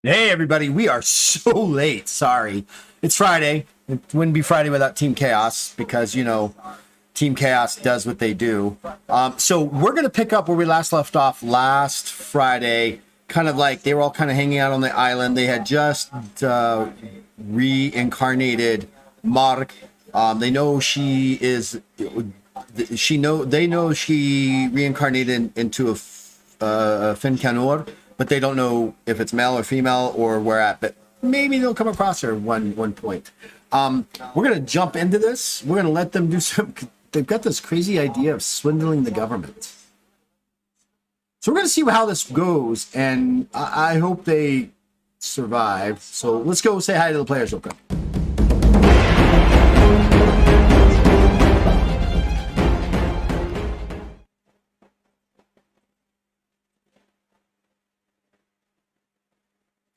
Hey, everybody, we are so late. Sorry. It's Friday. It wouldn't be Friday without Team Chaos because, Team Chaos does what they do. So we're going to pick up where we last left off last Friday. Kind of like they were all kind of hanging out on the island. They had just reincarnated Mark. They know she is. They know she reincarnated into a Fincanor, but they don't know if it's male or female or where at. But maybe they'll come across her one point. We're gonna jump into this. We're gonna let them do some. They've got this crazy idea of swindling the government. So we're gonna see how this goes, and I hope they survive. So let's go say hi to the players real quick.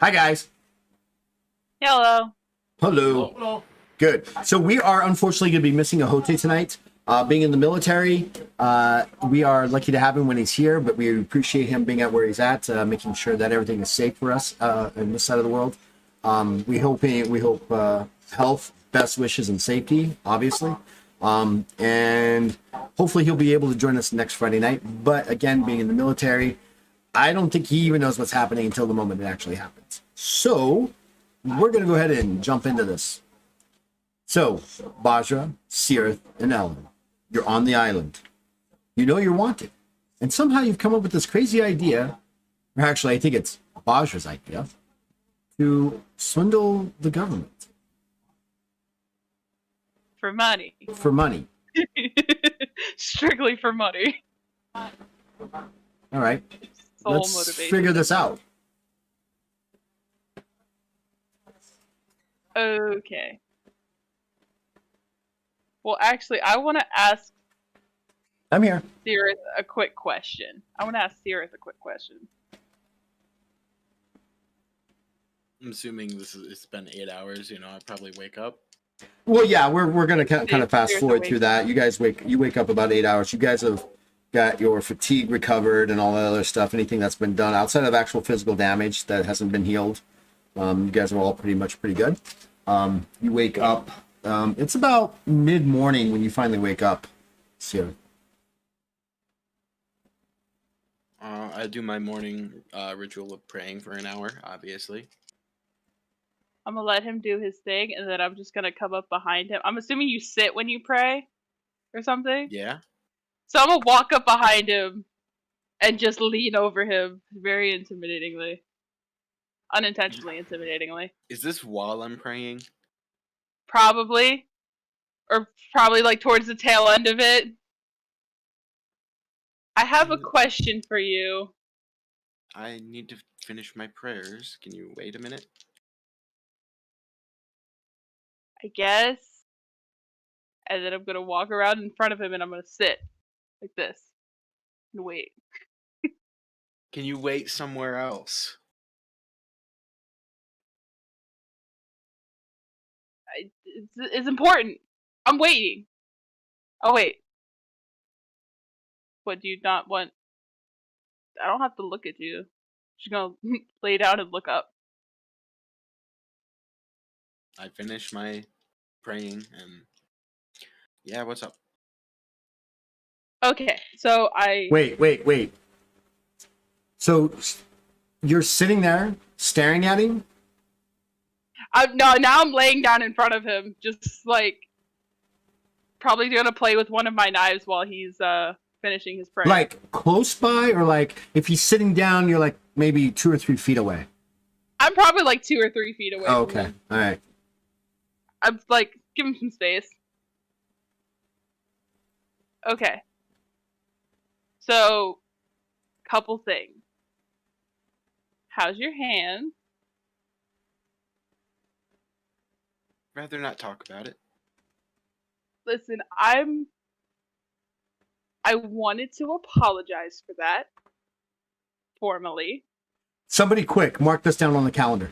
Hi guys. Hello. Hello. Hello. Good. So we are unfortunately going to be missing a Hote tonight. Being in the military, we are lucky to have him when he's here, but we appreciate him being at where he's at, making sure that everything is safe for us in this side of the world. We hope health, best wishes, and safety, obviously. And hopefully he'll be able to join us next Friday night. But again, being in the military, I don't think he even knows what's happening until the moment it actually happens. So we're going to go ahead and jump into this. So, Bajra, Sirith, and Ellen, you're on the island. You know you're wanted. And somehow you've come up with this crazy idea, or actually I think it's Bajra's idea, to swindle the government. For money. For money. Strictly for money. All right. Sole Let's motivation. figure this out. Okay. Well, actually, I want to ask I'm here. Sirith a quick question. I'm assuming it's been 8 hours. I probably wake up. Well, yeah, we're gonna kind of fast Here's the forward wake through that. You wake up about 8 hours. You guys have got your fatigue recovered and all that other stuff. Anything that's been done outside of actual physical damage that hasn't been healed, you guys are all pretty good. You wake up. It's about mid morning when you finally wake up. So, I do my morning ritual of praying for an hour, obviously. I'm gonna let him do his thing, and then I'm just gonna come up behind him. I'm assuming you sit when you pray, or something. Yeah. So I'm gonna walk up behind him and just lean over him, very intimidatingly, unintentionally intimidatingly. Is this while I'm praying? Probably, or probably like towards the tail end of it. I have a question for you. I need to finish my prayers. Can you wait a minute? I guess. And then I'm gonna walk around in front of him and I'm gonna sit like this and wait. Can you wait somewhere else? It's important. I'm waiting. Oh wait. What do you not want? I don't have to look at you. Just gonna lay down and look up. I finish my praying and yeah, what's up? Okay, so I wait. So you're sitting there staring at him? no, now I'm laying down in front of him, just like probably gonna play with one of my knives while he's finishing his prayer. Like close by, or like if he's sitting down, you're like maybe 2 or 3 feet away? I'm probably like 2 or 3 feet away. Oh, from okay. him. All right. I'm like, give him some space. Okay. So, couple things. How's your hand? Rather not talk about it. Listen, I wanted to apologize for that. Formally. Somebody quick, mark this down on the calendar.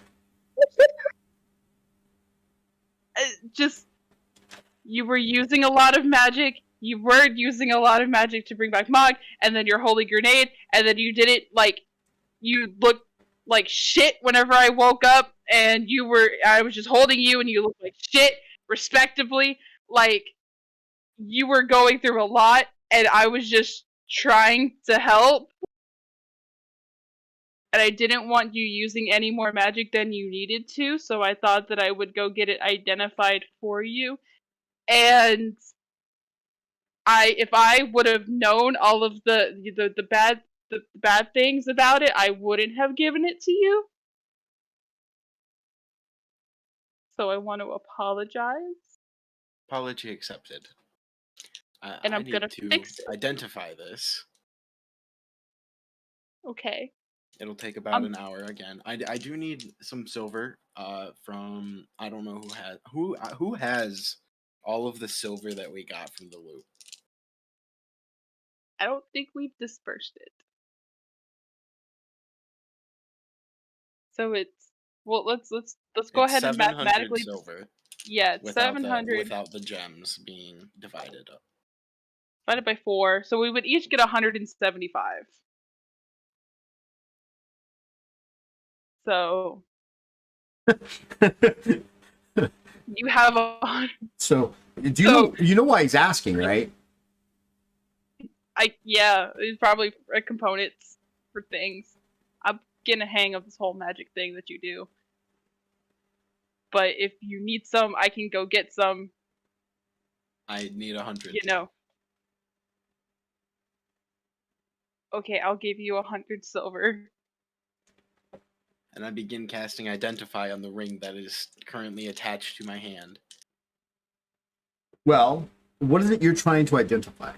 Just, you were using a lot of magic. You were using a lot of magic to bring back Mog, and then your holy grenade, and then you did it like you looked like shit whenever I woke up, and I was just holding you, and you looked like shit, respectively. Like, you were going through a lot, and I was just trying to help. And I didn't want you using any more magic than you needed to, so I thought that I would go get it identified for you. And if I would have known all of the bad things about it, I wouldn't have given it to you. So I want to apologize. Apology accepted. And I'm I gonna need to fix it. identify this. Okay. It'll take about an hour again. I do need some silver. From I don't know who has all of the silver that we got from the loot. I don't think we've dispersed it. So it's let's go It's ahead and 700 mathematically. silver Yeah, it's without 700 without the gems being divided up. divided by 4, so we would each get 175. So you have So you know why he's asking, right? it's probably components for things. I'm getting a hang of this whole magic thing that you do. But if you need some, I can go get some. I need 100. You know. Okay, I'll give you 100 silver. And I begin casting Identify on the ring that is currently attached to my hand. Well, what is it you're trying to identify?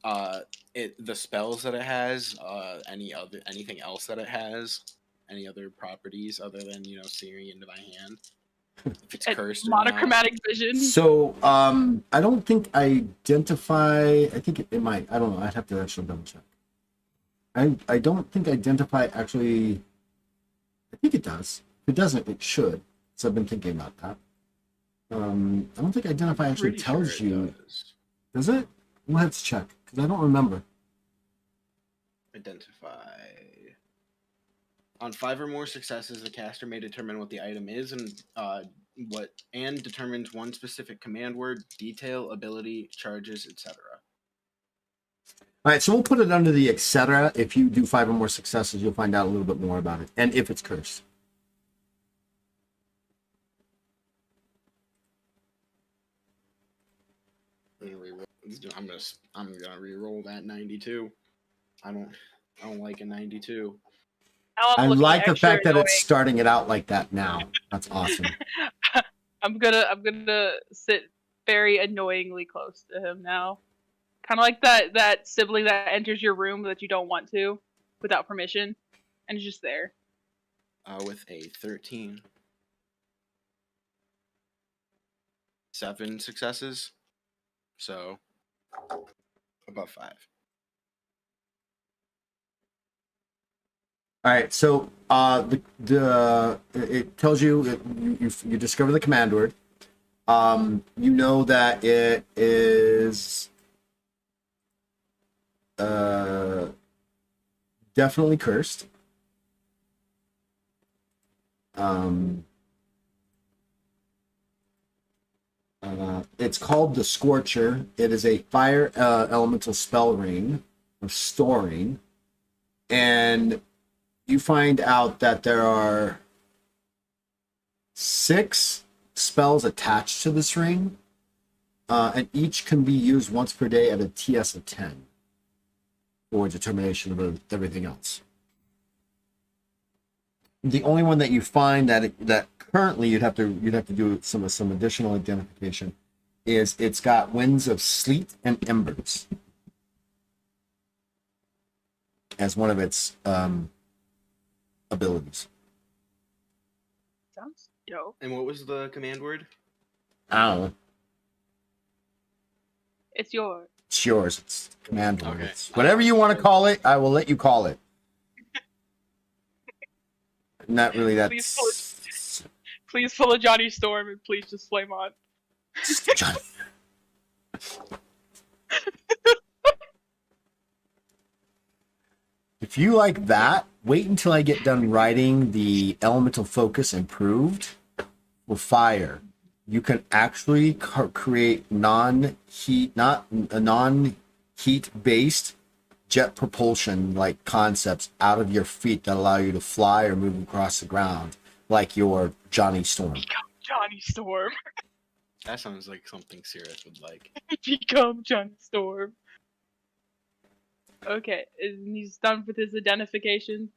The spells that it has, anything else that it has, any other properties other than searing into my hand. If it's cursed or not. Monochromatic vision. So, I don't think Identify. I think it might. I don't know. I'd have to actually double check. I don't think Identify actually. I think it does. If it doesn't, it should. So I've been thinking about that. I don't think Identify actually tells you. Does it? We'll have to check because I don't remember. Identify. On 5 or more successes, the caster may determine what the item is and determines one specific command word, detail, ability, charges, etc. All right, so we'll put it under the etc. If you do 5 or more successes, you'll find out a little bit more about it, and if it's cursed. I'm gonna re-roll that 92. I don't like a 92. I like the fact that it's starting it out like that now. That's awesome. I'm gonna sit very annoyingly close to him now. Kind of like that sibling that enters your room that you don't want to, without permission, and is just there. With a 13. 7 successes. So, above 5. All right, so it tells you you discover the command word. You know that it is definitely cursed. It's called the Scorcher. It is a fire elemental spell ring of storing, and you find out that there are 6 spells attached to this ring, and each can be used once per day at a TS of 10 for determination of everything else. The only one that you find that currently you'd have to do some additional identification is it's got winds of sleet and embers as one of its abilities. Sounds dope. And what was the command word? I don't know. It's yours. It's yours. It's command word. Okay. It's whatever you want to call it, I will let you call it. Not really that. Please pull a Johnny Storm and please just flame on. Johnny. If you like that, wait until I get done writing the elemental focus improved for fire. You can actually create not a non-heat based jet propulsion like concepts out of your feet that allow you to fly or move across the ground, like your Johnny Storm. Become Johnny Storm. That sounds like something Sirith would like. Become Johnny Storm. Okay, he's done with his identification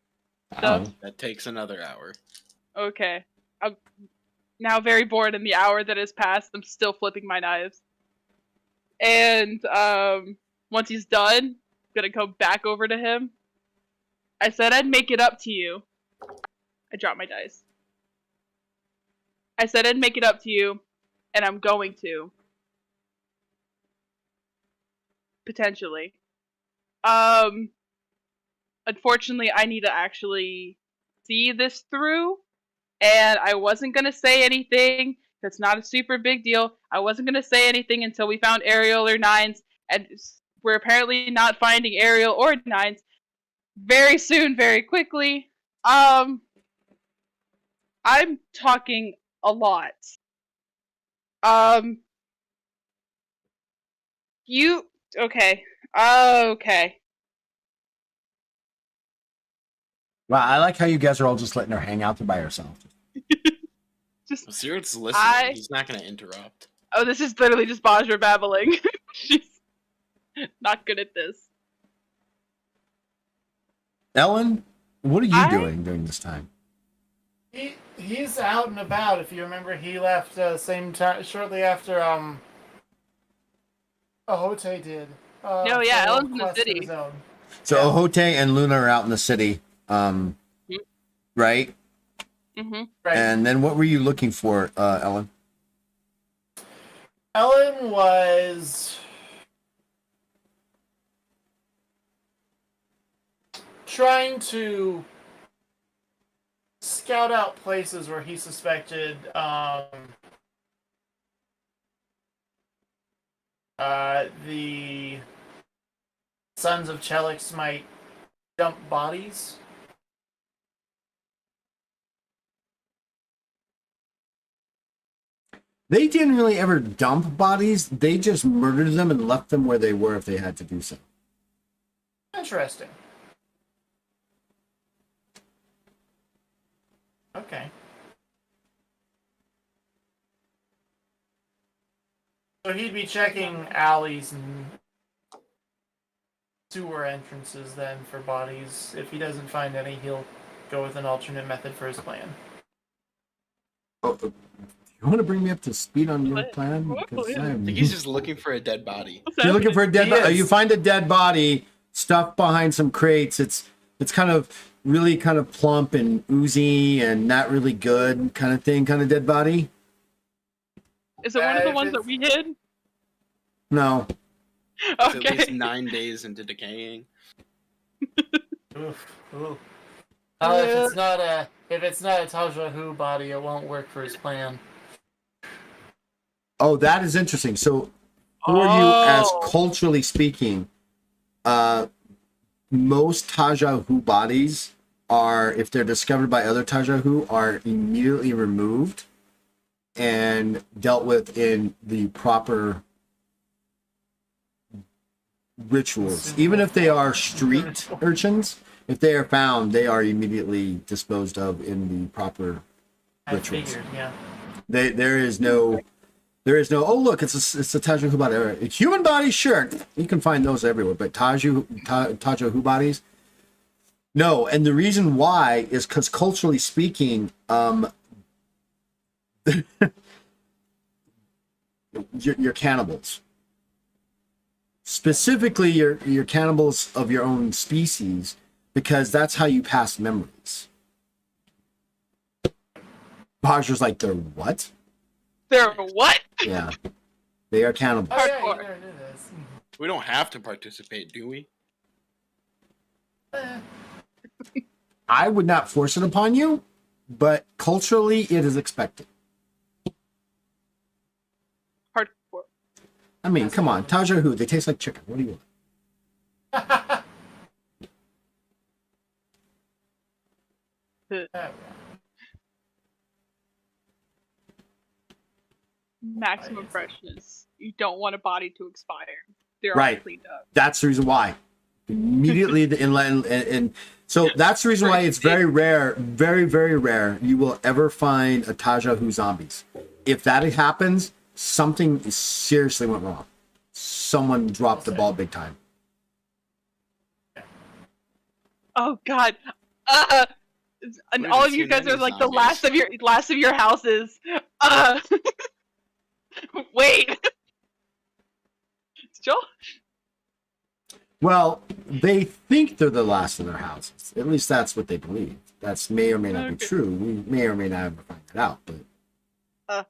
stuff. That takes another hour. Okay. I'm now very bored in the hour that has passed. I'm still flipping my knives. And once he's done, I'm gonna go back over to him. I said I'd make it up to you. I dropped my dice. I said I'd make it up to you, and I'm going to. Potentially. Unfortunately, I need to actually see this through, and I wasn't gonna say anything. That's not a super big deal. I wasn't gonna say anything until we found Ariel or Nines, and we're apparently not finding Ariel or Nines very soon, very quickly. I'm talking a lot. You okay? Okay. Wow, I like how you guys are all just letting her hang out there by herself. Just Sirith's listening. He's not going to interrupt. oh, this is literally just Bajra babbling. She's not good at this. Ellen, what are you doing during this time? He's out and about. If you remember, he left same time shortly after Ahote did. No, yeah, Ellen's in the city. So Yeah. Ohote and Luna are out in the city, right? Mm-hmm. Right. And then what were you looking for, Ellen? Ellen was trying to scout out places where he suspected the Sons of Chelix might dump bodies. They didn't really ever dump bodies. They just murdered them and left them where they were if they had to do so. Interesting. Okay. So he'd be checking alleys and sewer entrances then for bodies. If he doesn't find any, he'll go with an alternate method for his plan. Oh, you want to bring me up to speed on your What? plan? What? Because I think he's just looking for a dead body. you're looking for a dead He body. is. You find a dead body stuffed behind some crates. It's kind of really kind of plump and oozy and not really good kind of thing, kind of dead body. Is it one of the If ones that we hid? No. It's at least Okay. 9 days into decaying. Oof. Ooh. If it's not a Taja Hu body, it won't work for his plan. Oh, that is interesting. So for you, as culturally speaking, most Tajahu bodies are, if they're discovered by other Tajahu, are immediately removed and dealt with in the proper rituals. Even if they are street urchins, if they are found, they are immediately disposed of in the proper I rituals. figured, yeah. There is no. Oh, look, it's a Tajahu body. A human body, sure, you can find those everywhere, but Tajahu bodies, no. And the reason why is because culturally speaking, you're cannibals. Specifically, you're cannibals of your own species because that's how you pass memories. Bajra's like, they're what? They're what? Yeah, they are cannibals. Oh, yeah, you Hardcore. never knew this. We don't have to participate, do we? I would not force it upon you, but culturally, it is expected. Hardcore. I mean, come on, Tajahu, they taste like chicken. What do you want? That Maximum Right. freshness. You don't want a body to expire. They're all Right. cleaned up. That's the reason why. Immediately the inland and so that's the reason why it's very rare, very, very rare you will ever find a Taja Who zombies. If that happens, something seriously went wrong. Someone dropped the ball big time. Oh God. And Wait, all is of you your guys name are like the zombies? last of your houses. Uh, wait. Joel? Well, they think they're the last of their houses. At least that's what they believe. That's may or may not be Okay. true. We may or may not ever find that out. But Uh.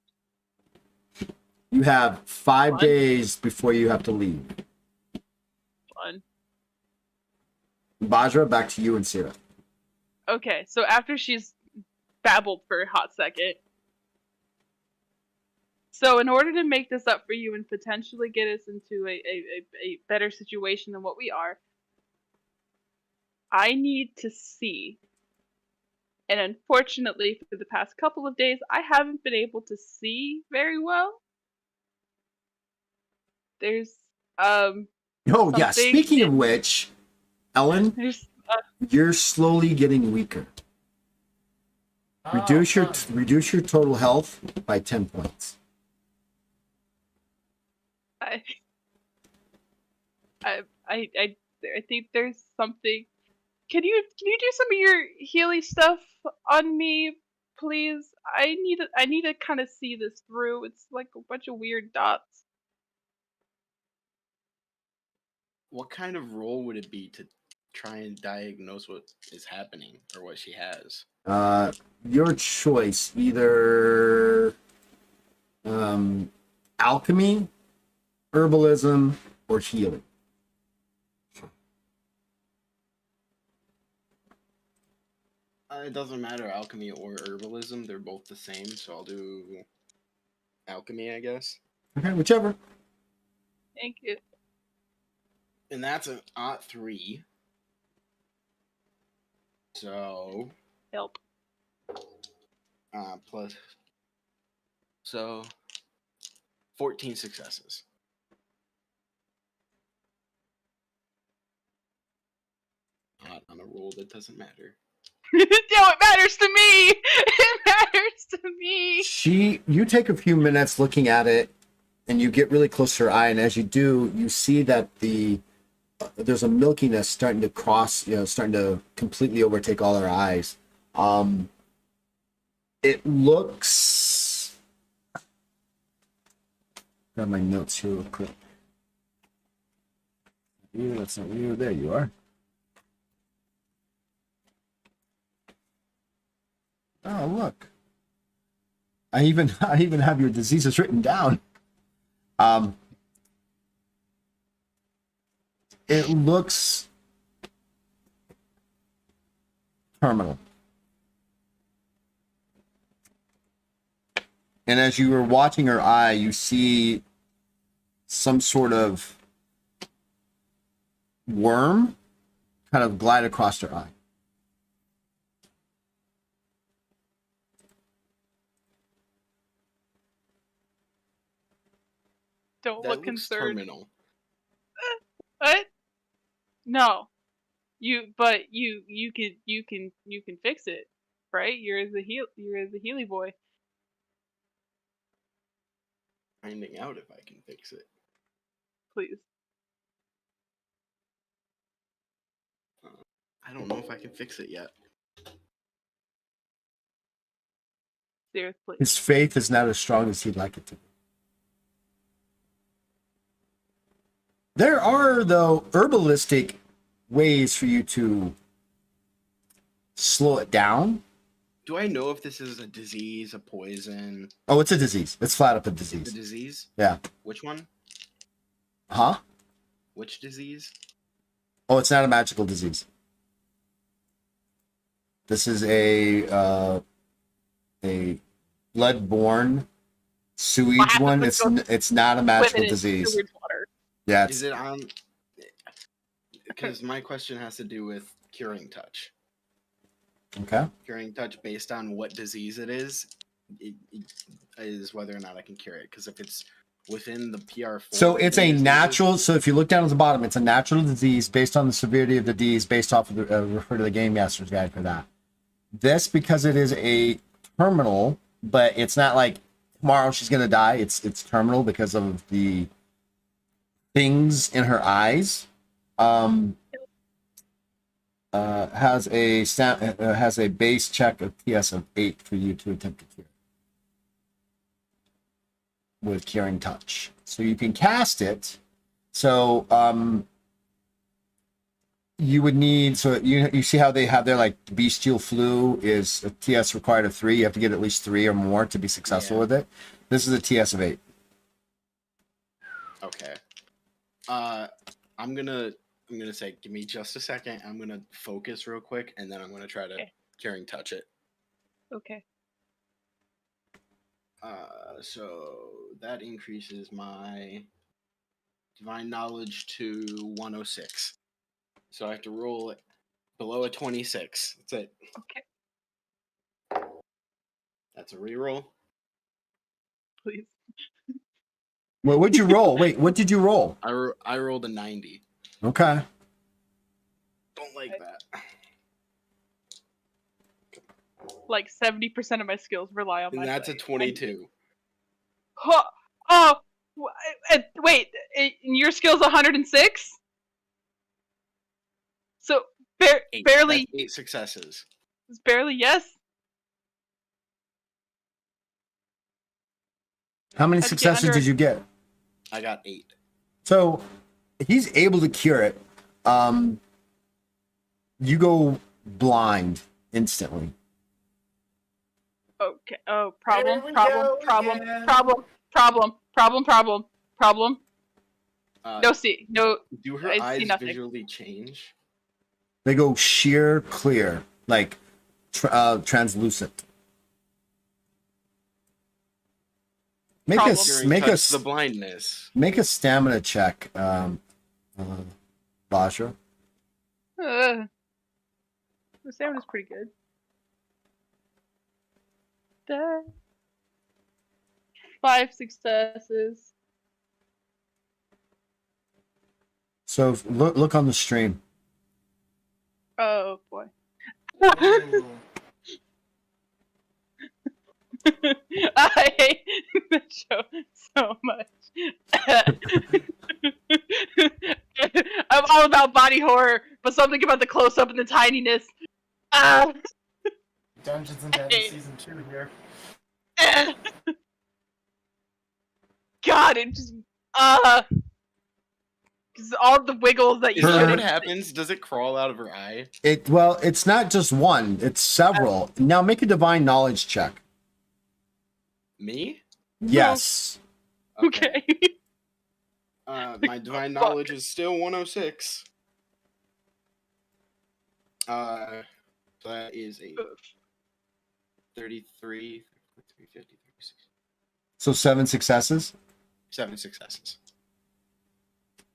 you have 5 Fun. days before you have to leave. Fun. Bajra, back to you and Syrah. Okay, so after she's babbled for a hot second. So in order to make this up for you and potentially get us into a better situation than what we are, I need to see. And unfortunately, for the past couple of days, I haven't been able to see very well. There's Oh, yeah. something Speaking of which, Ellen, there's you're slowly getting weaker. Reduce your total health by 10 points. I think there's something. Can you do some of your healy stuff on me, please? I need to kind of see this through. It's like a bunch of weird dots. What kind of role would it be to try and diagnose what is happening or what she has? Your choice, either alchemy, herbalism, or healing. It doesn't matter, alchemy or herbalism. They're both the same, so I'll do alchemy, I guess. Okay, whichever. Thank you. And that's an odd 3. So Help. plus, so 14 successes. Not on a roll that doesn't matter. No, it matters to me. It matters to me. You take a few minutes looking at it, and you get really close to her eye, and as you do, you see that there's a milkiness starting to cross, starting to completely overtake all her eyes. It looks. Got my notes here real quick. That's not you. There you are. Oh, look. I even have your diseases written down. It looks terminal. And as you were watching her eye, you see some sort of worm kind of glide across her eye. Don't That look looks concerned. terminal. What? No. You can fix it, right? You're the Healy boy. Finding out if I can fix it. Please. I don't know if I can fix it yet. Seriously. His faith is not as strong as he'd like it to be. There are, though, herbalistic ways for you to slow it down. Do I know if this is a disease, a poison? Oh, it's a disease. It's flat up a The disease. disease? Yeah. Which one? Huh? Which disease? Oh, it's not a magical disease. This is a blood-borne sewage one. It's not a magical disease. Water. Yeah, Is it on? Because my question has to do with curing touch. Okay. Curing touch based on what disease it is whether or not I can cure it. Because if it's within the PR4, So it's a diseases- natural. So if you look down at the bottom, it's a natural disease based on the severity of the disease, based off of the refer to the Game Master's Guide for that. This, because it is a terminal, but it's not like tomorrow she's gonna die. It's terminal because of the things in her eyes. Has a base check of TS of 8 for you to attempt to cure with Curing Touch. So you can cast it. So you would need, so you see how they have their like bestial flu is a TS required of 3. You have to get at least 3 or more to be successful with it. This is a TS of 8. Okay. I'm gonna say, give me just a second. I'm gonna focus real quick, and then I'm gonna try to Curing Touch it. Okay. So that increases my Divine Knowledge to 106. So I have to roll it below a 26. That's it. Okay. That's a reroll. Please. Well, what'd you roll? Wait, what did you roll? I rolled a 90. Okay. Don't like that. Like 70% of my skills rely on And my. that's a 22. Huh. Oh, wait. Your skill's 106. So barely. That's 8 successes. It's barely yes. How many How'd you get successes under- did you get? I got 8. So he's able to cure it. You go blind instantly. Okay. Oh, problem. There we Problem. go Problem. again. Problem. Problem. Problem. Problem. Problem. No see. No. Do her I see eyes nothing. visually change? They go sheer clear, like translucent. Make Problem. Curing Touch the blindness. make a stamina check, Basha. The sound is pretty good. 5 successes. So look on the stream. Oh boy. Ooh. I hate the show so much. I'm all about body horror, but something about the close up and the tininess. Dungeons and Dragons season 2 here. God, it just because all the wiggles that you Is that what shouldn't. happens? Does it crawl out of her eye? It's not just one; it's several. Now make a divine knowledge check. Me? Yes. Okay. My divine knowledge is still 106. So that is a 33, 50, 36. So 7 successes. 7 successes.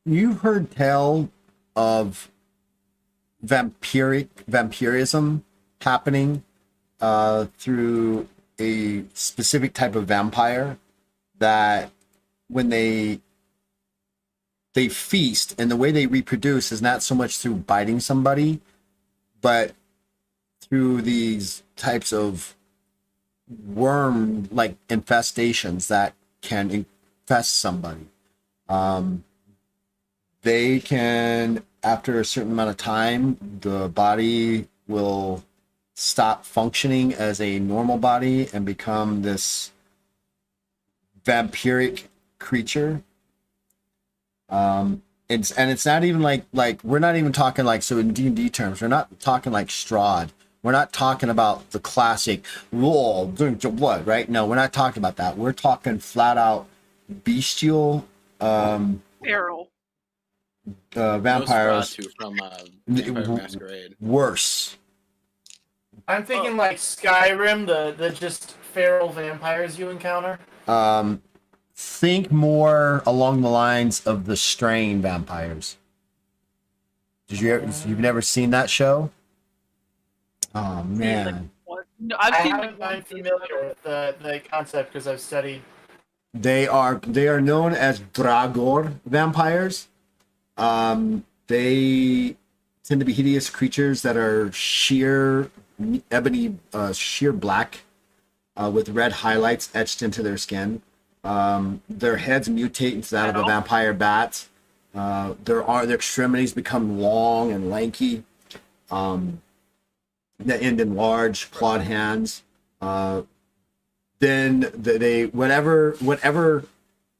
You've heard tell of vampirism happening through a specific type of vampire that when they feast, and the way they reproduce is not so much through biting somebody, but through these types of worm like infestations that can infest somebody. They can, after a certain amount of time, the body will stop functioning as a normal body and become this vampiric creature. It's not even like we're not even talking like, so in D&D terms, we're not talking like Strahd. We're not talking about the classic roll, drink your blood, right? No, we're not talking about that. We're talking flat out bestial Feral. vampires. Nosferatu from Vampire Masquerade. Worse. I'm thinking like Skyrim, the just feral vampires you encounter. Think more along the lines of the Strain vampires. You've never seen that show? Oh seen, man, one. No, I've I seen haven't one been case familiar of it. with the concept because I've studied. they are known as Dragor vampires. They tend to be hideous creatures that are sheer ebony, sheer black, with red highlights etched into their skin. Their heads mutate into that of a Metal. vampire bat. Their extremities become long and lanky. That end in large clawed hands. Then they whatever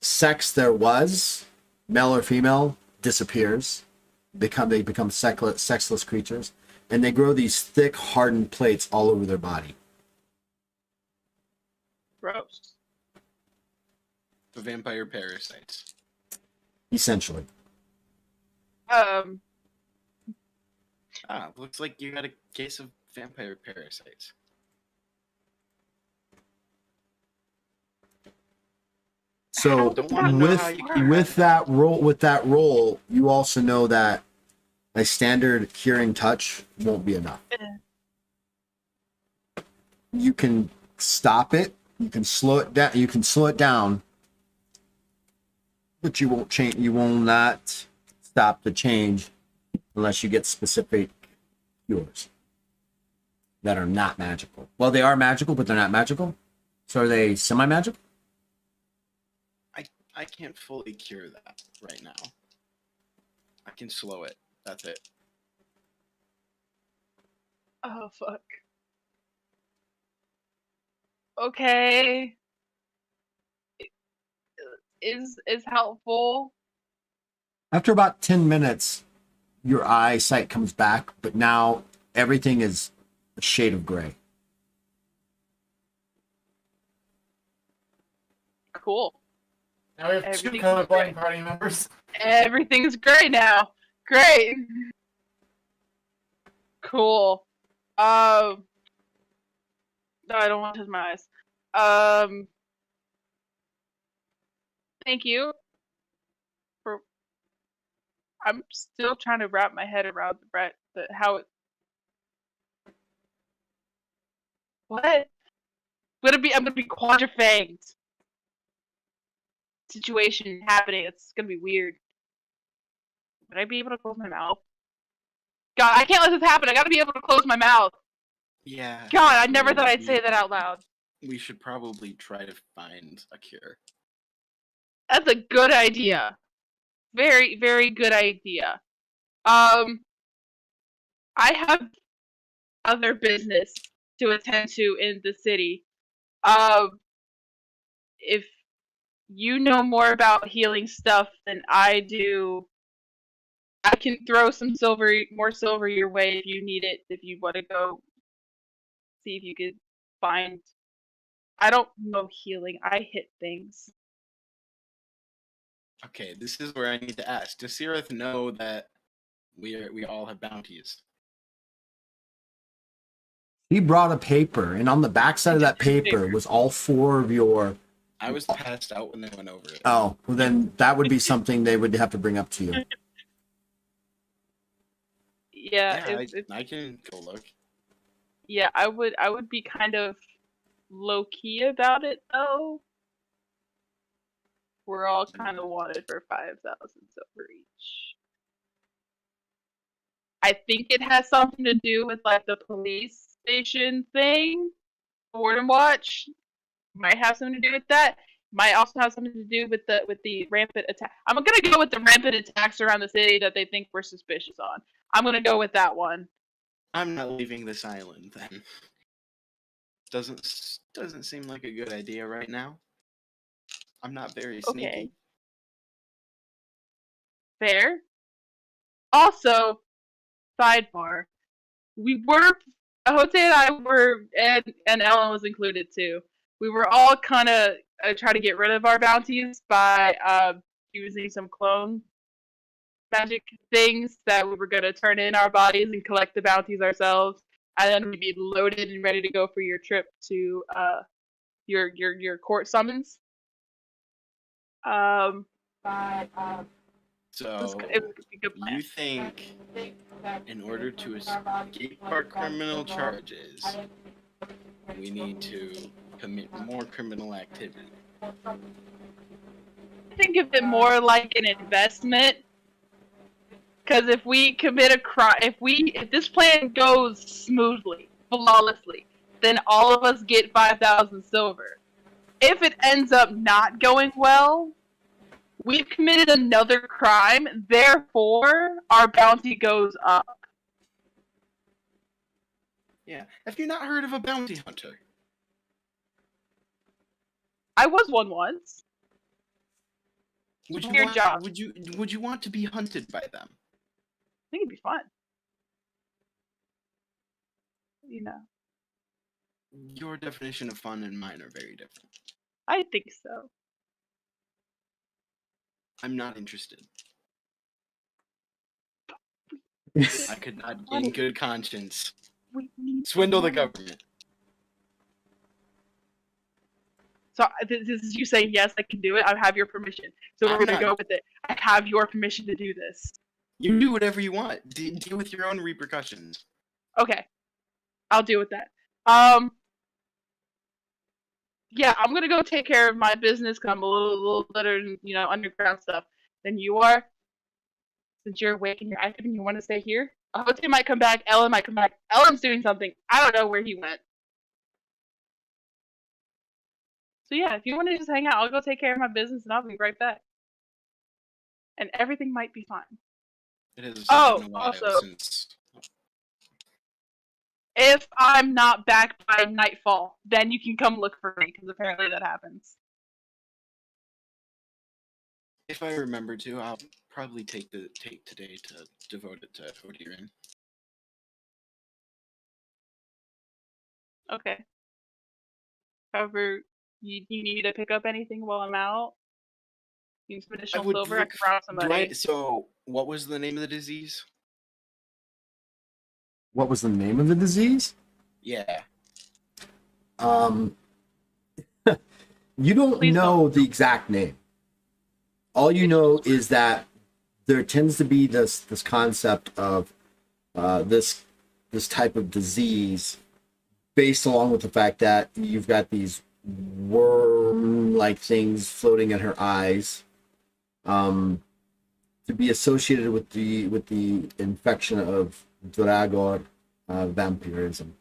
sex there was, male or female, disappears. They become sexless creatures, and they grow these thick, hardened plates all over their body. Gross. The vampire parasites. Essentially, Looks like you got a case of vampire parasites. so Don't wanna know how you cure with that role, you also know that a standard curing touch won't be enough. You can stop it, you can slow it down, but you won't change. You will not stop the change unless you get specific cures that are not magical. Well, they are magical, but they're not magical. So are they semi-magical? I can't fully cure that right now. I can slow it. That's it. Oh fuck. Okay. Is helpful. After about 10 minutes, your eyesight comes back, but now everything is a shade of gray. Cool. Now we have two Everything's colorblind great. party members. Everything's great now. Great. Cool. No, I don't want to touch my eyes. Thank you for. I'm still trying to wrap my head around how it. What? I'm gonna be quadrifanged. Situation happening. It's gonna be weird. Would I be able to close my mouth? God, I can't let this happen. I gotta be able to close my mouth. Yeah. God, I never thought I'd say that out loud. We should probably try to find a cure. That's a good idea. Very, very good idea. I have other business to attend to in the city. If you know more about healing stuff than I do, I can throw more silver your way if you need it. If you want to go see if you could find. I don't know healing. I hit things. Okay, this is where I need to ask. Does Sirith know that we all have bounties? He brought a paper, and on the backside of that paper was all 4 of your. I was passed out when they went over it. Oh, well, then that would be something they would have to bring up to you. Yeah, I can go look. yeah, I would be kind of low key about it though. We're all kind of wanted for 5,000 silver each. I think it has something to do with like the police station thing. Warden Watch might have something to do with that. Might also have something to do with the rampant attack. I'm gonna go with the rampant attacks around the city that they think we're suspicious on. I'm gonna go with that one. I'm not leaving this island then. Doesn't seem like a good idea right now. I'm not very sneaky. Okay. Fair. Also, sidebar. Jose and I were, and Ellen was included too. We were all kind of trying to get rid of our bounties by using some clone magic things that we were going to turn in our bodies and collect the bounties ourselves, and then we'd be loaded and ready to go for your trip to your court summons. So It was a good plan. you think in order to escape our criminal charges, we need to commit more criminal activity? Think of it more like an investment. Because if we commit a crime, if this plan goes smoothly, flawlessly, then all of us get 5,000 silver. If it ends up not going well, we've committed another crime. Therefore, our bounty goes up. Yeah. Have you not heard of a bounty hunter? I was one once. Would you Weird want? job. Would you want to be hunted by them? I think it'd be fun. You know, Your definition of fun and mine are very different. I think so. I'm not interested. I could not, in good conscience, We need swindle the money. government. So this is you saying yes, I can do it. I have your permission. So we're I'm gonna not- go with it. I have your permission to do this. You do whatever you want. Deal with your own repercussions. Okay, I'll deal with that. Yeah, I'm gonna go take care of my business because I'm a little better in, underground stuff than you are. Since you're awake and you're active and you want to stay here, Jose might come back. Ellen might come back. Ellen's doing something. I don't know where he went. So yeah, if you want to just hang out, I'll go take care of my business and I'll be right back. And everything might be fine. It has Oh, been a while also- since. If I'm not back by nightfall, then you can come look for me because apparently that happens. If I remember to, I'll probably take today to devote it to Odirin. Okay. However, you need me to pick up anything while I'm out? You need some additional silver? I can borrow somebody. So, what was the name of the disease? What was the name of the disease? Yeah. You don't Please know the exact name. All you know is that there tends to be this concept of this type of disease based along with the fact that you've got these worm-like things floating in her eyes, to be associated with the infection of Dragor vampirism.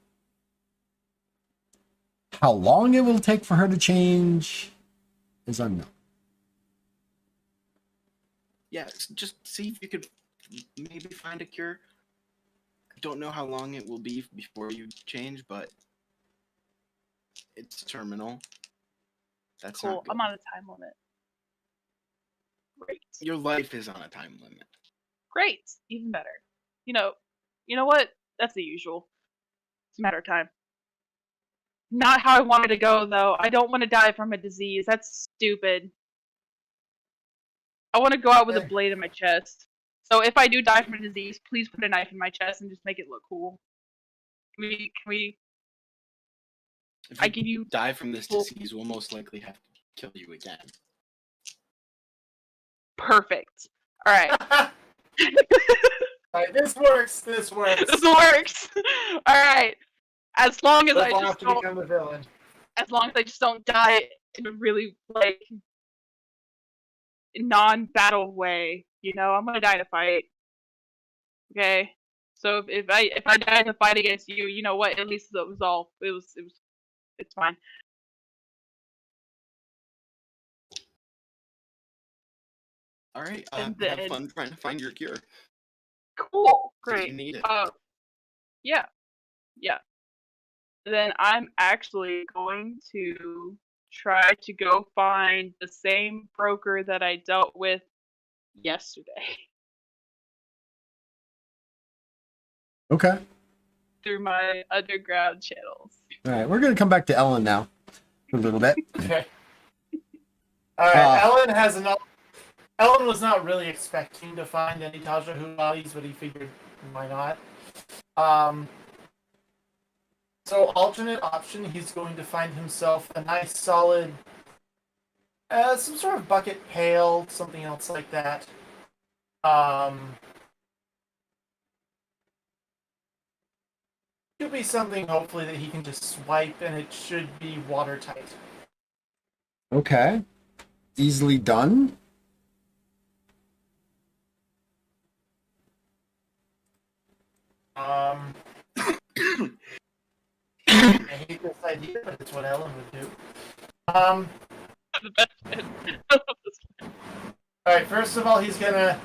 How long it will take for her to change is unknown. Yeah, just see if you could maybe find a cure. I don't know how long it will be before you change, but it's terminal. That's Cool. not good. I'm on a time limit. Great. Your life is on a time limit. Great. Even better. You know what? That's the usual. It's a matter of time. Not how I wanted to go, though. I don't want to die from a disease. That's stupid. I want to go out with a blade in my chest. So if I do die from a disease, please put a knife in my chest and just make it look cool. Can we? If I give you die from this full- disease, we'll most likely have to kill you again. Perfect. All right. Alright, this works. This works. This works. All right. As long as But I I'll just have to don't, become the villain. as long as I just don't die in a really non-battle way, I'm gonna die in a fight. Okay. So if I die in a fight against you, you know what? At least it was all. It's fine. All right. And Have then- fun trying to find your cure. Cool. 'Cause Great. You need it. Yeah. Then I'm actually going to try to go find the same broker that I dealt with yesterday Okay. through my underground channels. All right. We're going to come back to Ellen now for a little bit. Okay. Alright, Ellen was not really expecting to find any Taja Hu bodies, but he figured why not. So alternate option, he's going to find himself a nice solid, some sort of bucket pail, something else like that. Should be something hopefully that he can just swipe, and it should be watertight. Okay. Easily done. I hate this idea, but it's what Ellen would do. The best bit. All right. First of all, he's gonna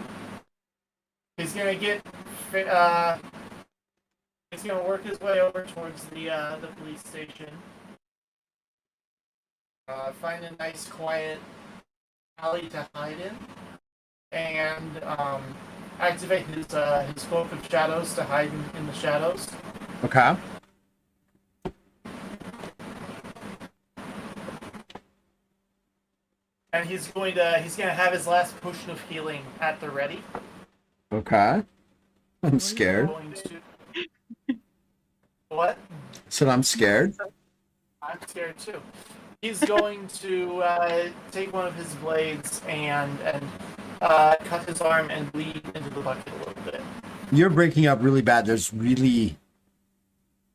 get he's gonna work his way over towards the police station. Find a nice, quiet alley to hide in, and activate his cloak of shadows to hide in the shadows. Okay. And he's gonna have his last potion of healing at the ready. Okay. I'm scared. What? Said I'm scared. I'm scared too. He's going to take one of his blades and cut his arm and bleed into the bucket a little bit. You're breaking up really bad. There's really...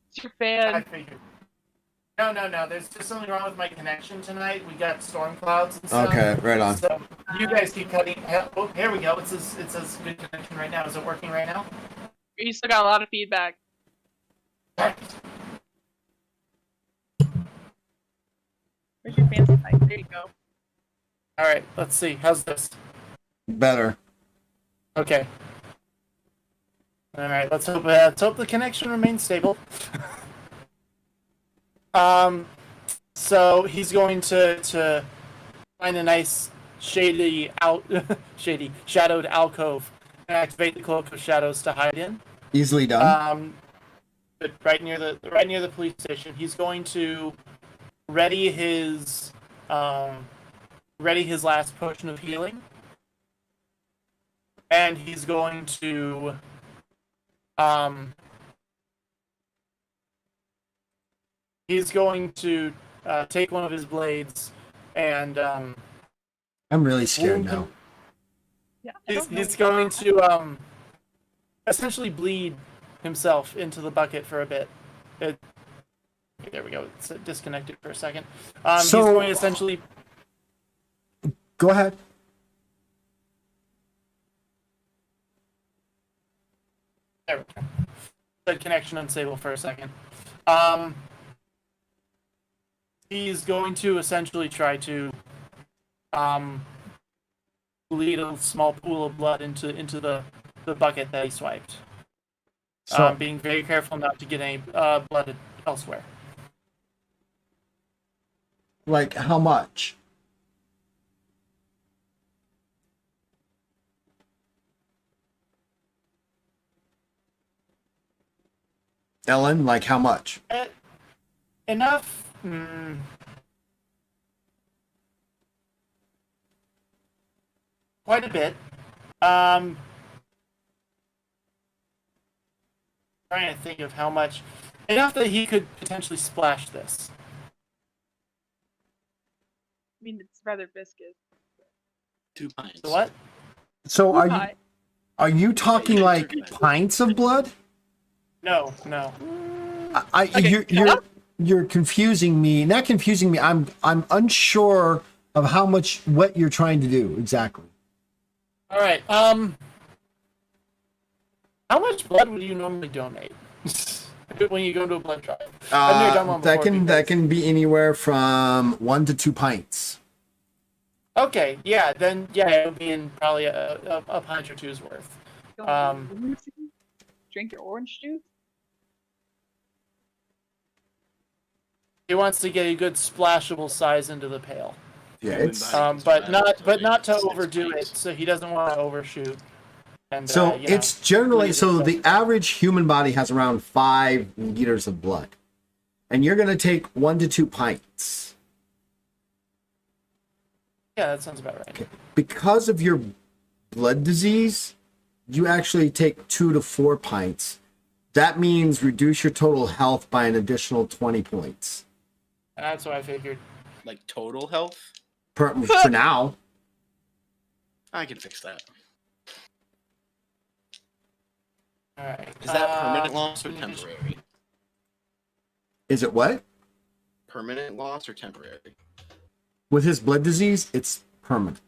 It's your I fan. figured. No. There's just something wrong with my connection tonight. We got storm clouds and stuff. Okay, right on. So you guys keep cutting. Oh, here we go. It says good connection right now. Is it working right now? You still got a lot of feedback. Perfect. Where's your fancy mic? There you go. All right. Let's see. How's this? Better. Okay. All right. Let's hope the connection remains stable. So he's going to find a nice shadowed alcove and activate the cloak of shadows to hide in. Easily done. But right near the police station. He's going to ready his last potion of healing, and he's going to take one of his blades and I'm really scared now. Yeah. he's going to essentially bleed himself into the bucket for a bit. There we go. It's disconnected for a second. He's going to essentially... Go ahead. There we go. Said connection unstable for a second. He's going to essentially try to bleed a small pool of blood into the bucket that he swiped. So, Being very careful not to get any blood elsewhere. like, how much? Ellen, like, how much? Enough. Quite a bit. Trying to think of how much. Enough that he could potentially splash this. I mean, it's rather viscous. 2 pints. So what? So Hi. are you talking like pints of blood? No. Okay, You're confusing me. Not confusing me. I'm unsure of what you're trying to do exactly. All right. How much blood would you normally donate when you go to a blood drive? I've never done one before That can be anywhere from 1 to 2 pints. Okay, yeah, then it would be in probably a pint or two's worth. Drink your orange juice. He wants to get a good splashable size into the pail, Yeah, Human it's body. but not to overdo it. So he doesn't want to overshoot. And so it's generally the average human body has around 5 liters of blood, and you're gonna take 1 to 2 pints. yeah, that sounds about right. Okay. Because of your blood disease, you actually take 2 to 4 pints. That means reduce your total health by an additional 20 points. That's what I figured. Like total health? For now. I can fix that. All right. Is that permanent loss or temporary? Is it what? Permanent loss or temporary? With his blood disease, it's permanent.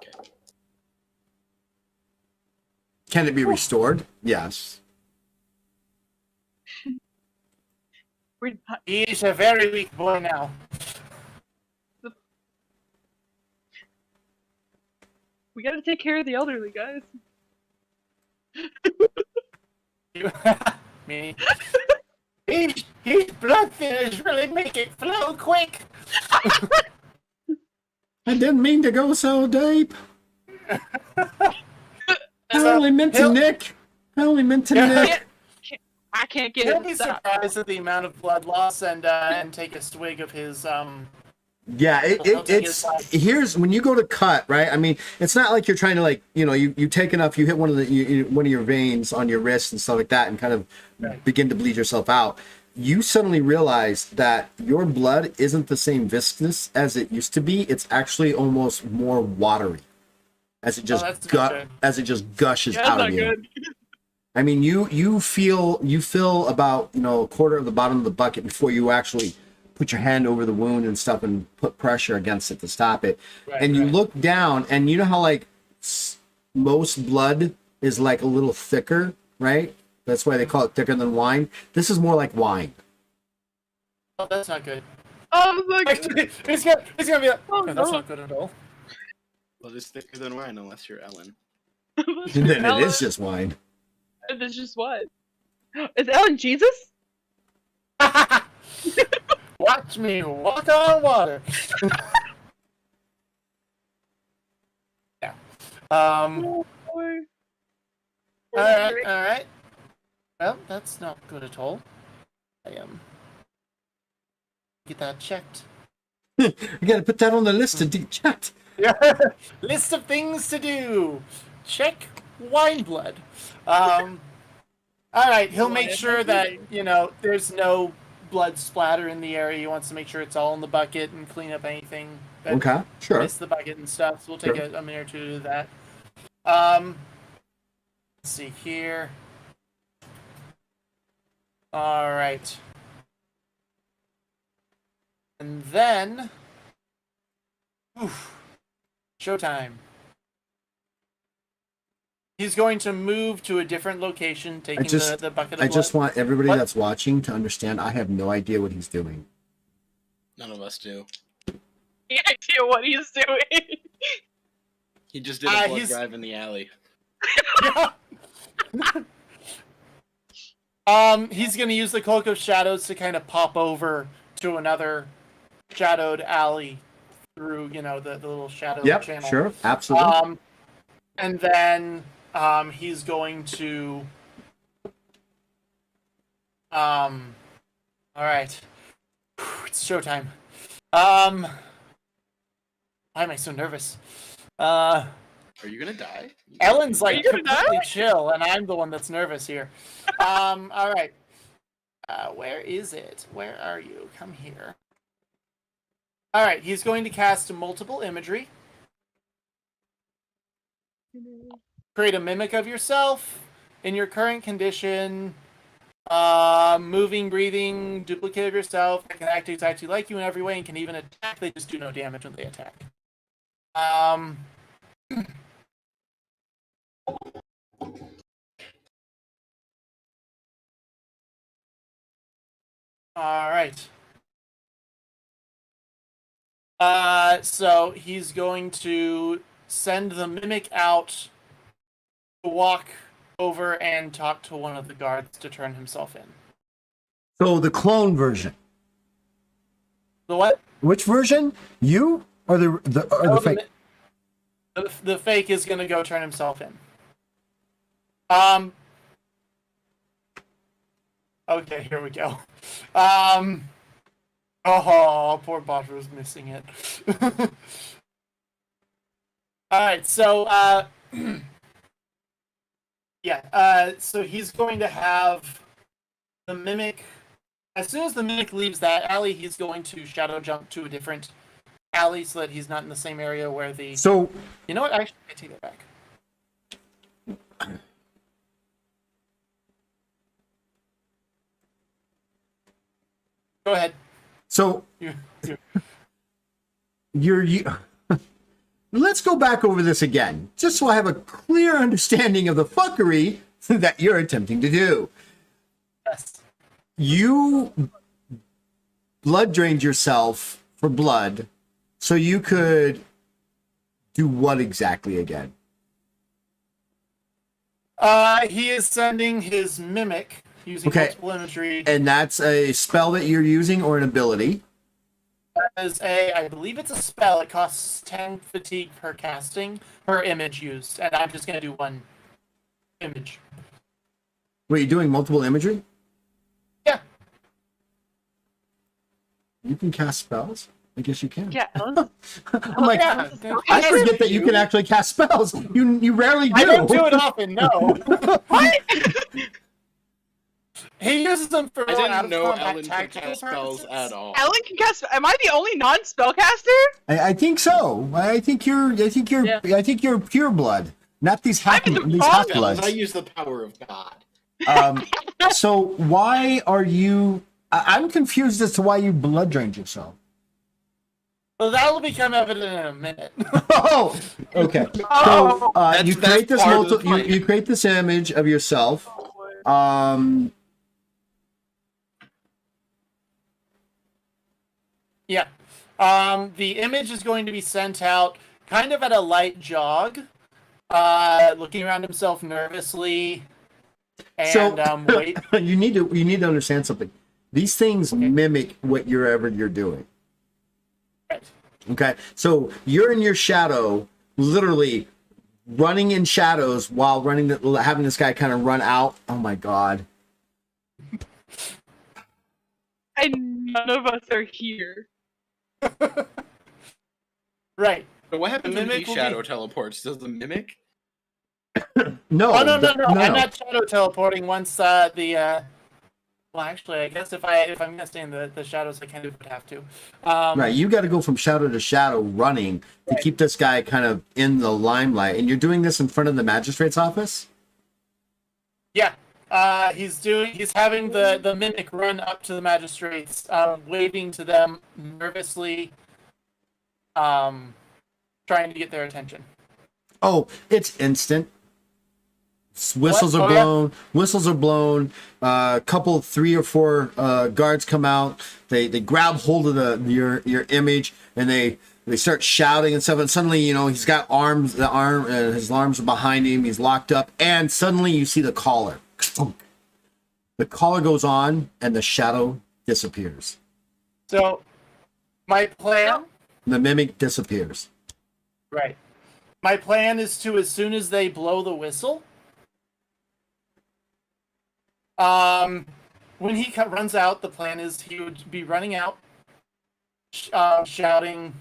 Okay. Can it be restored? Yes. We're not, He's a very weak boy now. we gotta take care of the elderly, guys. Me. His blood thinners really make it flow quick. I didn't mean to go so deep. I only meant to nick. I only meant to nick. I can't get He'll it be to stop. surprised at the amount of blood loss and take a swig of his Yeah, it's here's when you go to cut, right? I mean, it's not like you're trying to you take enough, you hit one of your veins on your wrist and stuff like that, and kind of begin to bleed yourself out. You suddenly realize that your blood isn't the same viscous as it used to be. It's actually almost more watery, as it just gushes Yeah, out that's of not you. good. I mean, you fill about a quarter of the bottom of the bucket before you actually put your hand over the wound and stuff and put pressure against it to stop it. And you look down, and you know how most blood is like a little thicker, right? That's why they call it thicker than wine. This is more like wine. Oh, that's not good. Oh my god. It's gonna be like, Oh, that's no. not good at all. Well, it's thicker than wine unless you're Ellen. Then it is just wine. It's just what? Is Ellen Jesus? Watch me walk on water. Yeah. Oh, boy. All right. Well, that's not good at all. I get that checked. You got to put that on the list to chat. Yeah. List of things to do. Check wine blood. All right. He'll make sure that there's no blood splatter in the area. He wants to make sure it's all in the bucket and clean up anything that Okay, sure. missed the bucket and stuff. So we'll take a minute or two to do that. Let's see here. All right. And then, showtime. He's going to move to a different location, taking the bucket of blood. I just want everybody that's watching to understand I have no idea what he's doing. None of us do. Any idea what he's doing? He just did a blood drive in the alley. He's going to use the Cloak of Shadows to kind of pop over to another shadowed alley through, the little shadow channel. Yep, sure, absolutely. And then he's going to all right. It's showtime. Why am I so nervous? Are you gonna die? Ellen's like completely chill, and I'm the one that's nervous here. All right. Where is it? Where are you? Come here. All right. He's going to cast multiple imagery. Create a mimic of yourself in your current condition. Moving, breathing, duplicate of yourself that can act exactly like you in every way and can even attack. They just do no damage when they attack. All right. So he's going to send the mimic out to walk over and talk to one of the guards to turn himself in. So the clone version. The what? Which version? You or the fake? The fake is going to go turn himself in. Okay, here we go. Oh, poor Bodger was missing it. Alright, so, so he's going to have the mimic. As soon as the mimic leaves that alley, he's going to shadow jump to a different alley so that he's not in the same area where the... So... You know what? Actually, I take that back. Go ahead. So You- you let's go back over this again, just so I have a clear understanding of the fuckery that you're attempting to do. Yes. You blood drained yourself for blood so you could do what exactly again? He is sending his mimic using Okay. multiple imagery And that's a spell that you're using or an ability? as I believe it's a spell. It costs 10 fatigue per casting, per image used, and I'm just going to do one image. Wait, you're doing multiple imagery? Yeah. You can cast spells? I guess you can. Yeah, Ellen. I'm like, Yeah. I forget that you can actually cast spells. You rarely do. I don't do it often, no. What? He uses them for I more out didn't of know combat Ellen could tactical cast spells purposes. at all. Ellen can cast. Am I the only non-spellcaster? I think so. I think you're pure blood, not these half I'm the these wrong half Spells, I bloods. use the power of God. So why are you? I'm confused as to why you blood drained yourself. Well, that will become evident in a minute. Oh, okay. So That's- you that's create this part of the you, plan. you create this image of yourself. Yeah. The image is going to be sent out kind of at a light jog, looking around himself nervously, and wait. you need to understand something. These things mimic whatever you're doing. Okay, so you're in your shadow, literally running in shadows while having this guy kind of run out. Oh my god! And none of us are here. Right. But what happens The when he mimic will shadow be- teleports? Does the mimic? No, Oh no. no. I'm not shadow teleporting once the. Well, actually, I guess if I'm gonna stay in the shadows, I kind of would have to. Right, you got to go from shadow to shadow running to keep this guy kind of in the limelight, and you're doing this in front of the magistrate's office. Yeah. He's having the mimic run up to the magistrates, waving to them nervously, trying to get their attention. Oh, it's instant. Whistles are Oh, yeah. blown. Whistles are blown. Couple, 3 or 4 guards come out. They grab hold of your image, and they start shouting and stuff. And suddenly, he's got arms. His arms are behind him. He's locked up. And suddenly, you see the collar. The collar goes on, and the shadow disappears. So, my plan. The mimic disappears. Right. My plan is to, as soon as they blow the whistle, when he runs out, the plan is he would be running out, shouting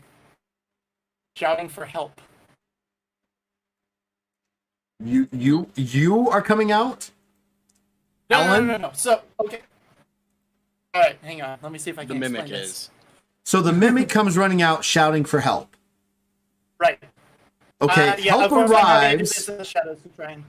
for help. You are coming out. Ellen? No. So, okay. All right, hang on. Let me see if I The can mimic explain this. is. So the mimic comes running out, shouting for help. Right. Okay, Yeah, help of course, I'm having to do arrives. this in the shadows to try and-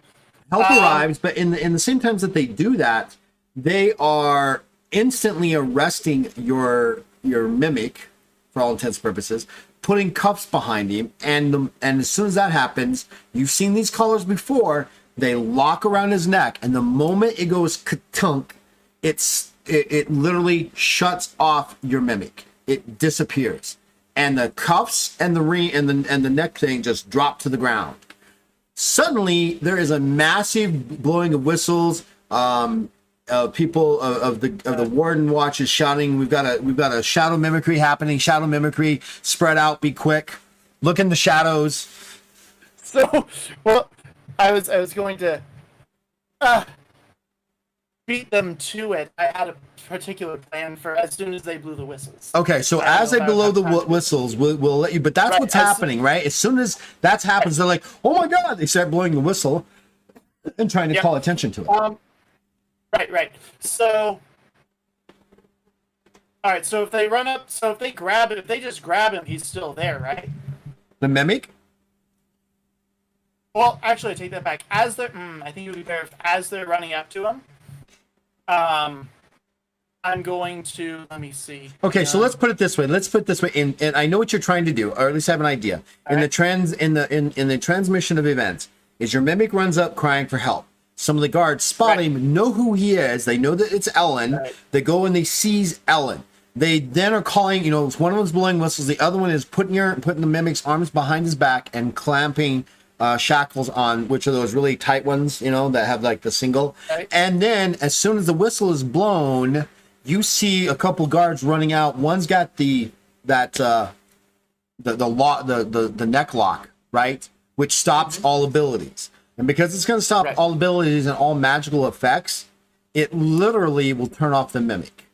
Help arrives, but in the same times that they do that, they are instantly arresting your mimic, for all intents and purposes, putting cuffs behind him, and as soon as that happens, you've seen these collars before. They lock around his neck, and the moment it goes ka-tunk, it literally shuts off your mimic. It disappears, and the cuffs and the ring and the neck thing just drop to the ground. Suddenly, there is a massive blowing of whistles. People of the warden watch is shouting, "We've got a shadow mimicry happening! Shadow mimicry! Spread out! Be quick! Look in the shadows!" So, well, I was going to beat them to it. I had a particular plan for as soon as they blew the whistles. Okay, so I don't as know they if I would blow have the time to- whistles, we'll let you. But that's Right, what's as soon- happening, right? As soon as that happens, they're like, "Oh my god!" They start blowing the whistle and trying to Yep. call attention to it. Right. So, all right. So if they run up, if they just grab him, he's still there, right? The mimic. Well, actually, I take that back. As they're, I think it would be better if, as they're running up to him, I'm going to, let me see. Okay, so let's put it this way. And I know what you're trying to do, or at least I have an idea. In the transmission of events, is your mimic runs up crying for help. Some of the guards spot him, know who he is. They know that it's Ellen. Right. They go and they seize Ellen. They then are calling. One of them's blowing whistles. The other one is putting the mimic's arms behind his back and clamping shackles on, which are those really tight ones, that have like the single. Right. And then as soon as the whistle is blown, you see a couple guards running out. One's got the neck lock, right, which stops all abilities. And because it's going to stop all abilities and all magical effects, it literally will turn off the mimic.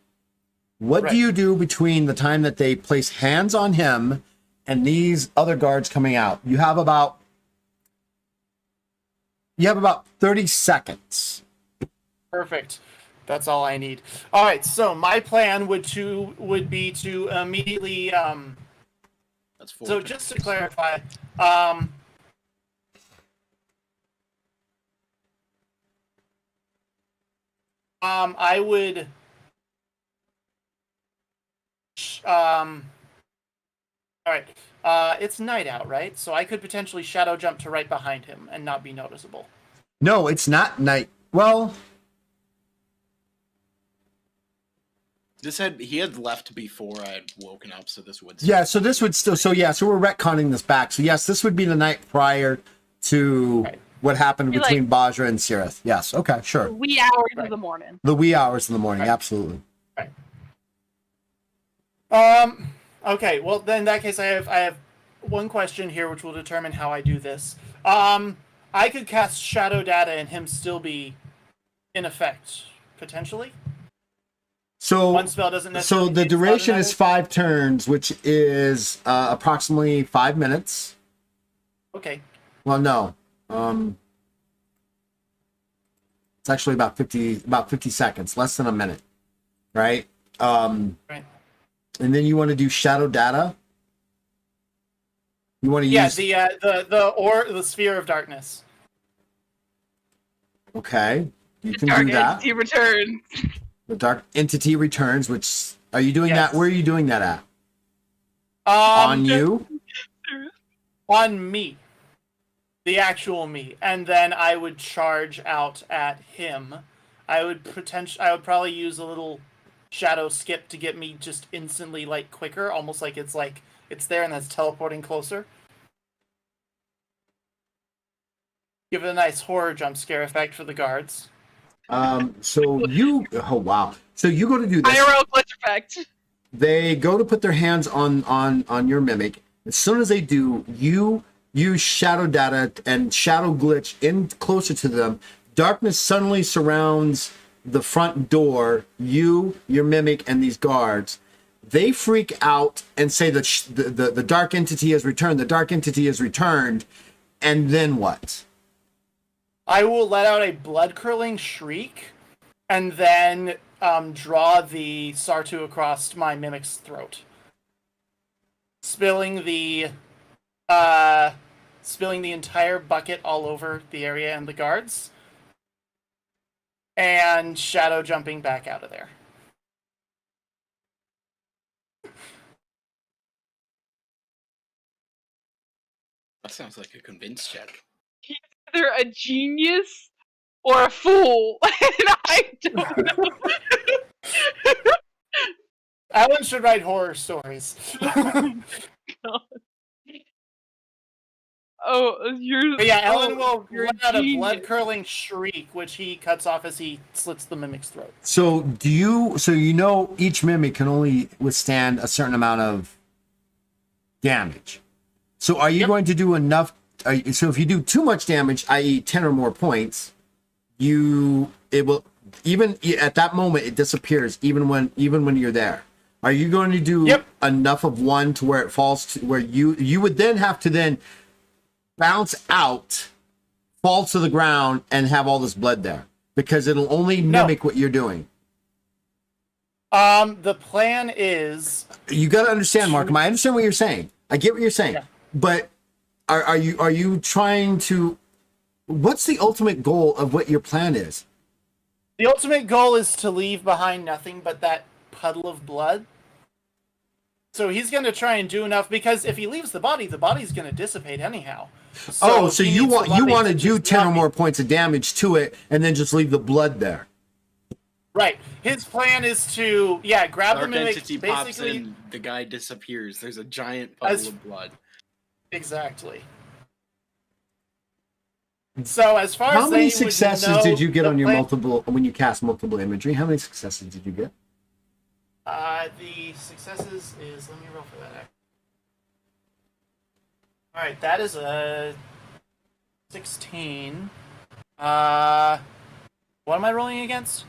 What do you do between the time that they place hands on him and these other guards coming out? You have about 30 seconds. Perfect. That's all I need. All right, so my plan would be to immediately That's 4. so just to clarify, I would all right. It's night out, right? So I could potentially shadow jump to right behind him and not be noticeable. No, it's not night. Well, He had left before I had woken up, so this would. yeah. So this would still. So yeah. So we're retconning this back. So yes, this would be the night prior to what happened between Bajra and Sirith. Yes. Okay. Sure. Wee hours of the morning. The wee hours in the morning. Absolutely. Right. Okay. Well, then in that case, I have one question here, which will determine how I do this. I could cast Shadow Data and him still be in effect potentially. So one spell doesn't necessarily. So the duration is 5 turns, which is approximately 5 minutes. Okay. Well, no. It's actually about 50 seconds, less than a minute, right? Right. And then you want to do shadow data. You want to use the sphere of darkness. Okay, you can Dark do that. Entity returns. The dark entity returns. Which are you doing that? Where are you doing that at? On you? On me. The actual me. And then I would charge out at him. I would probably use a little shadow skip to get me just instantly quicker, almost like it's there and that's teleporting closer. Give it a nice horror jump scare effect for the guards. So you go to do this. IRL glitch effect. They go to put their hands on your mimic. As soon as they do, you use shadow data and shadow glitch in closer to them. Darkness suddenly surrounds the front door, your mimic, and these guards. They freak out and say that the dark entity has returned. The dark entity has returned. And then what? I will let out a blood-curdling shriek, and then draw the Sartu across my mimic's throat, spilling the entire bucket all over the area and the guards, and shadow jumping back out of there. That sounds like a convince check. He's either a genius or a fool, and I don't know. Alan should write horror stories. Oh, you're. But yeah, Ellen will you're let out a genius. blood-curdling shriek, which he cuts off as he slits the mimic's throat. So each mimic can only withstand a certain amount of damage. So are you going to do enough? So if you do too much damage, i.e. 10 or more points, it will even at that moment it disappears even when you're there. Are you going to do enough of one to where it falls to where you would then have to then bounce out, fall to the ground, and have all this blood there because it'll only mimic what you're doing. The plan is You got to understand, Markham. I understand what you're saying. I get what you're saying, but are you trying to? What's the ultimate goal of what your plan is? The ultimate goal is to leave behind nothing but that puddle of blood. So he's going to try and do enough, because if he leaves the body's going to dissipate anyhow. So he you needs want the body to do just 10 or not be- more points of damage to it, and then just leave the blood there. Right. His plan is to grab the Dark mimic. entity pops in, the guy disappears. There's a giant puddle of blood. Exactly. So as far How as many they successes would know, did you get the on your plan- multiple when you cast multiple imagery? How many successes did you get? The successes is, let me roll for that. All right, that is a 16. What am I rolling against?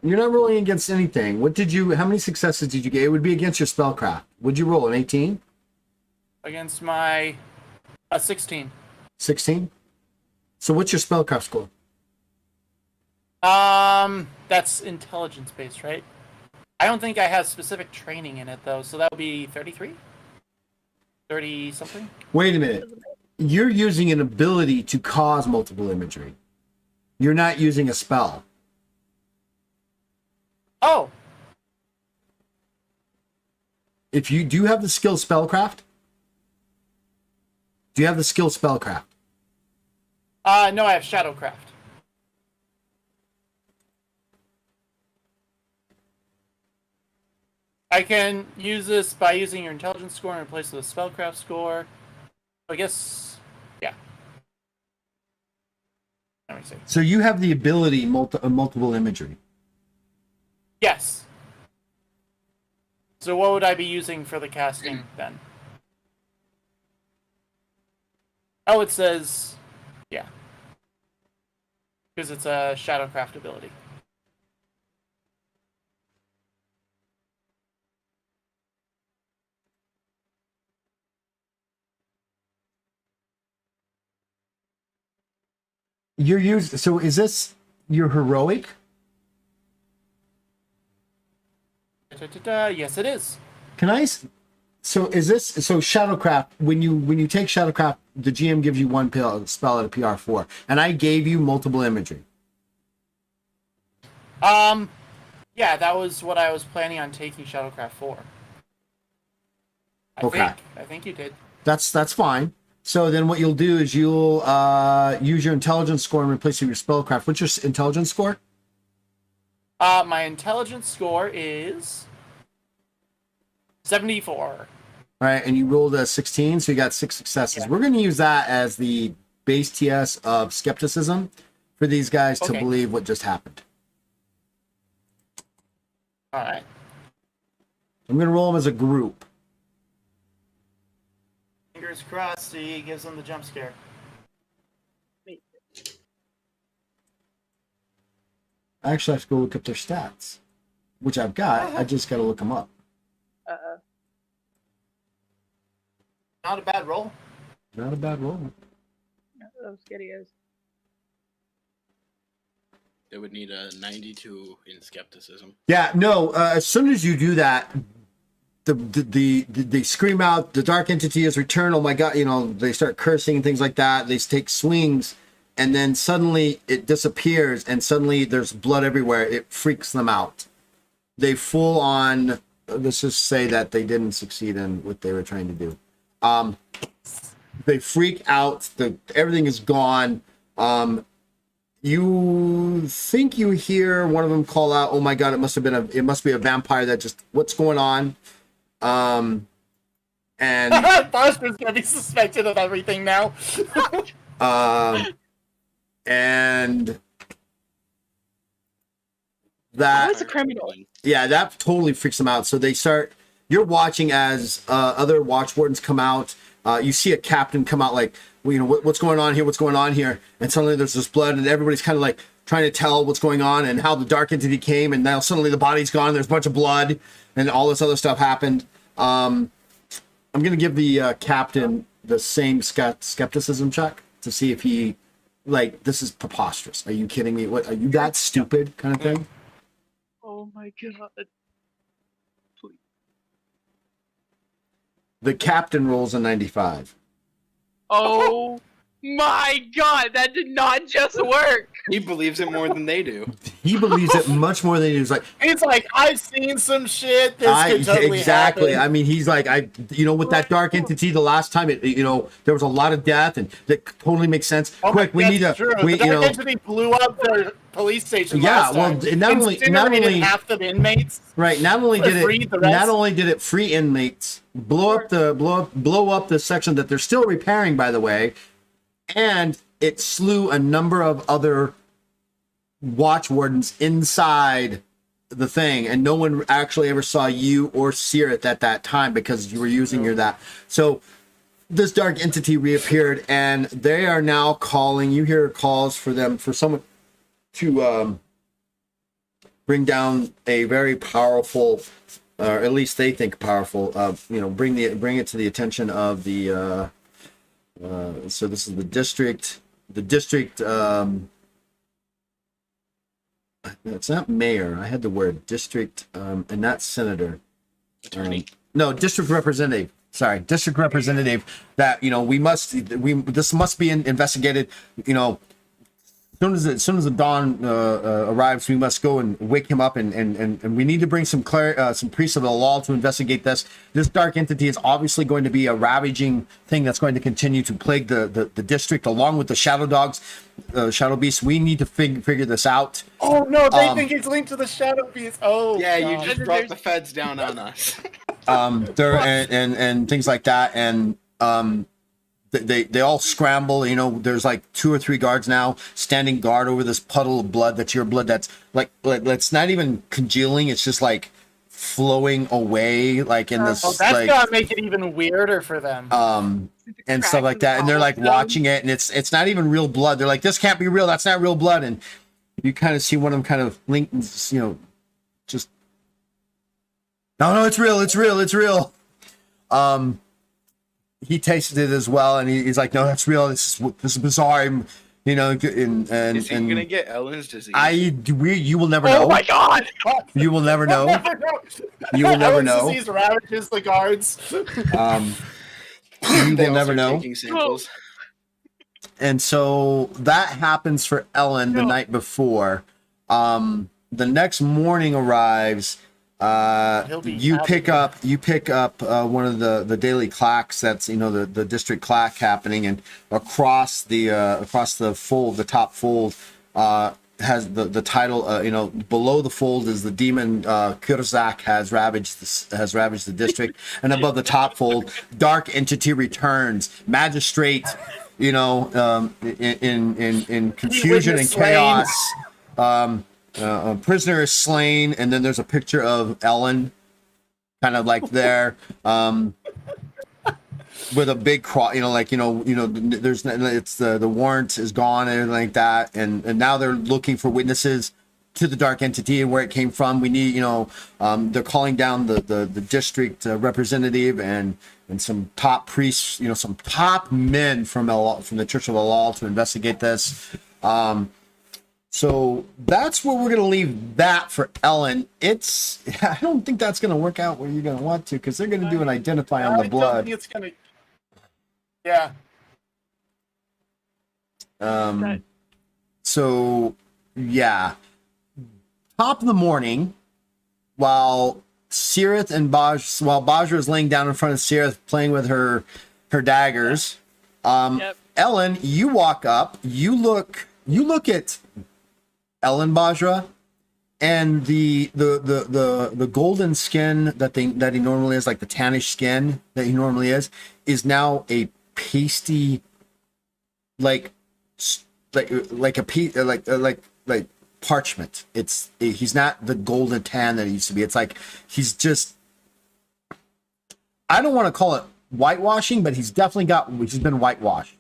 You're not rolling against anything. How many successes did you get? It would be against your spellcraft. Would you roll an 18? Against my 16. 16? So what's your spellcraft score? That's intelligence based, right? I don't think I have specific training in it though, so that would be 33? 30 something? Wait a minute. You're using an ability to cause multiple imagery. You're not using a spell. Oh, Do you have the skill spellcraft? Do you have the skill spellcraft? no, I have Shadowcraft. I can use this by using your intelligence score in place of the spellcraft score. I guess, yeah. Let me see. So you have the ability multiple imagery. Yes. So what would I be using for the casting then? Oh, it says, yeah. Because it's a Shadowcraft ability. So is this your heroic? Yes, it is. So Shadowcraft, when you take Shadowcraft, the GM gives you one spell at a PR4, and I gave you multiple imagery. Yeah, that was what I was planning on taking Shadowcraft for. I think you did. That's fine. So then what you'll do is you'll use your intelligence score and replace it with your spellcraft. What's your intelligence score? My intelligence score is 74. All right, and you rolled a 16, so you got 6 successes. Yeah. We're going to use that as the base TS of skepticism for these guys to believe what just happened. All right. I'm going to roll them as a group. Fingers crossed he gives them the jump scare. I actually have to go look up their stats, which I've got. I just got to look them up. Not a bad roll. Not a bad roll. Those skittios. They would need a 92 in skepticism. Yeah, no. As soon as you do that, they scream out, "The dark entity has returned!" Oh my god! They start cursing and things like that. They take swings, and then suddenly it disappears, and suddenly there's blood everywhere. It freaks them out. They full on. Let's just say that they didn't succeed in what they were trying to do. They freak out. Everything is gone. You think you hear one of them call out, "Oh my god! It must be a vampire that just. What's going on?" And Foster's gonna be suspected of everything now. and that Who's a criminal? yeah, that totally freaks them out. So they start. You're watching as other watch wardens come out. You see a captain come out like, what's going on here? What's going on here? And suddenly there's this blood, and everybody's kind of like trying to tell what's going on and how the dark entity came. And now suddenly the body's gone. There's a bunch of blood, and all this other stuff happened. I'm gonna give the captain the same skepticism check to see if he, this is preposterous. Are you kidding me? What, are you that stupid kind of thing? Oh my god. The captain rolls a 95. Oh My God, that did not just work. He believes it more than they do. He believes it much more than he's like. He's like, I've seen some shit. This could totally exactly. happen. I mean, he's like, with that dark entity, the last time there was a lot of death, and that totally makes sense. Oh Quick, we need to, true. The dark entity blew up their police station. Yeah, last well, time. not only half the inmates. right. Not only did freed the rest. not only did it free inmates, blow up the section that they're still repairing, by the way, and it slew a number of other watch wardens inside the thing, and no one actually ever saw you or Sirith at that time because you were using your that. So this dark entity reappeared, and they are now calling. You hear calls for someone to bring down a very powerful, or at least they think powerful. Bring it to the attention of the. So this is the district. The district. It's not mayor. I had the word district, and not senator. Attorney. No, district representative. Sorry, district representative. That this must be investigated. As soon as the dawn arrives, we must go and wake him up, and we need to bring some priests of the law to investigate this. This dark entity is obviously going to be a ravaging thing that's going to continue to plague the district, along with the shadow dogs, shadow beasts. We need to figure this out. Oh no, they think he's linked to the shadow beast. Oh yeah, God. you just brought the feds down on us. There and things like that, and they all scramble. There's like 2 or 3 guards now standing guard over this puddle of blood. That's your blood. That's like it's not even congealing. It's just like flowing away, like in this. That's like, gonna make it even weirder for them. And stuff like that. And they're like watching it, and it's not even real blood. They're like, this can't be real. That's not real blood. And you kind of see one of them kind of link, just. No, it's real. It's real. It's real. He tasted it as well, and he's like, "No, that's real. This is bizarre." And Is he gonna get Ellen's disease? You will never know. Oh my God! You will never know. You will never know. Disease ravages the guards. You They will never also are know. taking samples. And so that happens for Ellen the night before. The next morning arrives. You pick up one of the daily clacks. That's the district clack happening, and across the fold, the top fold has the title. Below the fold is the demon Kurzak has ravaged the district, and above the top fold, dark entity returns, magistrate. In confusion and chaos. A prisoner is slain, and then there's a picture of Ellen, kind of like there, with a big cross. There's the warrant is gone and everything like that, and now they're looking for witnesses to the dark entity and where it came from. We need, they're calling down the district representative and some top priests, some top men from the Church of Allah to investigate this. So that's where we're going to leave that for Ellen. I don't think that's going to work out where you're going to want to, because they're going to do an identify on the blood. I don't think it's going to. Yeah. So, yeah. Top of the morning, while Sirith and Bajra is laying down in front of Sirith playing with her daggers, Ellen, you walk up, you look at Ellen Bajra, and the golden skin that he normally is, like the tannish skin that he normally is now a pasty, like parchment. He's not the golden tan that he used to be. It's like he's just, I don't want to call it whitewashing, but he's been whitewashed.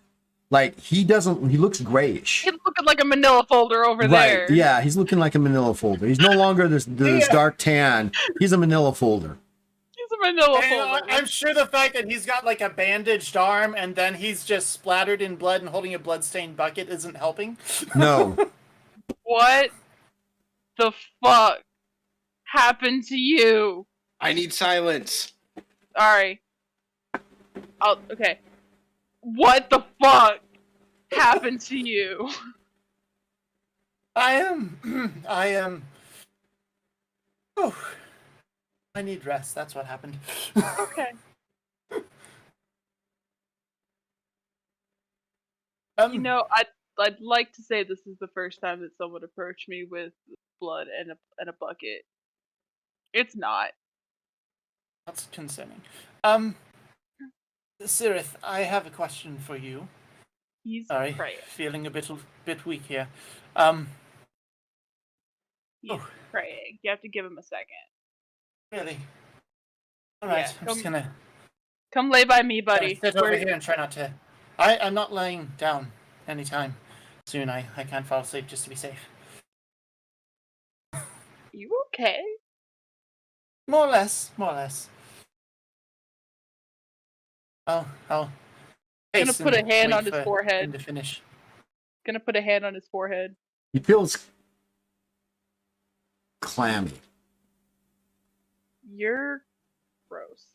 Like he looks grayish. He's looking like a manila folder over there. Right, yeah, he's looking like a manila folder. He's no longer this dark tan. He's a manila folder. He's a manila folder. I'm sure the fact that he's got like a bandaged arm and then he's just splattered in blood and holding a bloodstained bucket isn't helping. No. What the fuck happened to you? I need silence. Sorry. Okay. What the fuck happened to you? I am. Oh, I need rest. That's what happened. Okay. You know, I'd like to say this is the first time that someone approached me with blood and a bucket. It's not. That's concerning. Sirith, I have a question for you. He's Sorry, praying. feeling a bit weak here. He's praying. You have to give him a second. Really? All right, Yeah, I'm just gonna come lay by me, buddy. sit over here and try not to. I'm not laying down anytime soon. I can't fall asleep just to be safe. You okay? More or less. I'll Gonna hasten put a hand wait on his for forehead. him to finish. Gonna put a hand on his forehead. He feels clammy. You're gross.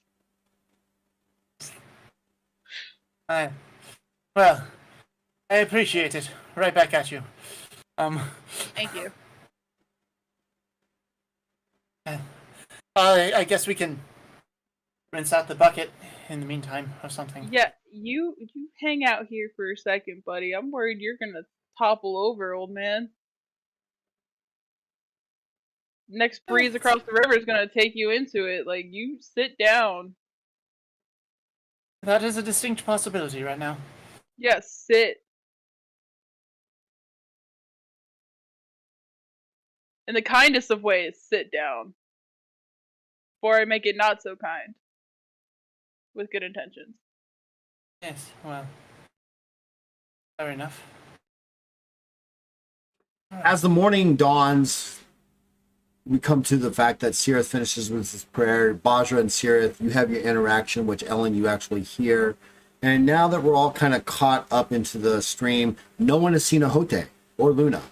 Well, I appreciate it. Right back at you. Thank you. I guess we can rinse out the bucket in the meantime or something. Yeah, you hang out here for a second, buddy. I'm worried you're gonna topple over, old man. Next breeze across the river is gonna take you into it. Like, you sit down. That is a distinct possibility right now. Yeah, sit. In the kindest of ways, sit down. Before I make it not so kind. With good intentions. Yes, well, fair enough. As the morning dawns, we come to the fact that Sirith finishes with his prayer. Bajra and Sirith, you have your interaction, which Ellen, you actually hear. And now that we're all kind of caught up into the stream, no one has seen Ahote or Luna.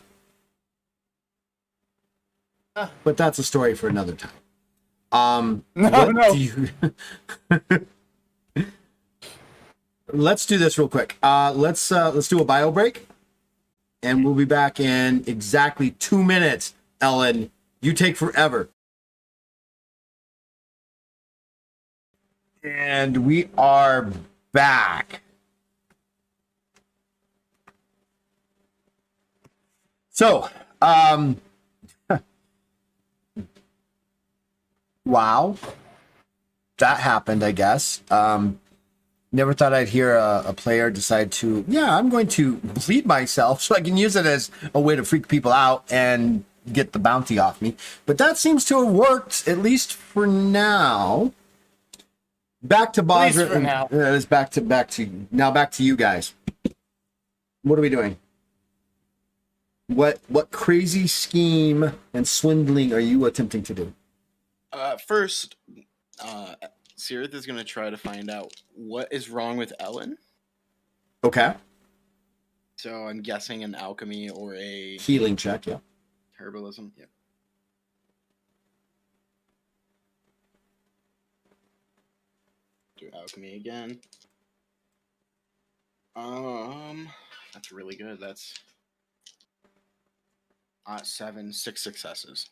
But that's a story for another time. No. Let's do this real quick. Let's do a bio break, and we'll be back in exactly 2 minutes. Ellen, you take forever. And we are back. So, wow, that happened, I guess. Never thought I'd hear a player decide to, I'm going to bleed myself so I can use it as a way to freak people out and get the bounty off me. But that seems to have worked, at least for now. Back to Bajra. for now. It's back to you guys. What are we doing? What crazy scheme and swindling are you attempting to do? First, Sirith is going to try to find out what is wrong with Ellen. Okay. So I'm guessing an alchemy or a Healing check, yeah. herbalism. Yep. Do alchemy again. That's really good. That's 6 successes.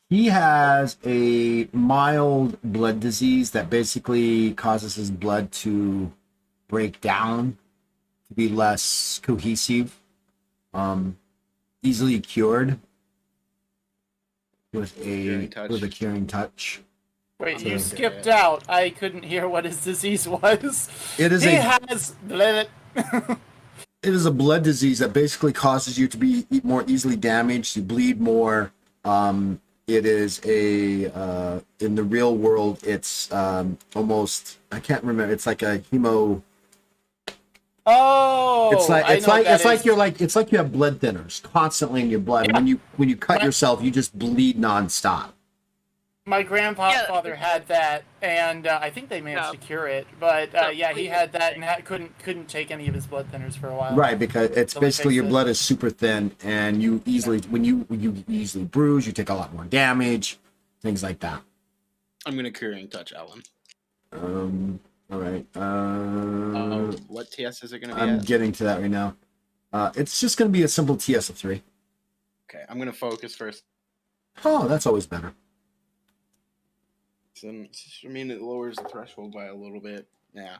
He has a mild blood disease that basically causes his blood to break down, to be less cohesive, easily cured with a curing touch. Wait, you skipped out. I couldn't hear what his disease was. It is It is a blood disease that basically causes you to be more easily damaged. You bleed more. It is in the real world, it's almost, I can't remember. It's like a hemo. Oh, it's like you have blood thinners constantly in your blood. Yeah. And when you cut yourself, you just bleed nonstop. My grandfather had that, and I think they managed to cure it. But he had that and couldn't take any of his blood thinners for a while. Right, because it's basically your blood is super thin, and you easily when you easily bruise, you take a lot more damage, things like that. I'm gonna curing touch Ellen. All right. What TS is it gonna be? I'm getting to that right now. It's just going to be a simple TS of 3. Okay, I'm gonna focus first. Oh, that's always better. So, I mean, it lowers the threshold by a little bit. Yeah.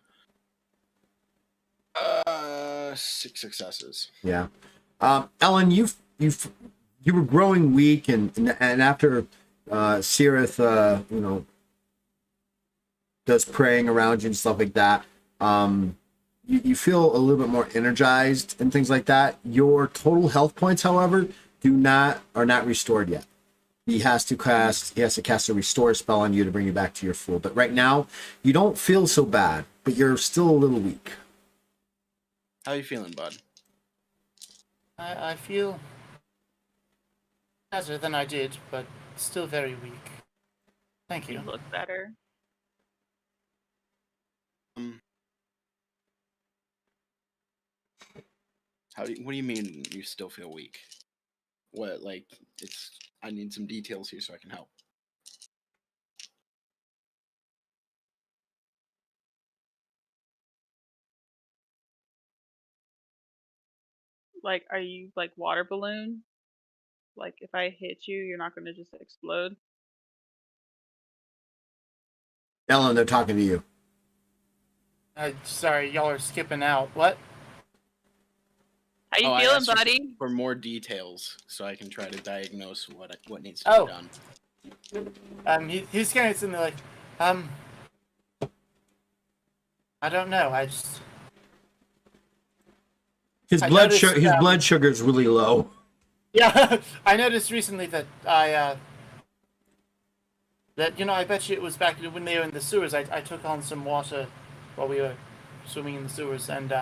6 successes. Yeah. Ellen, you were growing weak, and after Sirith, does praying around you and stuff like that, you feel a little bit more energized and things like that. Your total health points, however, are not restored yet. He has to cast a restore spell on you to bring you back to your full. But right now, you don't feel so bad, but you're still a little weak. How you feeling, bud? I feel better than I did, but still very weak. Thank You you. look better. What do you mean you still feel weak? What, like, I need some details here so I can help. Like, are you like water balloon? Like, if I hit you, you're not gonna just explode? Ellen, they're talking to you. Sorry, y'all are skipping out. What? How you I feeling, asked you buddy? for more details so I can try to diagnose what needs to be done. He's kind of sitting there like, I don't know. His I blood noticed, blood sugar is really low. Yeah, I noticed recently that I bet you it was back when they were in the sewers. I took on some water while we were swimming in the sewers, and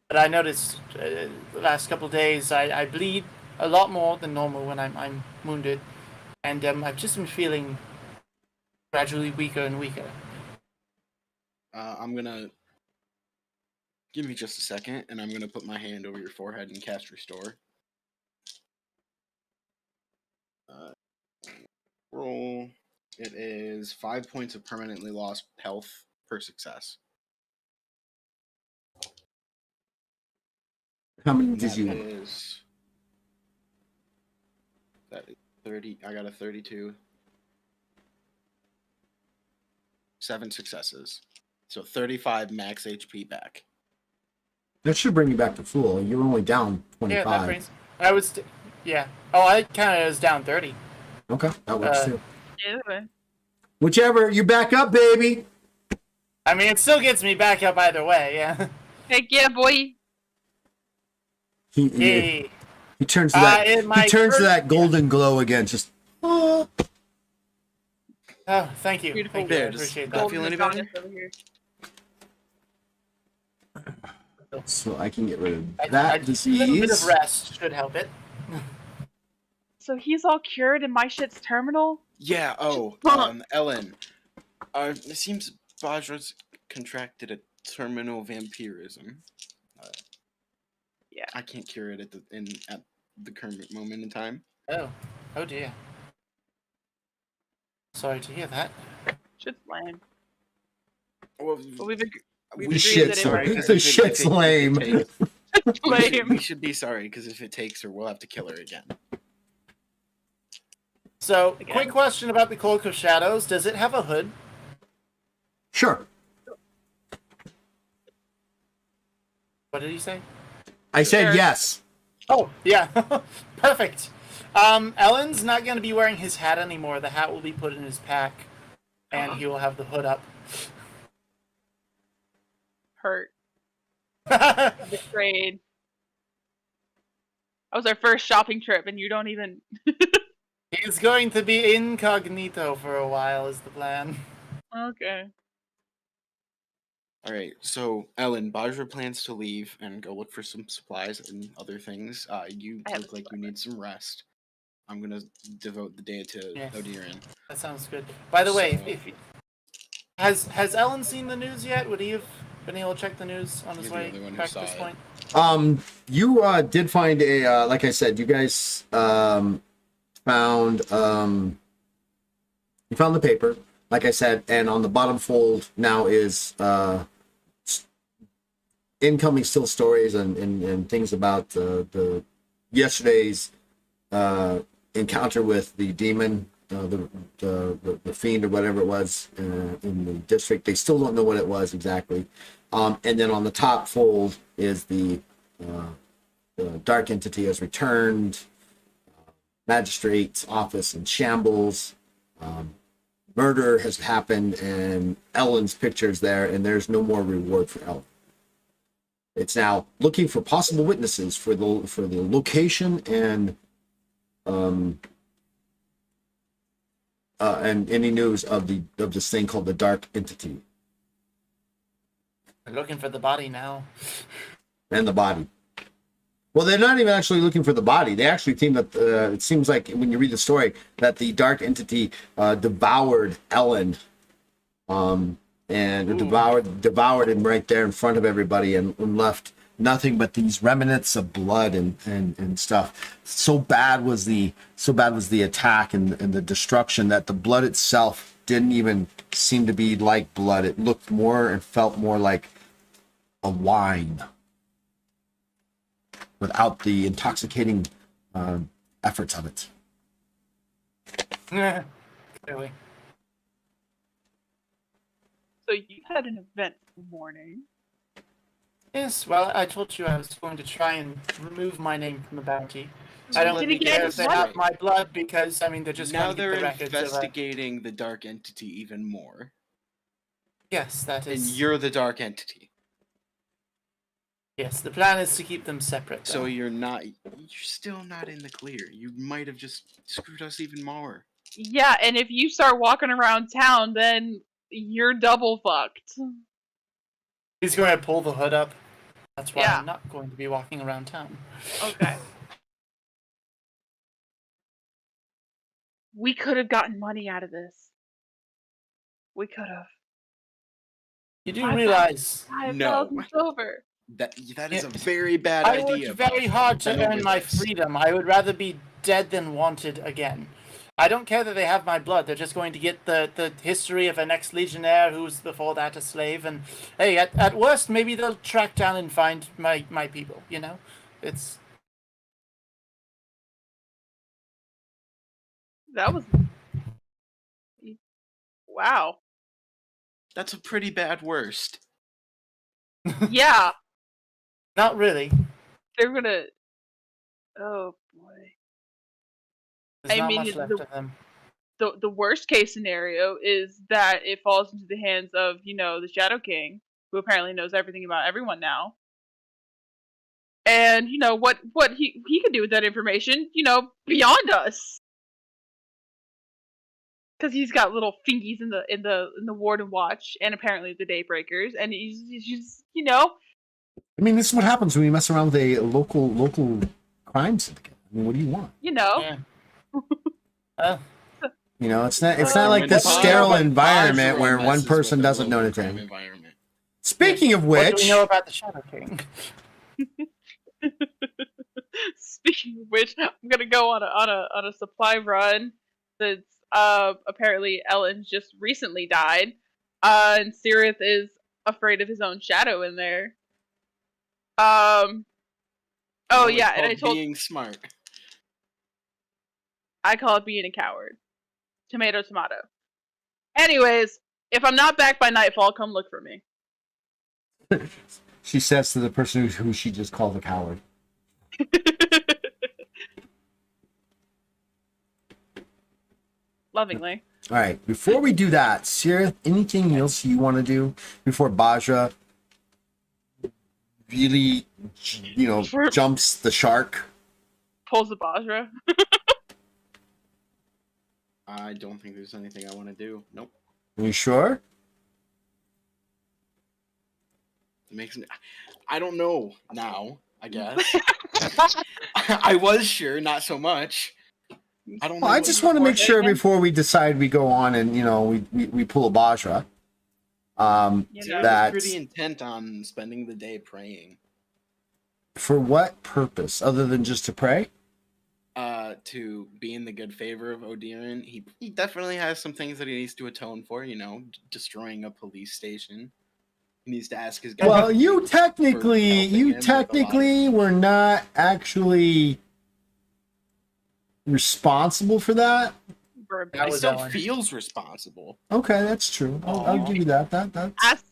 but I noticed the last couple of days I bleed a lot more than normal when I'm wounded, and I've just been feeling gradually weaker and weaker. I'm gonna give me just a second, and I'm gonna put my hand over your forehead and cast Restore. Roll. It is 5 points of permanently lost health per success. How many did you? That is 30. I got a 32. 7 successes. So 35 max HP back. That should bring you back to full. You're only down 25. Yeah, that brings. I was. Yeah. Oh, I counted as down 30. Okay, that works too. Either way. Whichever, you're back up, baby. I mean, it still gets me back up either way. Yeah. Heck yeah, boy. He turns to that. He turns to that golden glow again. Just. Oh, thank you. Beautiful. Thank you. I There, does appreciate that that. feel any better? Over here. So I can get rid of A that little disease. bit of rest should help it. So he's all cured and my shit's terminal? Yeah. Oh, Ellen. It seems Bajra's contracted a terminal vampirism. Yeah. I can't cure it at the current moment in time. Oh dear. Sorry to hear that. Shit's lame. Well, But we've The agreed shit's that it works. the shit's lame. Lame. We should be sorry because if it takes her, we'll have to kill her again. So, Again. quick question about the Cloak of Shadows. Does it have a hood? Sure. What did he say? I said Sure. yes. Oh, yeah. Perfect. Ellen's not going to be wearing his hat anymore. The hat will be put in his pack, and he will have the hood up. Hurt. Betrayed. That was our first shopping trip and you don't even... He's going to be incognito for a while, is the plan. Okay. All right, so Ellen, Bajra plans to leave and go look for some supplies and other things. You I have look a like you need some rest. I'm gonna devote the day to Yes. Odirin. That sounds good. By the way, So- if has Ellen seen the news yet? Would he have been able to check the news on his You're the way only one who back to saw this it. point? You did find a like I said, you guys found you found the paper, like I said, and on the bottom fold now is incoming still stories and things about the yesterday's encounter with the demon, the fiend or whatever it was in the district. They still don't know what it was exactly. And then on the top fold is the dark entity has returned. Magistrate's office in shambles. Murder has happened, and Ellen's picture's there, and there's no more reward for Ellen. It's now looking for possible witnesses for the location and any news of this thing called the dark entity They're looking for the body now. and the body. Well, they're not even actually looking for the body. They actually think that it seems like when you read the story that the dark entity devoured Ellen, and devoured him right there in front of everybody, and left nothing but these remnants of blood and stuff. So bad was the attack and the destruction that the blood itself didn't even seem to be like blood. It looked more and felt more like a wine, without the intoxicating efforts of it. Clearly. So you had an eventful morning. Yes, well, I told you I was going to try and remove my name from the bounty. So I don't let really me care get if they this have straight. my blood because, I mean, they're just Now going to they're keep the records of investigating the dark entity even more. Yes, that And is... you're the dark entity. Yes, the plan is to keep them separate. So though. you're still not in the clear. You might have just screwed us even more. Yeah, and if you start walking around town, then you're double fucked. He's going to pull the hood up. That's why Yeah. I'm not going to be walking around town. Okay. We could have gotten money out of this. We could have. You do 5,000 realize 5,000 silver. That is Yeah. a very bad I idea. worked very hard to Bend over earn my this. freedom. I would rather be dead than wanted again. I don't care that they have my blood. They're just going to get the history of an ex-legionnaire who was before that a slave. And hey, at worst, maybe they'll track down and find my people, you know? It's... That was... Wow. That's a pretty bad worst. Yeah, Not really. they're gonna... Oh, boy. There's I not mean, much left of them. The worst case scenario is that it falls into the hands of, the Shadow King, who apparently knows everything about everyone now. And, what he could do with that information, beyond us. Because he's got little fingies in the Warden Watch, and apparently the Daybreakers, and he's just, I mean, this is what happens when you mess around with a local crime syndicate. I mean, what do you want? Yeah. It's not like this When sterile Bajra environment where messes one with person the doesn't know local crime anything. environment. Speaking of What do which, we know about the Shadow King? Speaking of which, I'm gonna go on a supply run. That's apparently Ellen just recently died, and Sirith is afraid of his own shadow in there. Oh It's yeah, and I called told being smart. I call it being a coward. Tomato, tomato. Anyways, if I'm not back by nightfall, come look for me. she says to the person who she just called a coward. Lovingly. All right, before we do that, Sirith, anything else you want to do before Bajra really, jumps the shark? Pulls the Bajra. I don't think there's anything I want to do. Nope. Are you sure? It makes me. I don't know now. I guess. I was sure, not so much. I don't know. Well, I what just you want to make sure again? before we decide we go on and we pull a Bajra. You Sarah's know, that pretty intent on spending the day praying. For what purpose other than just to pray? To be in the good favor of Odiran. He definitely has some things that he needs to atone for, destroying a police station. He needs to ask his guy. Well, you helping him with the technically were not actually responsible for that. For a That bit. He was still Ellen. feels responsible. Okay, that's true. I'll Aw. give you that. Ask,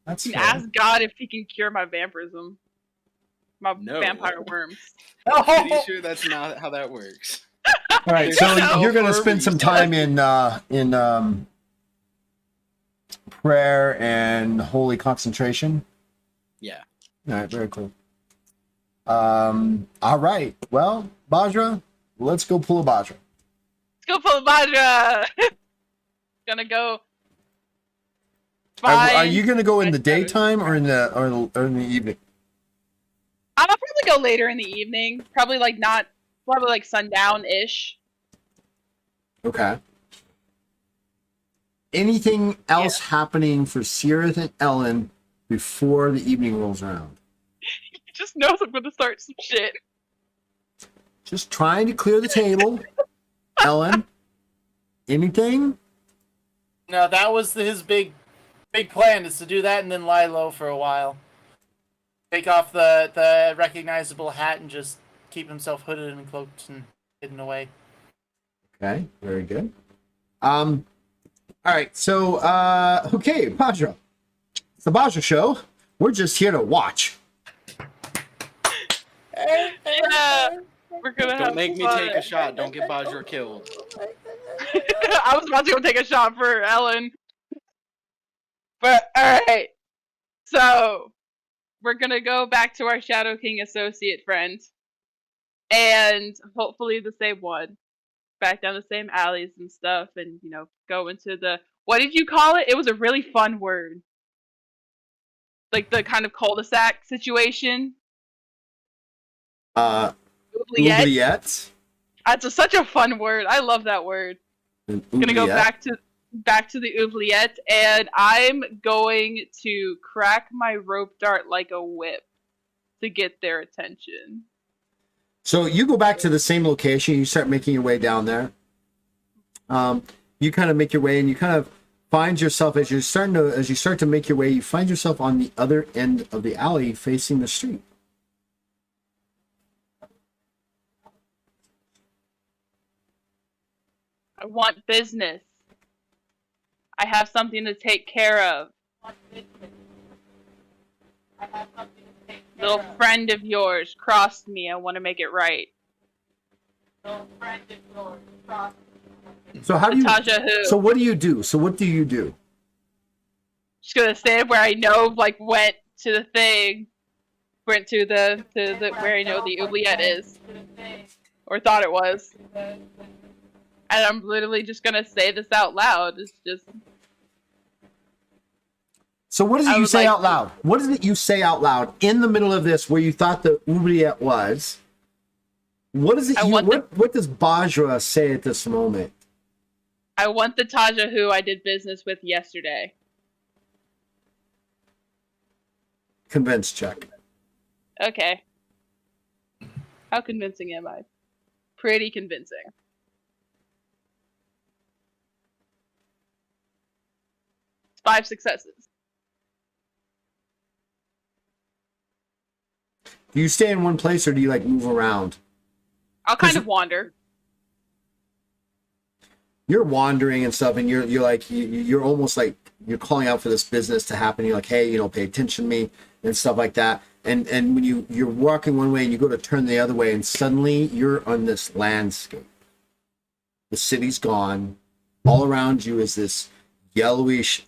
That's fair. ask God if he can cure my vampirism. My No. vampire worms. Pretty sure that's not how that works. All right, There's so no you're going to herb spend you some said. time in prayer and holy concentration. Yeah. All right, very cool. All right. Well, Bajra, let's go pull a Bajra. Let's go pull Badra! Gonna go. Are Find you going to go in my the shadows. daytime or in the evening? I'll probably go later in the evening. Probably like sundown-ish. Okay. Anything else happening for Sirith and Ellen before the evening rolls around? He just knows I'm gonna start some shit. Just trying to clear the table. Ellen, anything? No, that was his big plan, is to do that and then lie low for a while. Take off the recognizable hat and just keep himself hooded and cloaked and hidden away. Okay, very good. All right, so okay, Bajra. It's the Bajra Show. We're just here to watch. Yeah, we're gonna have Don't make me fun. take a shot. Don't get Bajra killed. I was about to go take a shot for Ellen. But alright. So we're gonna go back to our Shadow King associate friend. And hopefully the same one. Back down the same alleys and stuff and go into the what did you call it? It was a really fun word. Like the kind of cul-de-sac situation. Oubliette. Oubliette. That's such a fun word. I love that word. Gonna go back to the oubliette, and I'm going to crack my rope dart like a whip to get their attention. So you go back to the same location. You start making your way down there. You kind of make your way, and you kind of find yourself as you start to make your way. You find yourself on the other end of the alley, facing the street. I want business. I have something to take care of. Little friend of yours crossed me. I want to make it right. So how do you? Natasha who? So what do you do? So what do you do? Just gonna stand where I know, like, went to the thing. Went to the where I know the oubliette is. Or thought it was. And I'm literally just gonna say this out loud. It's just So what is it you say out loud? What is it you say out loud in the middle of this where you thought the oubliette was? What is it? What does Bajra say at this moment? I want the Taja who I did business with yesterday. Convince check. Okay. How convincing am I? Pretty convincing. It's 5 successes. Do you stay in one place or do you like move around? I'll kind of wander. You're wandering and stuff, and you're like you're almost like you're calling out for this business to happen. You're like, hey, pay attention to me and stuff like that. And when you're walking one way and you go to turn the other way, and suddenly you're on this landscape. The city's gone. All around you is this yellowish,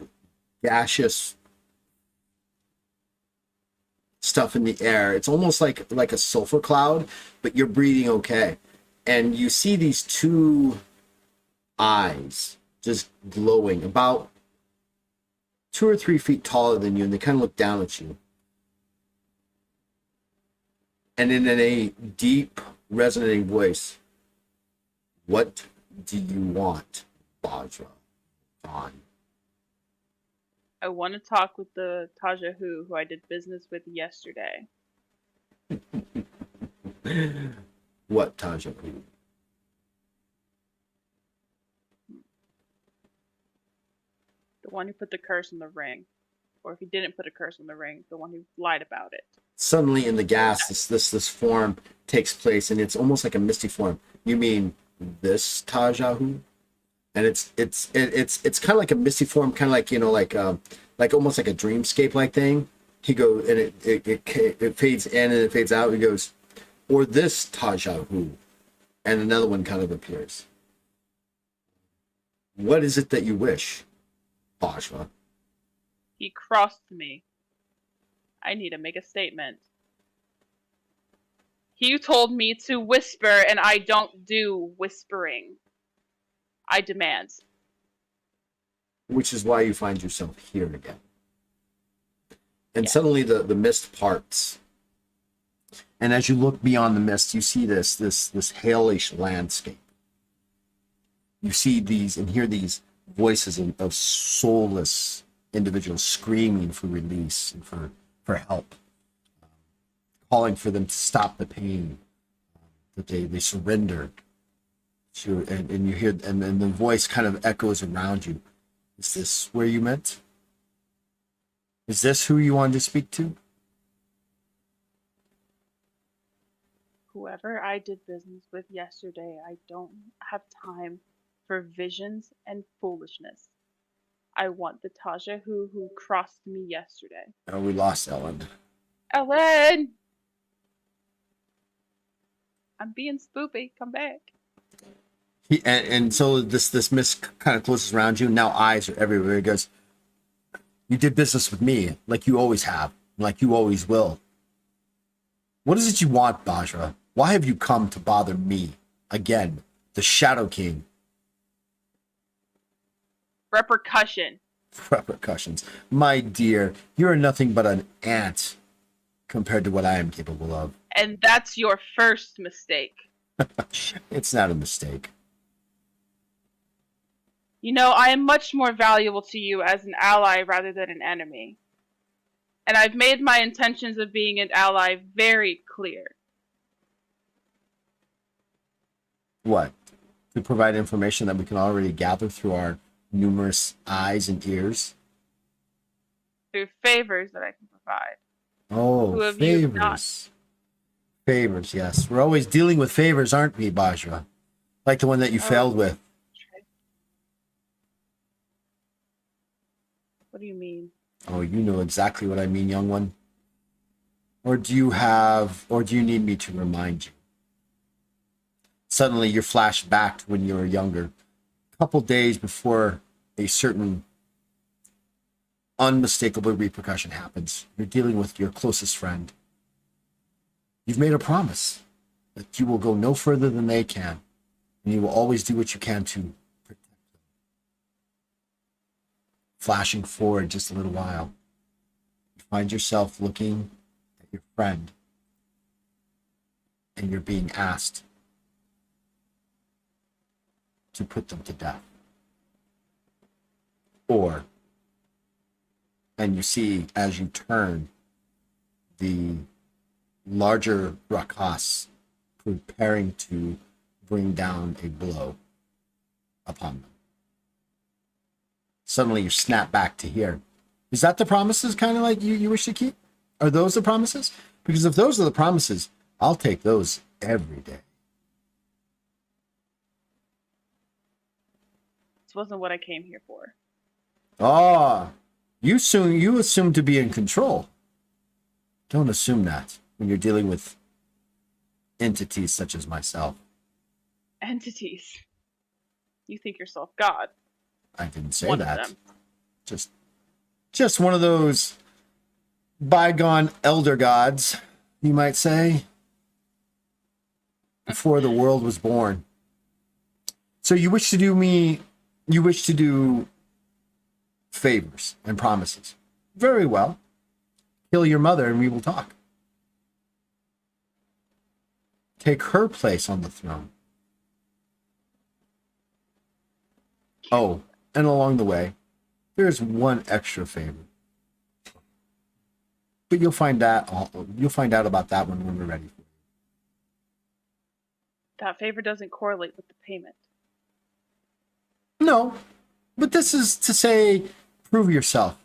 gaseous stuff in the air. It's almost like a sulfur cloud, but you're breathing okay. And you see these two eyes just glowing about 2 or 3 feet taller than you, and they kind of look down at you. And in a deep, resonating voice, what do you want, Bajra? Dawn. I want to talk with the Taja who I did business with yesterday. What Taja who? The one who put the curse in the ring. or if he didn't put a curse on the ring, the one who lied about it. Suddenly, in the gas, this form takes place, and it's almost like a misty form. You mean this Tajahu? And it's kind of like a misty form, kind of like, you know, like almost like a dreamscape like thing. He goes, and it fades in and it fades out. He goes, or this Tajahu, and another one kind of appears. What is it that you wish, Bajra? He crossed me. I need to make a statement. He told me to whisper, and I don't do whispering. I demand. Which is why you find yourself here again. And Yes. suddenly the mist parts. And as you look beyond the mist, you see this hellish landscape. You see these and hear these voices of soulless individuals screaming for release and for help, calling for them to stop the pain, that they surrender to, and you hear, and then the voice kind of echoes around you. Is this where you meant? Is this who you wanted to speak to? Whoever I did business with yesterday, I don't have time for visions and foolishness. I want the Taja who crossed me yesterday. Oh, we lost Ellen. Ellen! I'm being spoopy. Come back. And so this mist kind of closes around you. Now eyes are everywhere. He goes, you did business with me like you always have, like you always will. What is it you want, Bajra? Why have you come to bother me again, the Shadow King? Repercussion. Repercussions. My dear, you are nothing but an ant compared to what I am capable of. And that's your first mistake. It's not a mistake. You know, I am much more valuable to you as an ally rather than an enemy. And I've made my intentions of being an ally very clear. What? To provide information that we can already gather through our numerous eyes and ears? Through favors that I can provide. Oh, Who have you not? favors. Favors, yes. We're always dealing with favors, aren't we, Bajra? Like the one that you failed with. What do you mean? Oh, you know exactly what I mean, young one. Or do you need me to remind you? Suddenly you're flashed back to when you were younger. A couple days before a certain unmistakable repercussion happens. You're dealing with your closest friend. You've made a promise that you will go no further than they can, and you will always do what you can to protect them. Flashing forward just a little while, you find yourself looking at your friend, and you're being asked to put them to death. And you see, as you turn, the larger Rakas preparing to bring down a blow upon them. Suddenly you snap back to here. Is that the promises kind of like you wish to keep? Are those the promises? Because if those are the promises, I'll take those every day. This wasn't what I came here for. Ah, you assume to be in control. Don't assume that when you're dealing with entities such as myself. Entities. You think yourself God. I didn't say One of that. them. Just one of those bygone elder gods, you might say, before the world was born. So you wish to do favors and promises. Very well. Kill your mother and we will talk. Take her place on the throne. Oh, and along the way, there's one extra favor. But you'll find out about that one when we're ready for it. That favor doesn't correlate with the payment. No, but this is to say, prove yourself.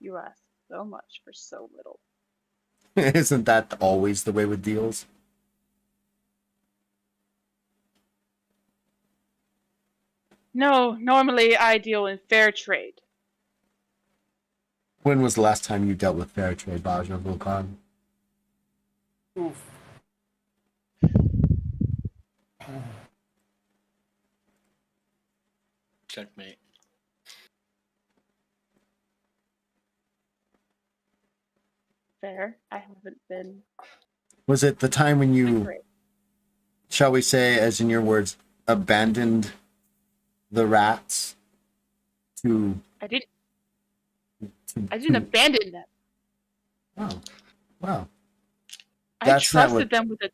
You ask so much for so little. Isn't that always the way with deals? No, normally I deal in fair trade. When was the last time you dealt with fair trade, Bajra Vulcan? Oof. Checkmate. Fair. I haven't been Was it the time when you, great. shall we say, as in your words, abandoned the rats to... I didn't to abandon them. Oh, wow. I That's not trusted what- them with a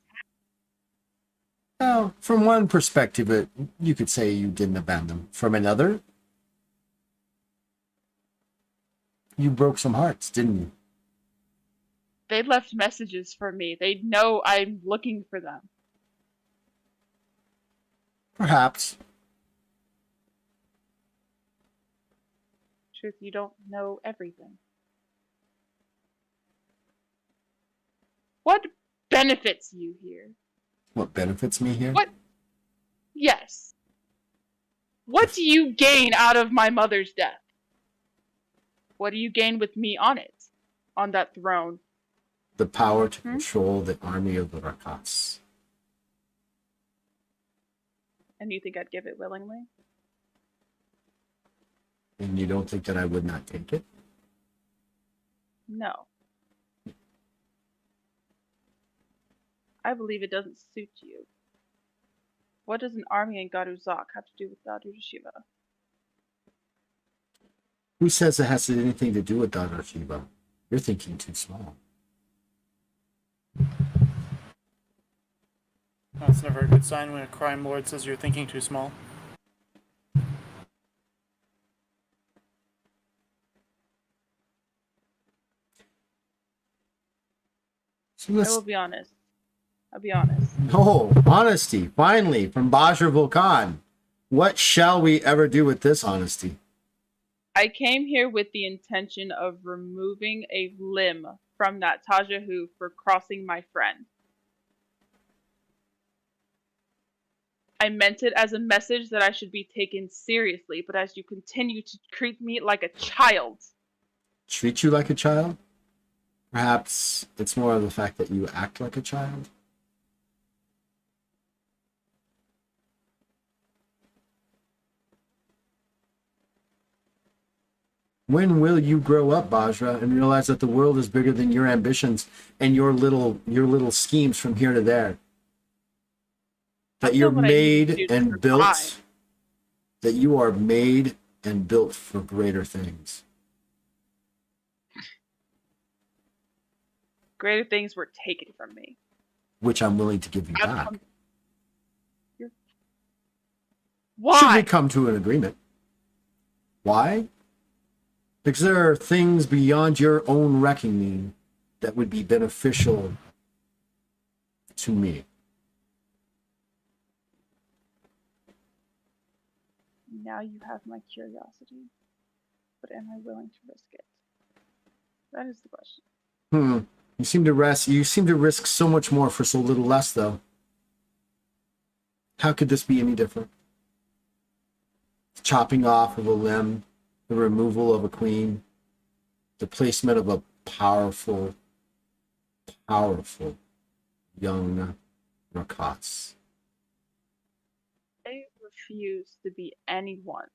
Well, from one perspective, you could say you didn't abandon them. From another, you broke some hearts, didn't you? They left messages for me. They know I'm looking for them. Perhaps. Truth, you don't know everything. What benefits you here? What benefits me here? What? Yes. What do you gain out of my mother's death? What do you gain with me on it? On that throne? The power to control the army of the Rakas. And you think I'd give it willingly? And you don't think that I would not take it? No. I believe it doesn't suit you. What does an army in Garuzak have to do with Shiva? Who says it has anything to do with Dada Shiva? You're thinking too small. That's never a good sign when a crime lord says you're thinking too small. So I let's... will be honest. I'll be honest. No, honesty, finally, from Bajra Vulcan. What shall we ever do with this honesty? I came here with the intention of removing a limb from that Tajahu for crossing my friend. I meant it as a message that I should be taken seriously, but as you continue to treat me like a child. Treat you like a child? Perhaps it's more of the fact that you act like a child? When will you grow up, Bajra, and realize that the world is bigger than your ambitions and your little schemes from here to there? That you're made and built, that you are made and built for greater things. Greater things were taken from me. Which I'm willing to give you back. Why? Should we come to an agreement? Why? Because there are things beyond your own reckoning that would be beneficial to me. Now you have my curiosity, but am I willing to risk it? That is the question. You seem to risk so much more for so little less, though. How could this be any different? Chopping off of a limb, the removal of a queen, the placement of a powerful young Rakas. I refuse to be anyone's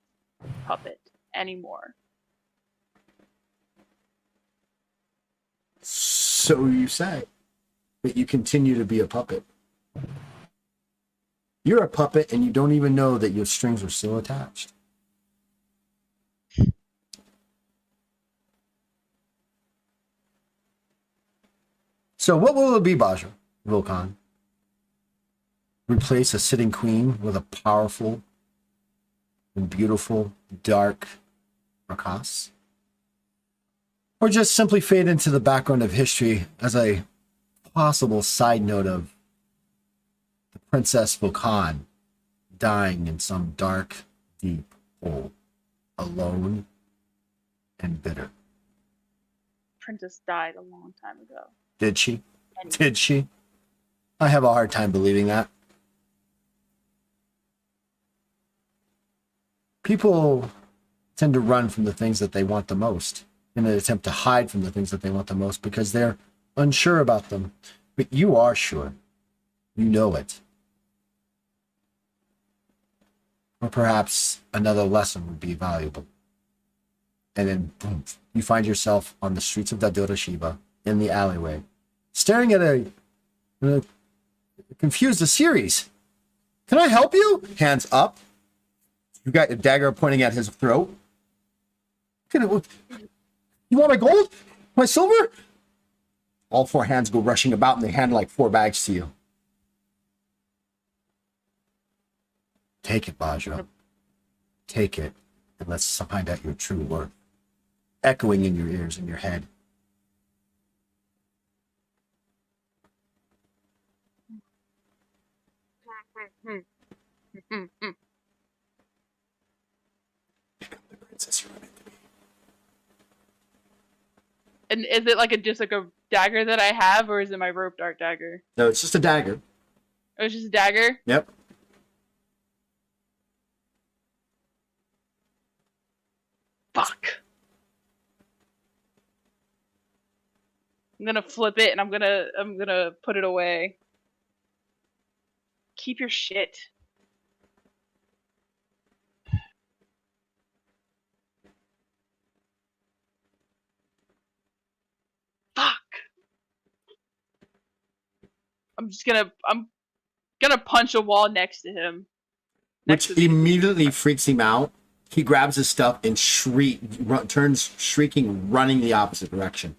puppet anymore. So you say, but you continue to be a puppet. You're a puppet and you don't even know that your strings are still attached. So what will it be, Bajra Vulcan? Replace a sitting queen with a powerful and beautiful, dark Rakas? Or just simply fade into the background of history as a possible side note of the Princess Vulcan dying in some dark, deep hole, alone and bitter. princess died a long time ago. Did she? And Did she? I have a hard time believing that. People tend to run from the things that they want the most in an attempt to hide from the things that they want the most because they're unsure about them. But you are sure. You know it. Or perhaps another lesson would be valuable. And then, boom, you find yourself on the streets of Dadura Shiba in the alleyway, staring at a confused Osiris. Can I help you? Hands up. You got a dagger pointing at his throat. You want my gold? My silver? All four hands go rushing about and they hand like 4 bags to you. Take it, Bajra. Take it, and let's find out your true worth. Echoing in your ears, in your head. Become the princess you were meant to be. And is it like just like a dagger that I have, or is it my rope dart dagger? No, it's just a dagger. Oh, it's just a dagger? Yep. Fuck. I'm gonna flip it and I'm gonna put it away. Keep your shit. Fuck. I'm gonna punch a wall next to him. Which immediately freaks him out. He grabs his stuff and turns shrieking, running the opposite direction.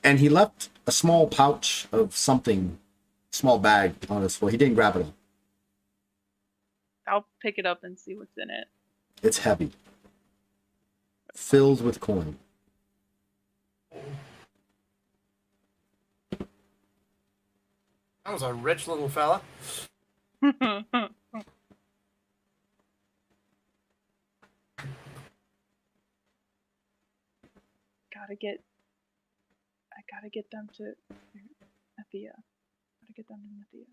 And he left a small pouch of something, small bag on his floor. He didn't grab it all. I'll pick it up and see what's in it. It's heavy. Filled with coin. That was a rich little fella. I gotta get them to Nethia. Gotta get them to Nethia.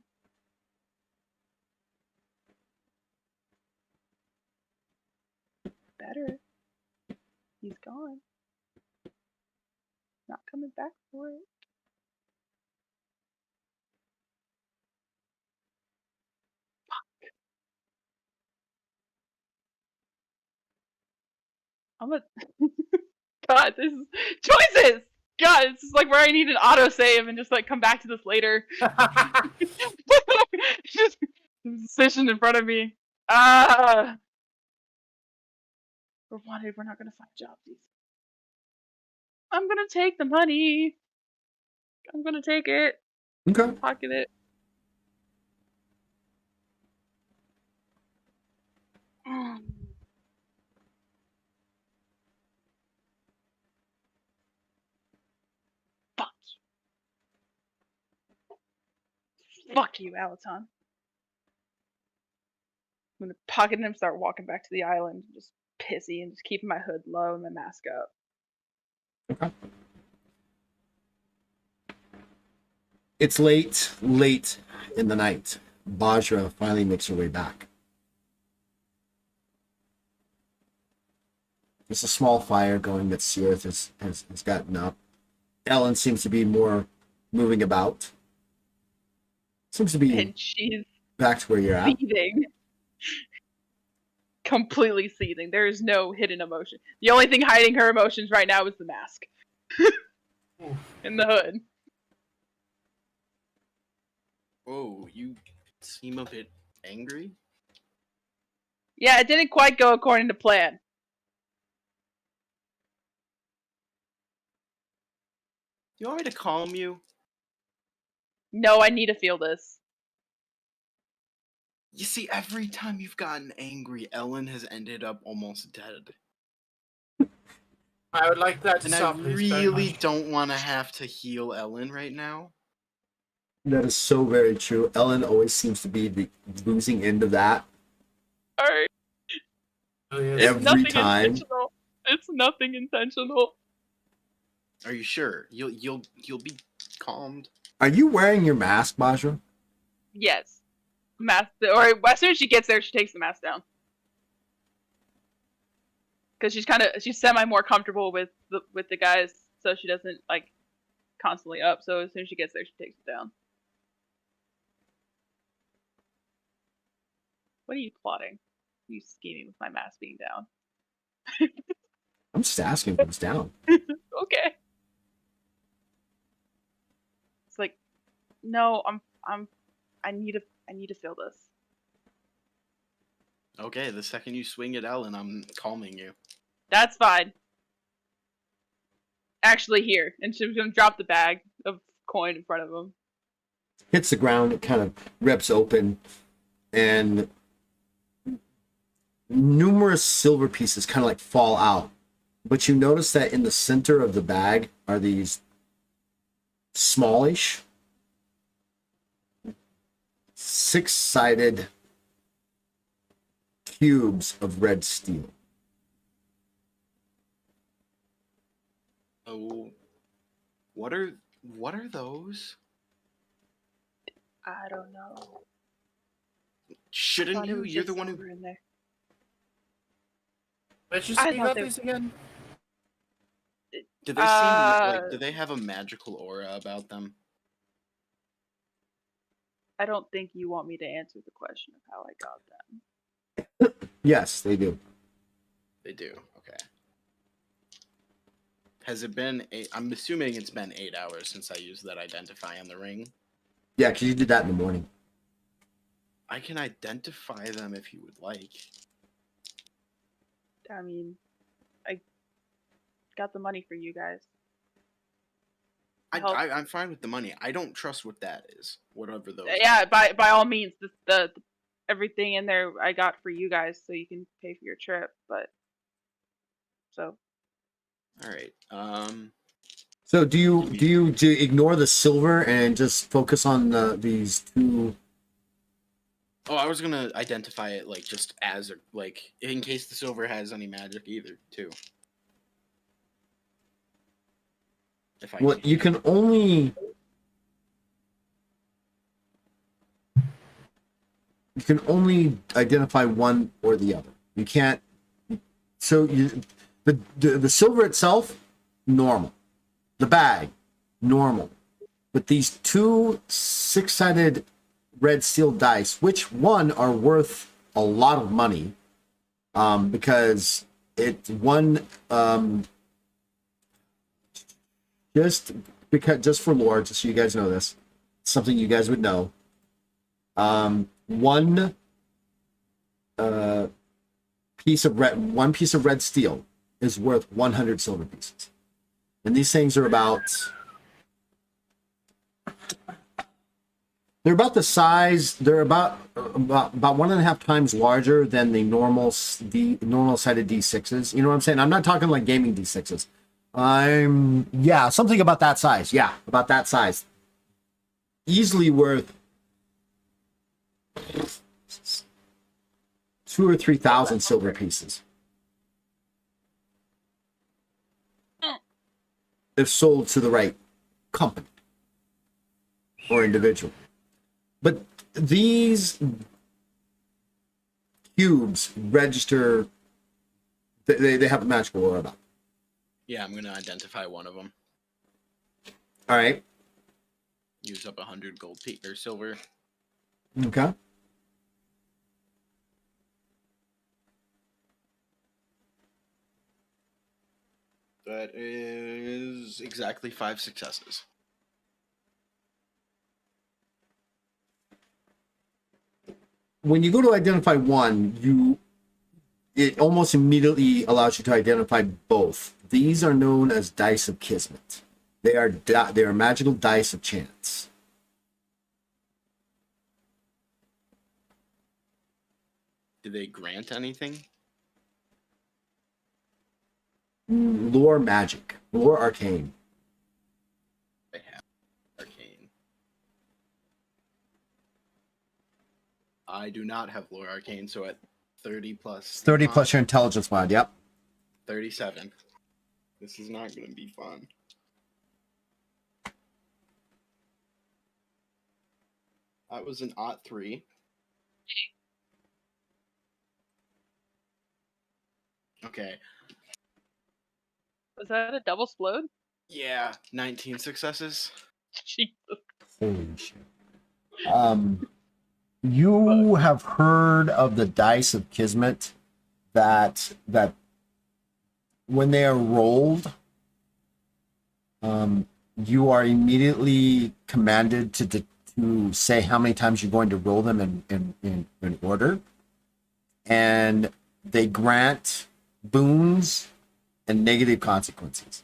Better. He's gone. Not coming back for it. Fuck. I'm a God, this is choices! God, it's just like where I need an autosave and just like come back to this later. Just decision in front of me. We're wanted, we're not gonna find jobs. I'm gonna take the money. I'm gonna take it. Okay. Pocket it. Fuck you. Fuck you, Alaton. I'm gonna pocket him, start walking back to the island, just pissy and just keeping my hood low and my mask up. Okay. It's late in the night. Bajra finally makes her way back. There's a small fire going that Searth has gotten up. Ellen seems to be more moving about. Seems to be And she's back to where you're at. seething. Completely seething. There is no hidden emotion. The only thing hiding her emotions right now is the mask. And the hood. Oh, you seem a bit angry? Yeah, it didn't quite go according to plan. You want me to calm you? No, I need to feel this. You see, every time you've gotten angry, Ellen has ended up almost dead. I would like that to And I stop, please, very really much. don't want to have to heal Ellen right now. That is so very true. Ellen always seems to be the losing end of that. Alright. Really is. Every time. Intentional. It's nothing intentional. Are you sure? You'll be calmed. Are you wearing your mask, Bajra? Yes. Mask, or as soon as she gets there, she takes the mask down. Because she's semi more comfortable with the guys, so she doesn't like constantly up. So as soon as she gets there, she takes it down. What are you plotting? Are you scheming with my mask being down? I'm just asking if it's down. Okay. It's like, no, I need to feel this. Okay, the second you swing at Ellen, I'm calming you. That's fine. Actually, here, and she's gonna drop the bag of coin in front of him. Hits the ground, it kind of rips open, and numerous silver pieces kind of like fall out. But you notice that in the center of the bag are these smallish, six-sided cubes of red steel. Oh, what are those? I don't know. Shouldn't Thought it you? was You're just the one who. silver in there. Let's just I speak thought about they- these again. Do they seem like? Do they have a magical aura about them? I don't think you want me to answer the question of how I got them. Yes, they do. They do. Okay. Has it been 8? I'm assuming it's been 8 hours since I used that identify on the ring. Yeah, because you did that in the morning. I can identify them if you would like. I mean, I got the money for you guys. Help. I'm fine with the money. I don't trust what that is. Whatever those. Yeah, by all means, the everything in there I got for you guys, so you can pay for your trip. But so All right. So do you ignore the silver and just focus on these two? Oh, I was gonna identify it like just as like in case the silver has any magic either too. If I Well, you can only identify one or the other. You can't. So the silver itself, normal. The bag, normal. But these two six-sided red steel dice, which one are worth a lot of money, because it's one. Just for lore, just so you guys know this, something you guys would know. One piece of red steel is worth 100 silver pieces, and these things are they're about the size. They're about 1.5 times larger than the normal sided D6s. You know what I'm saying? I'm not talking like gaming D6s. Something about that size. Yeah, about that size. Easily worth 2,000 or 3,000 silver pieces. If sold to the right company or individual. But these cubes register, they have a magical aura about them. Yeah, I'm gonna identify one of them. All right. Use up 100 gold or silver. Okay. That is exactly 5 successes. When you go to identify one, it almost immediately allows you to identify both. These are known as dice of kismet. They are magical dice of chance. Do they grant anything? Lore magic. Lore arcane. They have arcane. I do not have lore arcane, so at 30 plus. 30 plus your intelligence mod, yep. 37. This is not going to be fun. That was an odd 3. Okay. Was that a double explode? Yeah, 19 successes. Jesus. Holy shit. You have heard of the dice of Kismet that when they are rolled, you are immediately commanded to say how many times you're going to roll them in order, and they grant boons and negative consequences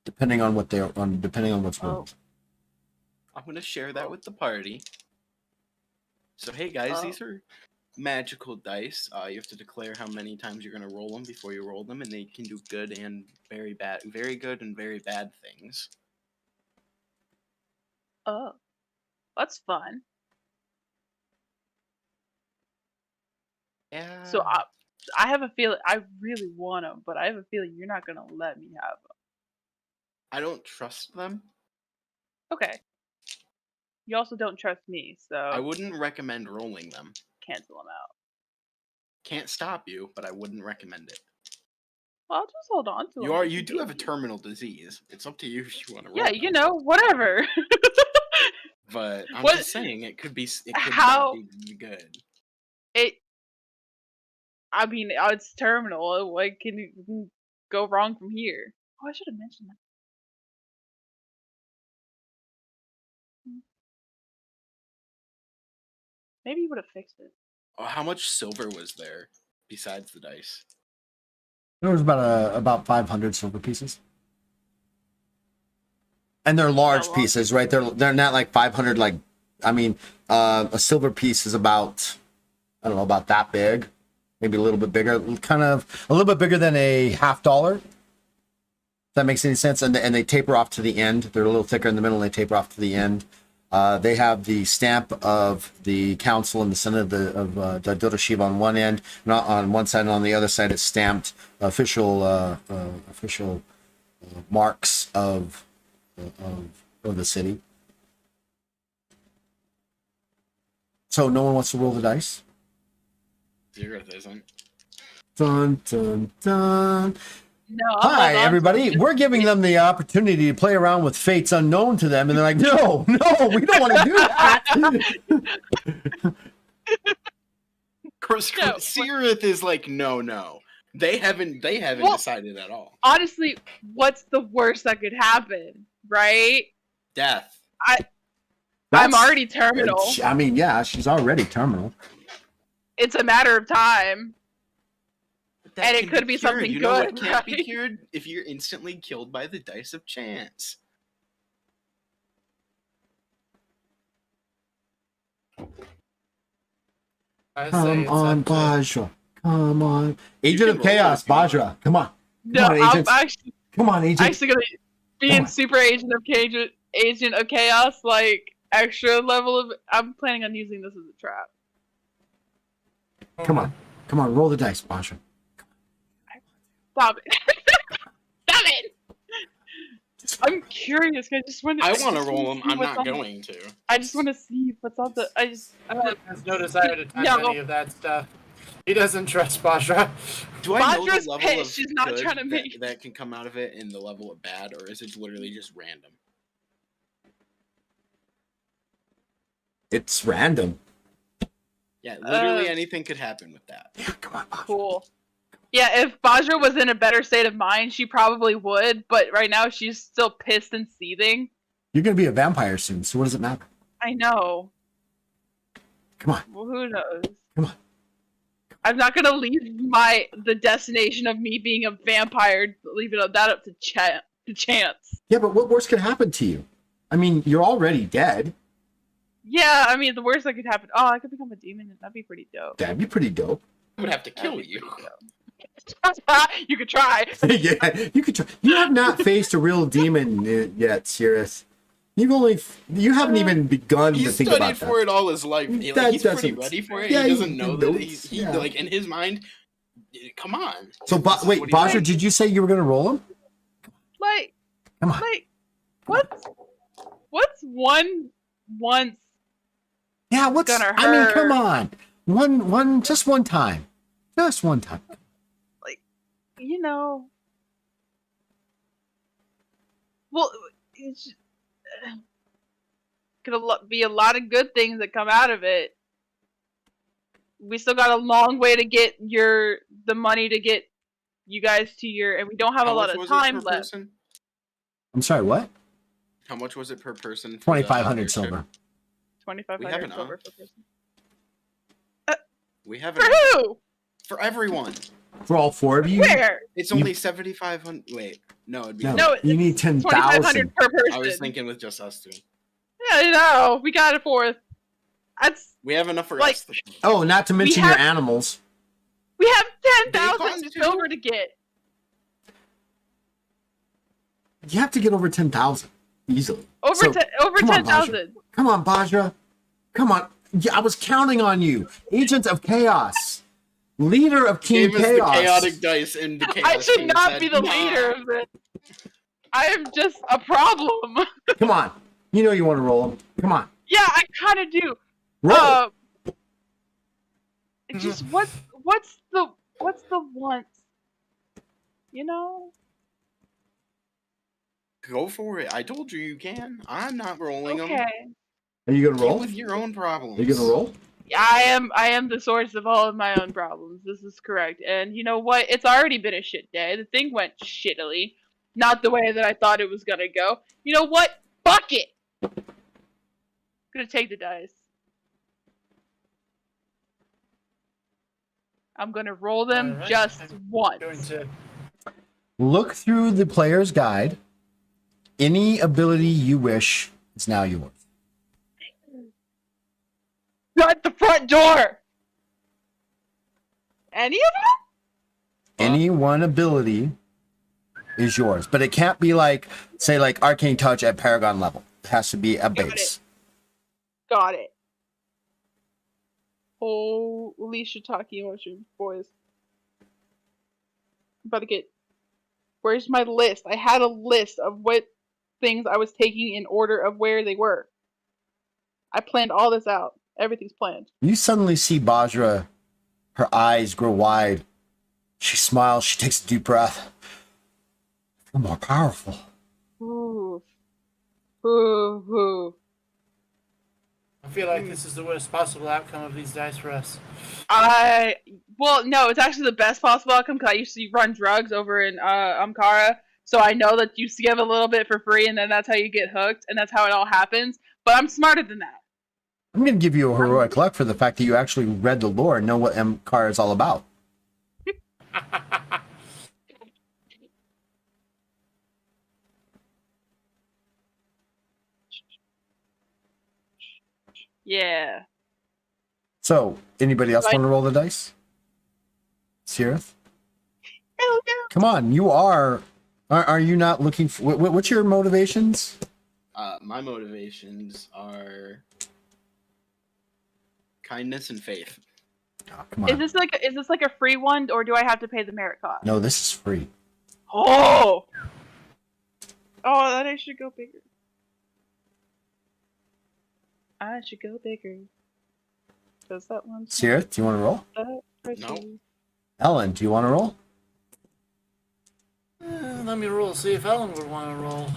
depending on what's rolled. I'm gonna share that with the party. So hey guys, these are magical dice. You have to declare how many times you're gonna roll them before you roll them, and they can do good and very bad, very good and very bad things. Oh, that's fun. Yeah. So I have a feeling I really want them, but I have a feeling you're not gonna let me have them. I don't trust them. Okay. You also don't trust me, so I wouldn't recommend rolling them. cancel them out. Can't stop you, but I wouldn't recommend it. Well, I'll just hold on to them. You do have a terminal disease. It's up to you if you want to roll. Yeah, you know, whatever. But I'm What- just saying it could How- not be good. I mean, it's terminal. What can go wrong from here? Oh, I should have mentioned that. Maybe you would have fixed it. Oh, how much silver was there besides the dice? There was about 500 silver pieces, and they're large pieces, right? They're not like 500. Like, I mean, a silver piece is about, I don't know, about that big, maybe a little bit bigger, kind of a little bit bigger than a $50. If that makes any sense. And they taper off to the end. They're a little thicker in the middle, and they taper off to the end. They have the stamp of the council and the senate of the Dota Shiva on one end, not on one side, and on the other side it's stamped official marks of the city. So no one wants to roll the dice. Zeroth isn't. Dun dun dun. No. I'll Hi, hold on to everybody. it. We're giving them the opportunity to play around with fates unknown to them, and they're like, "No, we don't want to do that." No, Zeroth is like, no. They haven't Well, decided at all. Honestly, what's the worst that could happen, right? Death. I'm already terminal. I mean, yeah, she's already terminal. It's a matter of time. That And it can could be cured. something You know what good, can't be right? cured? If you're instantly killed by the dice of chance. I say Come it's on, up to- Bajra. Come on. Agent of can roll Chaos, if you want. Bajra. Come on. No, on, I'm agents. Come on, Agent. actually gonna be Come in on. Super Agent of Chaos, like extra level of. I'm planning on using this as a trap. Come on. Come on, roll the dice, Bajra. Stop it! Stop it! I'm curious. I just want to. I want to roll them. I'm not going to. I just want to see what's on the. He has no desire to touch No. any of that stuff. He doesn't trust Bajra. Do I know Bajra's the level pissed. of She's not good trying to make- that can come out of it and the level of bad, or is it literally just random? It's random. Yeah, literally anything could happen with that. Yeah, come on, Bajra. Cool. Yeah, if Bajra was in a better state of mind, she probably would. But right now, she's still pissed and seething. You're going to be a vampire soon, so what does it matter? I know. Come on. Well, who knows? Come on. I'm not gonna leave the destination of me being a vampire, leaving that up to chance. Yeah, but what worse could happen to you? I mean, you're already dead. Yeah, I mean, the worst that could happen. Oh, I could become a demon. That'd be pretty dope. That'd be pretty dope. I would have to kill you. You could try. Yeah, you could try. You have not faced a real demon yet, Sirius. You haven't even begun to He's think studied about for that. it all his life. He's pretty doesn't- ready for it. yeah, he doesn't he know that knows, he yeah. like in his mind. Come on. So, This is wait, what he Bajra, thinks. did you say you were going to roll him? Like, Come on. what's one once Yeah, what's? Gonna I mean, come hurt. on. Just one time. Just one time. You know. Well, it's gonna be a lot of good things that come out of it. We still got a long way to get the money to get you guys to and we don't have a lot of time left. Person? I'm sorry, what? How much was it per person? 2,500 silver. 2,500 silver per person. We have For enough. who? For everyone. For all 4 of you? Where? It's only 7,500. Wait, no, it'd be. No, you need 10,000. 2,500 per person. I was thinking with just us two. Yeah, no, we got it for. We have enough for Like- us. Oh, not to mention your animals. We have They 10,000 climbed too. silver to get. You have to get over 10,000 easily. Over So, over come on, 10,000. Come on, Bajra. Come on. Yeah, I was counting on you. Agent of Chaos. Leader of Team Gave us Chaos. the chaotic dice and the chaos. I should team not said, be the "Nah." leader of this. I am just a problem. Come on. You know you want to roll them. Come on. Yeah, I kind of do. Roll. It's just what's the once? You know? Go for it. I told you you can. I'm not rolling them. Okay. Are you going to Deal roll? with your own problems. Are you going to roll? I am the source of all of my own problems. This is correct. And you know what? It's already been a shit day. The thing went shittily. Not the way that I thought it was gonna go. You know what? Fuck it! I'm gonna take the dice. I'm gonna roll them Alright. just once. Going to Look through the player's guide. Any ability you wish is now yours. Shut the front door! Any of them? Any one ability is yours. But it can't be like, say, like Arcane Touch at Paragon level. It has to be a base. Got it. Holy shiitake mushrooms, boys. I'm about to get... Where's my list? I had a list of what things I was taking in order of where they were. I planned all this out. Everything's planned. You suddenly see Bajra, her eyes grow wide. She smiles, she takes a deep breath. I feel more powerful. Ooh. Ooh. Ooh. I feel like this is the worst possible outcome of these dice for us. Well, no, it's actually the best possible outcome because I used to run drugs over in Amkara, so I know that you give a little bit for free and then that's how you get hooked and that's how it all happens. But I'm smarter than that. I'm going to give you a heroic luck for the fact that you actually read the lore and know what MCAR is all about. Yeah. So, anybody else Right. want to roll the dice? Sirith? Hell yeah. Come on, you are you not looking for... What's your motivations? My motivations are kindness and faith. Oh, come on. Is this like a free one or do I have to pay the merit cost? No, this is free. Oh. Oh, that I should go bigger. I should go bigger. Cause that one's Sirith, do you want to roll? that pretty. No. Ellen, do you want to roll? Let me roll, see if Ellen would want to roll.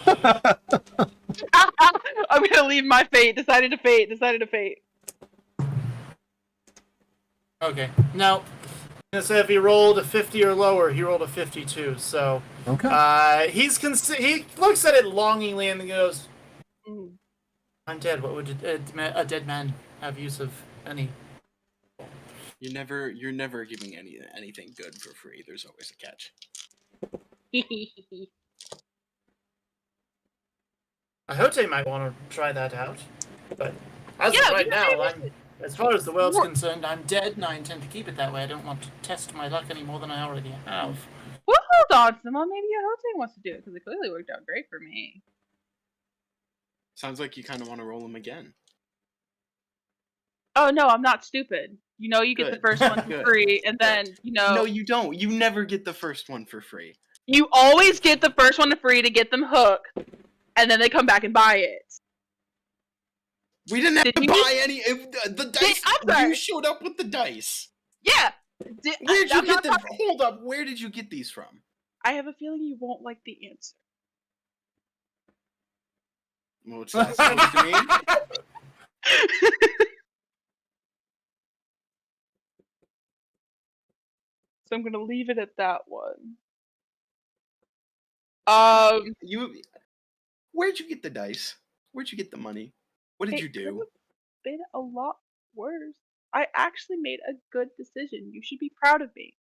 I'm gonna leave my fate. Decided to fate. Okay. Now, I'm gonna say if he rolled a 50 or lower, he rolled a 52. So, Okay. he looks at it longingly and goes, Mm. "I'm dead. What would a dead man have use of any?" You're never giving anything good for free. There's always a catch. I hope they might want to try that out. But as Yeah, of right we now, might as far as the world's More- concerned, I'm dead, and I intend to keep it that way. I don't want to test my luck any more than I already have. We'll hold on to them. Well, maybe Ahote wants to do it because it clearly worked out great for me. Sounds like you kind of want to roll them again. Oh no, I'm not stupid. You know, you get the Good. first one for Good. free, and then No, you don't. You never get the first one for free. you always get the first one for free to get them hooked, and then they come back and buy it. We didn't have Did to you buy any. The dice. I'm sorry. You showed up with the dice. Yeah. Where'd you I'm get not them? talking- Hold up. Where did you get these from? I have a feeling you won't like the answer. What's that supposed to mean? So I'm gonna leave it at that one. Where'd you get the dice? Where'd you get the money? What did It you do? could've been a lot worse. I actually made a good decision. You should be proud of me.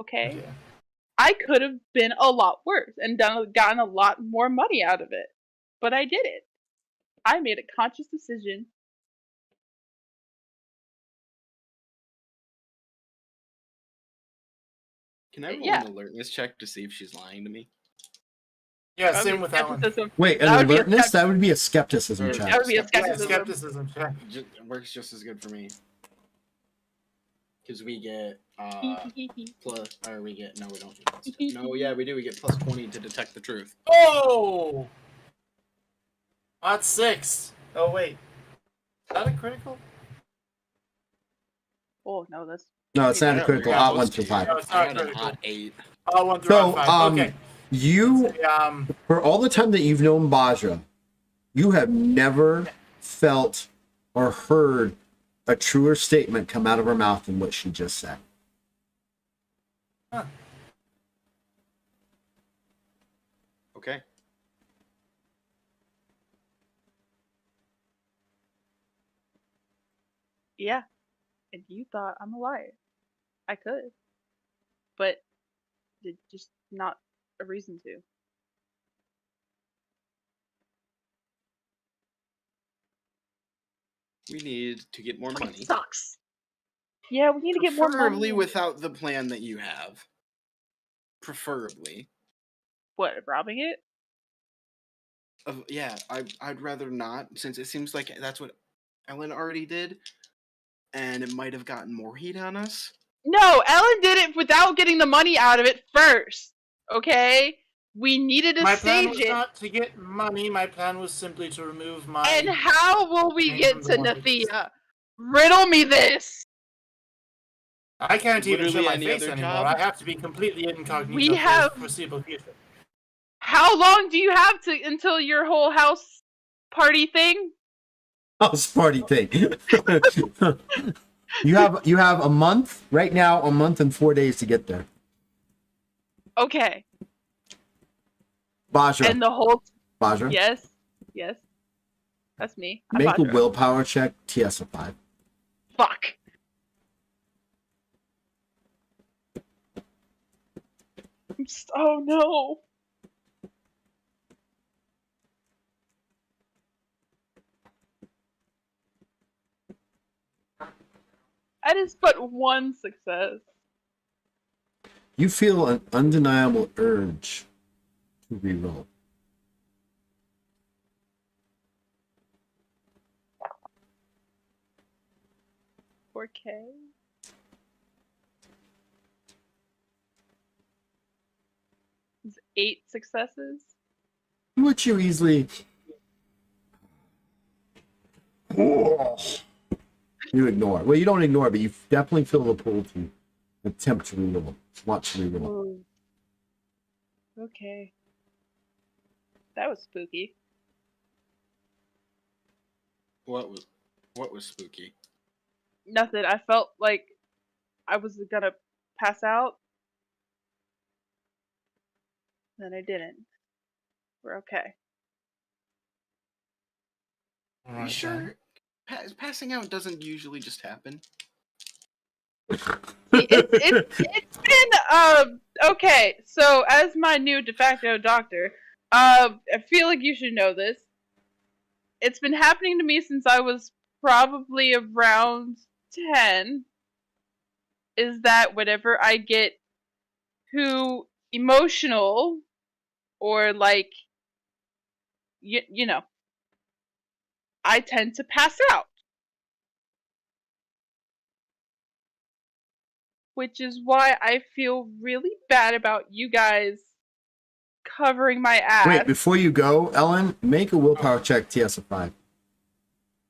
Okay? Okay. I could have been a lot worse and gotten a lot more money out of it. But I didn't. I made a conscious decision. Can I roll Yeah. an alertness check to see if she's lying to me? Yeah, That would same be with that one. skepticism. Wait, an That would be a alertness? skep- That would be a skepticism Or- check. That would be a Yeah, skepticism. skepticism check. Works just as good for me. Because we get plus, or we get no, we don't. Get plus, no, yeah, we do. We get plus 20 to detect the truth. Oh! That's 6. Oh, wait. Is that a critical? Oh no, that's No, it's not a Yeah, critical. we're Odd close 1 to through you. 5. No, it's I not had an critical. odd 8. Oh, 1 through So, 5. Okay. you, for all the time that you've known Baja, you have never felt or heard a truer statement come out of her mouth than what she just said. Huh. Okay. yeah. And you thought I'm a liar. I could. But it's just not a reason to. We need to get more money. Sucks. Yeah, we need to get more Preferably money. without the plan that you have. Preferably. What, robbing it? Yeah, I'd rather not, since it seems like that's what Ellen already did, and it might have gotten more heat on us. No, Ellen did it without getting the money out of it first. Okay? We needed to My plan stage was it. not to get money. My plan was simply to remove my... And how will we Name get the to mortgage. Nathea? Riddle me this. I can't even show Literally my any face other anymore. job? I have to be completely incognito We for have- the foreseeable future. How long do you have to until your whole house party thing? House party thing. you have a month right now, a month and 4 days to get there. Okay. Baja. And the whole Baja. yes. That's me. I'm Make a Badra. willpower check, TS of 5. Fuck. Oh no. That is but one success. You feel an undeniable urge to reroll. Okay. It's 8 successes. Which you easily. You ignore. Well, you don't ignore, but you definitely feel the pull to attempt to reroll. Want to reroll. Oh. Okay. That was spooky. What was spooky? Nothing. I felt like I was gonna pass out. Then I didn't. We're okay. Are you Alright, sure? Passing out doesn't usually just happen. It's been okay. So as my new de facto doctor, I feel like you should know this. It's been happening to me since I was probably around 10. Is that whenever I get too emotional or like you know, I tend to pass out. Which is why I feel really bad about you guys covering my ass. Wait, before you go, Ellen, make a willpower check, TS of 5.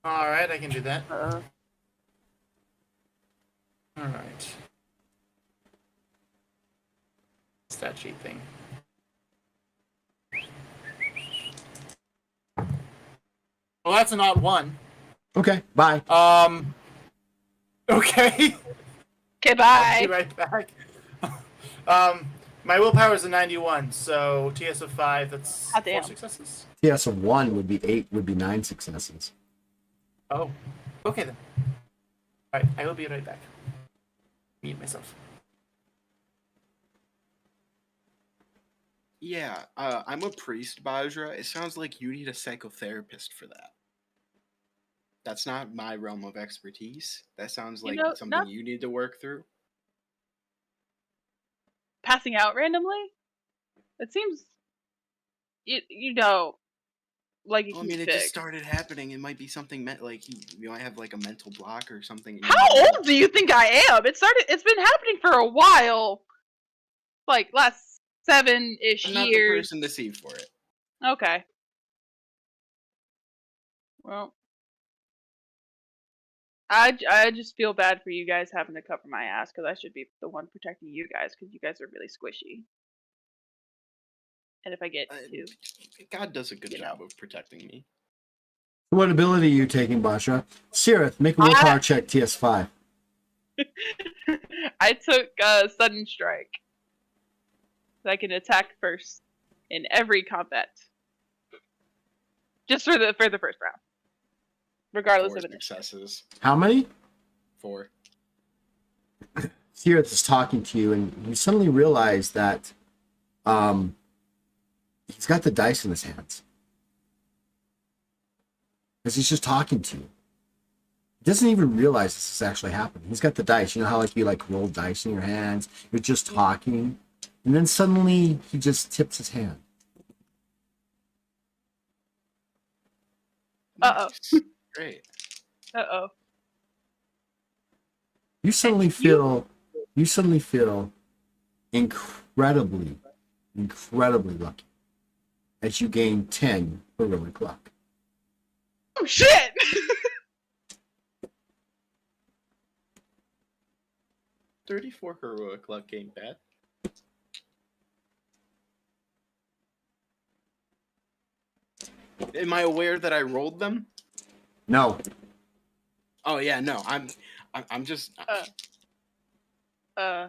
All right, I can do that. Uh, All right. Stat sheet thing. Well, that's an odd one. Okay, bye. Okay. okay, I'll be bye. right back. My willpower is a 91, so TS of 5, that's Hot 4 damn. successes. TS of 1 would be 8, would be 9 successes. Oh, okay then. Alright, I will be right back. Mute myself. Yeah, I'm a priest, Bajra. It sounds like you need a psychotherapist for that. That's not my realm of expertise. That sounds like something not you need to work through. passing out randomly. It seems, like it Well, I can mean, be it just fixed. started happening. It might be something like you might have like a mental block or something. How old do you think I am? It's been happening for a while. Like last 7-ish I'm not the years. person to see for it. Okay. Well, I just feel bad for you guys having to cover my ass because I should be the one protecting you guys because you guys are really squishy. And if I get to, God does a good You job know. of protecting me. What ability are you taking, Basha? Sirith, make a willpower check, TS5. I took sudden strike. So I can attack first in every combat, just for the first round, regardless 4 of initiative. successes. How many? 4. Sirith is talking to you, and you suddenly realize that he's got the dice in his hands. Because he's just talking to you. He doesn't even realize this is actually happening. He's got the dice. You know how like you like roll dice in your hands? You're just talking. And then suddenly he just tips his hand. Uh-oh. Nice. Great. Uh-oh. You suddenly feel incredibly lucky as you gain 10 heroic luck. Oh shit! 34 heroic luck ain't bad. Am I aware that I rolled them? No. Oh yeah, no. I'm just. I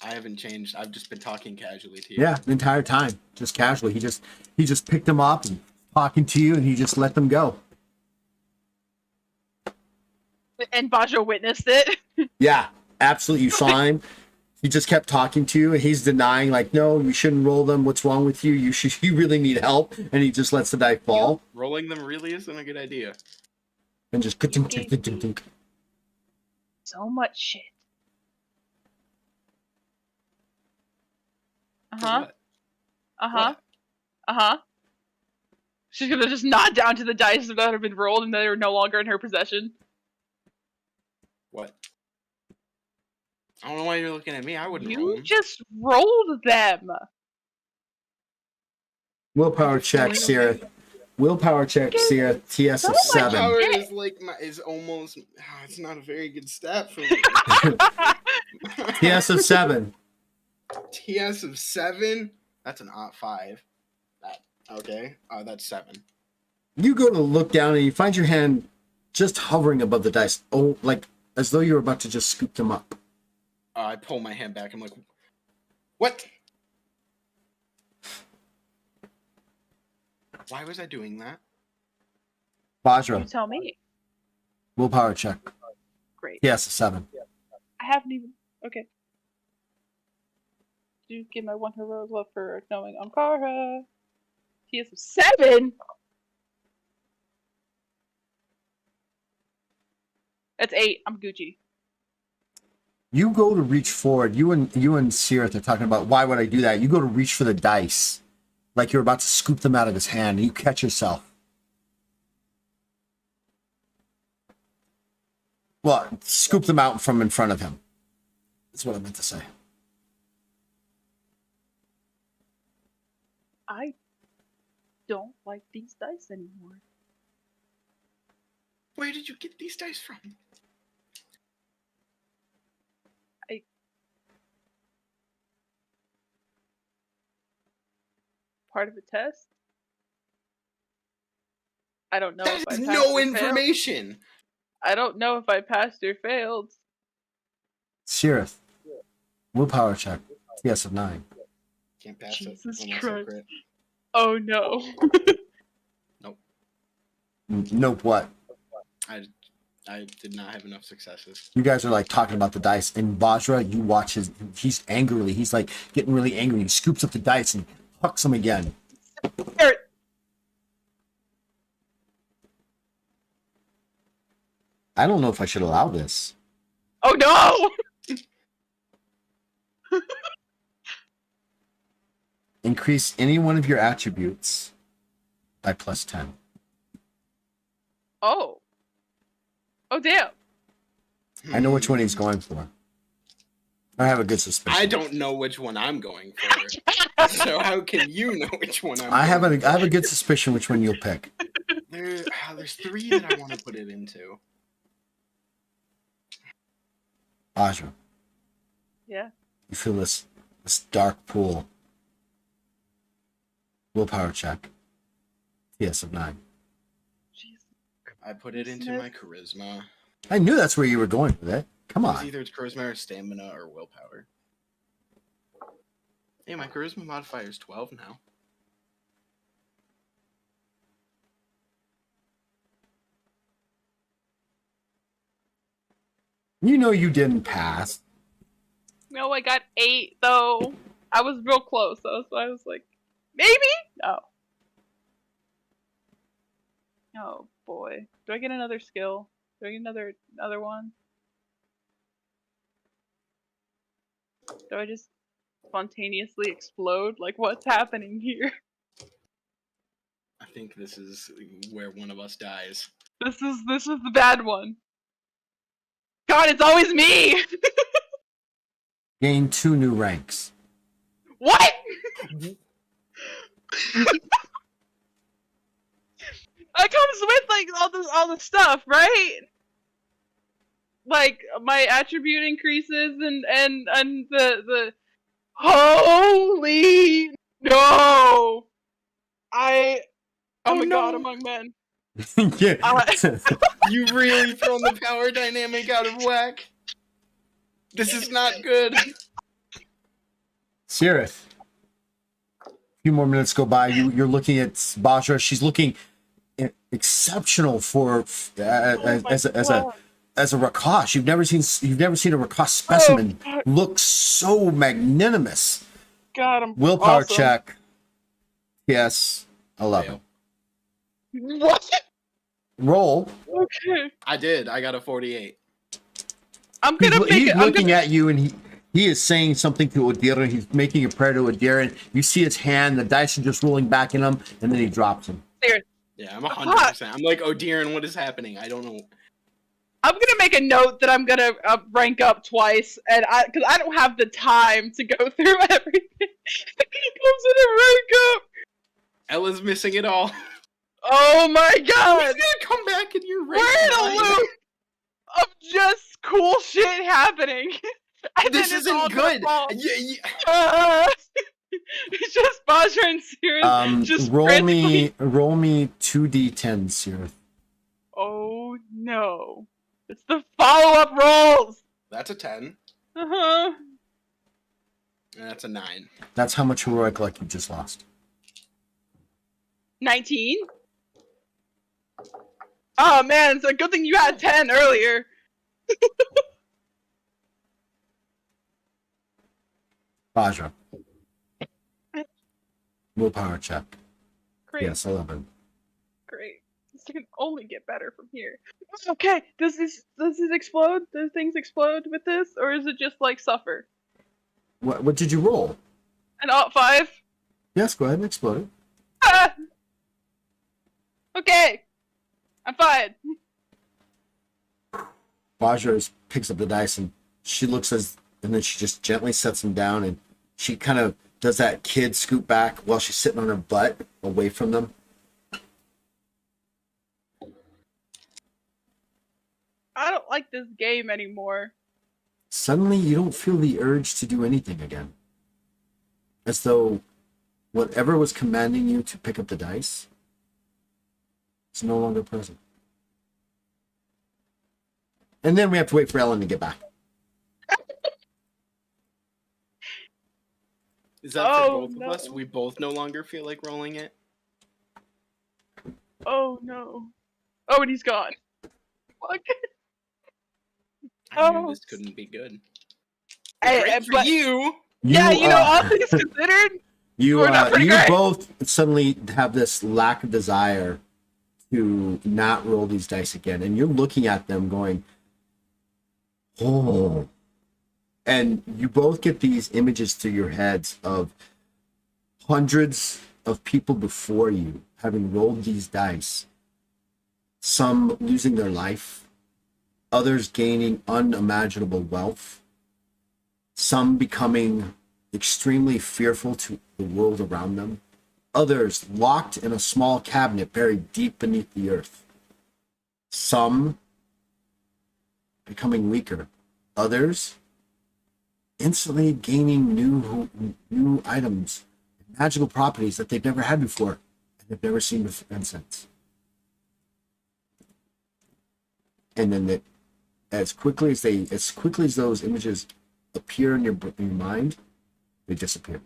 haven't changed. I've just been talking casually to you. Yeah, the entire time, just casually. He just picked them up and talking to you, and he just let them go. And Bajo witnessed it. Yeah, absolutely. You saw him. He just kept talking to you, and he's denying, like, no, you shouldn't roll them. What's wrong with you? You really need help. And he just lets the die fall Rolling them really isn't a good idea. and just You gave me so much shit. For Uh-huh. what? Uh-huh. What? Uh-huh. She's gonna just nod down to the dice that have been rolled and that are no longer in her possession. What? I don't know why you're looking at me. I wouldn't roll You them. just rolled them. willpower check, Sirith. Willpower check, Sirith. TS of So much 7. Power shit. is like is almost. It's not a very good stat for me. TS of 7. TS of 7. That's an odd 5. Okay. That's 7. You go to look down, and you find your hand just hovering above the dice. Oh, like as though you were about to just scoop them up. I pull my hand back. I'm like, what? Why was I doing that? You Bajra, tell me. willpower check. Great. TS of 7. I haven't even. Okay. Do give my 1 heroic love for knowing Ankara. He is 7. That's 8. I'm Gucci. You go to reach forward. You and Sirith are talking about why would I do that? You go to reach for the dice, like you're about to scoop them out of his hand, and you catch yourself. Well, scoop them out from in front of him. That's what I meant to say. I don't like these dice anymore. Where did you get these dice from? Part of a test? I don't know That if I is passed no or failed. information. I don't know if I passed or failed. Sirith, willpower check. Yes of 9. Can't pass Jesus it. Unless I Christ. crit. Oh no. Nope. What? I did not have enough successes. You guys are like talking about the dice, and Bajra, you watch he's angrily, he's like getting really angry. He scoops up the dice and hucks them again. Here. I don't know if I should allow this. Oh no! Increase any one of your attributes by +10. Oh. Oh damn. I know which one he's going for. I have a good suspicion. I don't know which one I'm going for. So how can you know which one I'm I have going a I have a good suspicion which one you'll pick. There's 3 that I want to put it into. Bajra, Yeah. you feel this dark pool. Willpower check. TS of 9. Jeez. I put it into my charisma. I knew that's where you were going with it. Come It's on. either charisma or stamina or willpower. Hey, my charisma modifier is 12 now. You know you didn't pass. No, I got 8 though. I was real close. So I was like, maybe? No. Oh boy. Do I get another skill? Do I get another one? Do I just spontaneously explode? Like what's happening here? I think this is where one of us dies. This is the bad one. God, it's always me! Gain 2 new ranks. What? That comes with like all the stuff, right? Like my attribute increases and the holy no! Oh my no. god, among men. Yeah. You really thrown the power dynamic out of whack. This is not good. Sirith. A few more minutes go by. You're looking at Bajra. She's looking exceptional for as a Rakash. You've never seen a Rakash specimen look so magnanimous. God, I'm Willpower awesome. check. Yes, 11. What? Roll. Okay. I did. I got a 48. I'm gonna make He's it. looking at you, and he is saying something to Odira. He's making a prayer to Odira, and you see his hand. The dice are just rolling back in him, and then he drops them. Yeah, I'm 100%. I'm like, oh, Deeren, what is happening? I don't know. I'm gonna make a note that I'm gonna rank up twice, and because I don't have the time to go through everything. I'm gonna rank up. Ella's missing it all. Oh my He's god! gonna come back in your We're in a loop of just cool shit happening. And This then it's all isn't gonna good. fall. Yeah. It's just Bajra and Sirith just Roll frantically- me 2d10, Sirith. Oh no! It's the follow-up rolls. That's a 10. Uh-huh. And that's a 9. That's how much heroic luck you just lost. 19. Oh man, it's a good thing you had 10 earlier. Bajra. Willpower check. Great, Yes, 11. great. This can only get better from here. Okay, does this explode? Do things explode with this, or is it just like suffer? What did you roll? An alt 5. Yes, go ahead and explode it. Ah! Okay, I'm fine. Bajra picks up the dice and she looks and then she just gently sets them down, and she kind of does that kid scoot back while she's sitting on her butt away from them. like this game anymore. Suddenly, you don't feel the urge to do anything again. As though whatever was commanding you to pick up the dice is no longer present. And then we have to wait for Ellen to get back. Is that for Oh, both no. of us? We both no longer feel like rolling it? Oh no. Oh, and he's gone. Fuck. I knew Oh. this couldn't be good. I- Great for but- you! Yeah, you know, all things considered, we're not pretty you great. both suddenly have this lack of desire to not roll these dice again, and you're looking at them going, oh. And you both get these images through your heads of hundreds of people before you having rolled these dice, some losing their life, others gaining unimaginable wealth, some becoming extremely fearful to the world around them, others locked in a small cabinet buried deep beneath the earth, some becoming weaker, others instantly gaining new items, magical properties that they've never had before and they've never seen before and since. And then as quickly as those images appear in your mind, they disappear.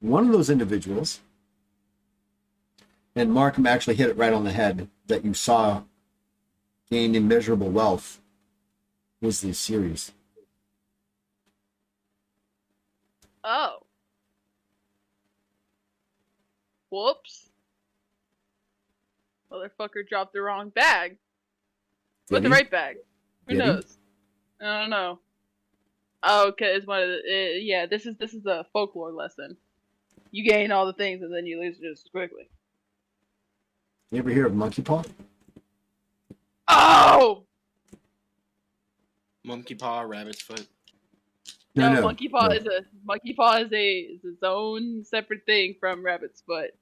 One of those individuals, and Markham actually hit it right on the head, that you saw gained immeasurable wealth, was the series. Oh. Whoops. Motherfucker dropped the wrong bag. With the Did he? right bag. Who Did he? knows? I don't know. Oh, okay, it's one of the, yeah, this is a folklore lesson. You gain all the things and then you lose just as quickly. You ever hear of monkey paw? Oh! Monkey paw, rabbit's foot. No, monkey paw is its own separate thing from rabbit's foot.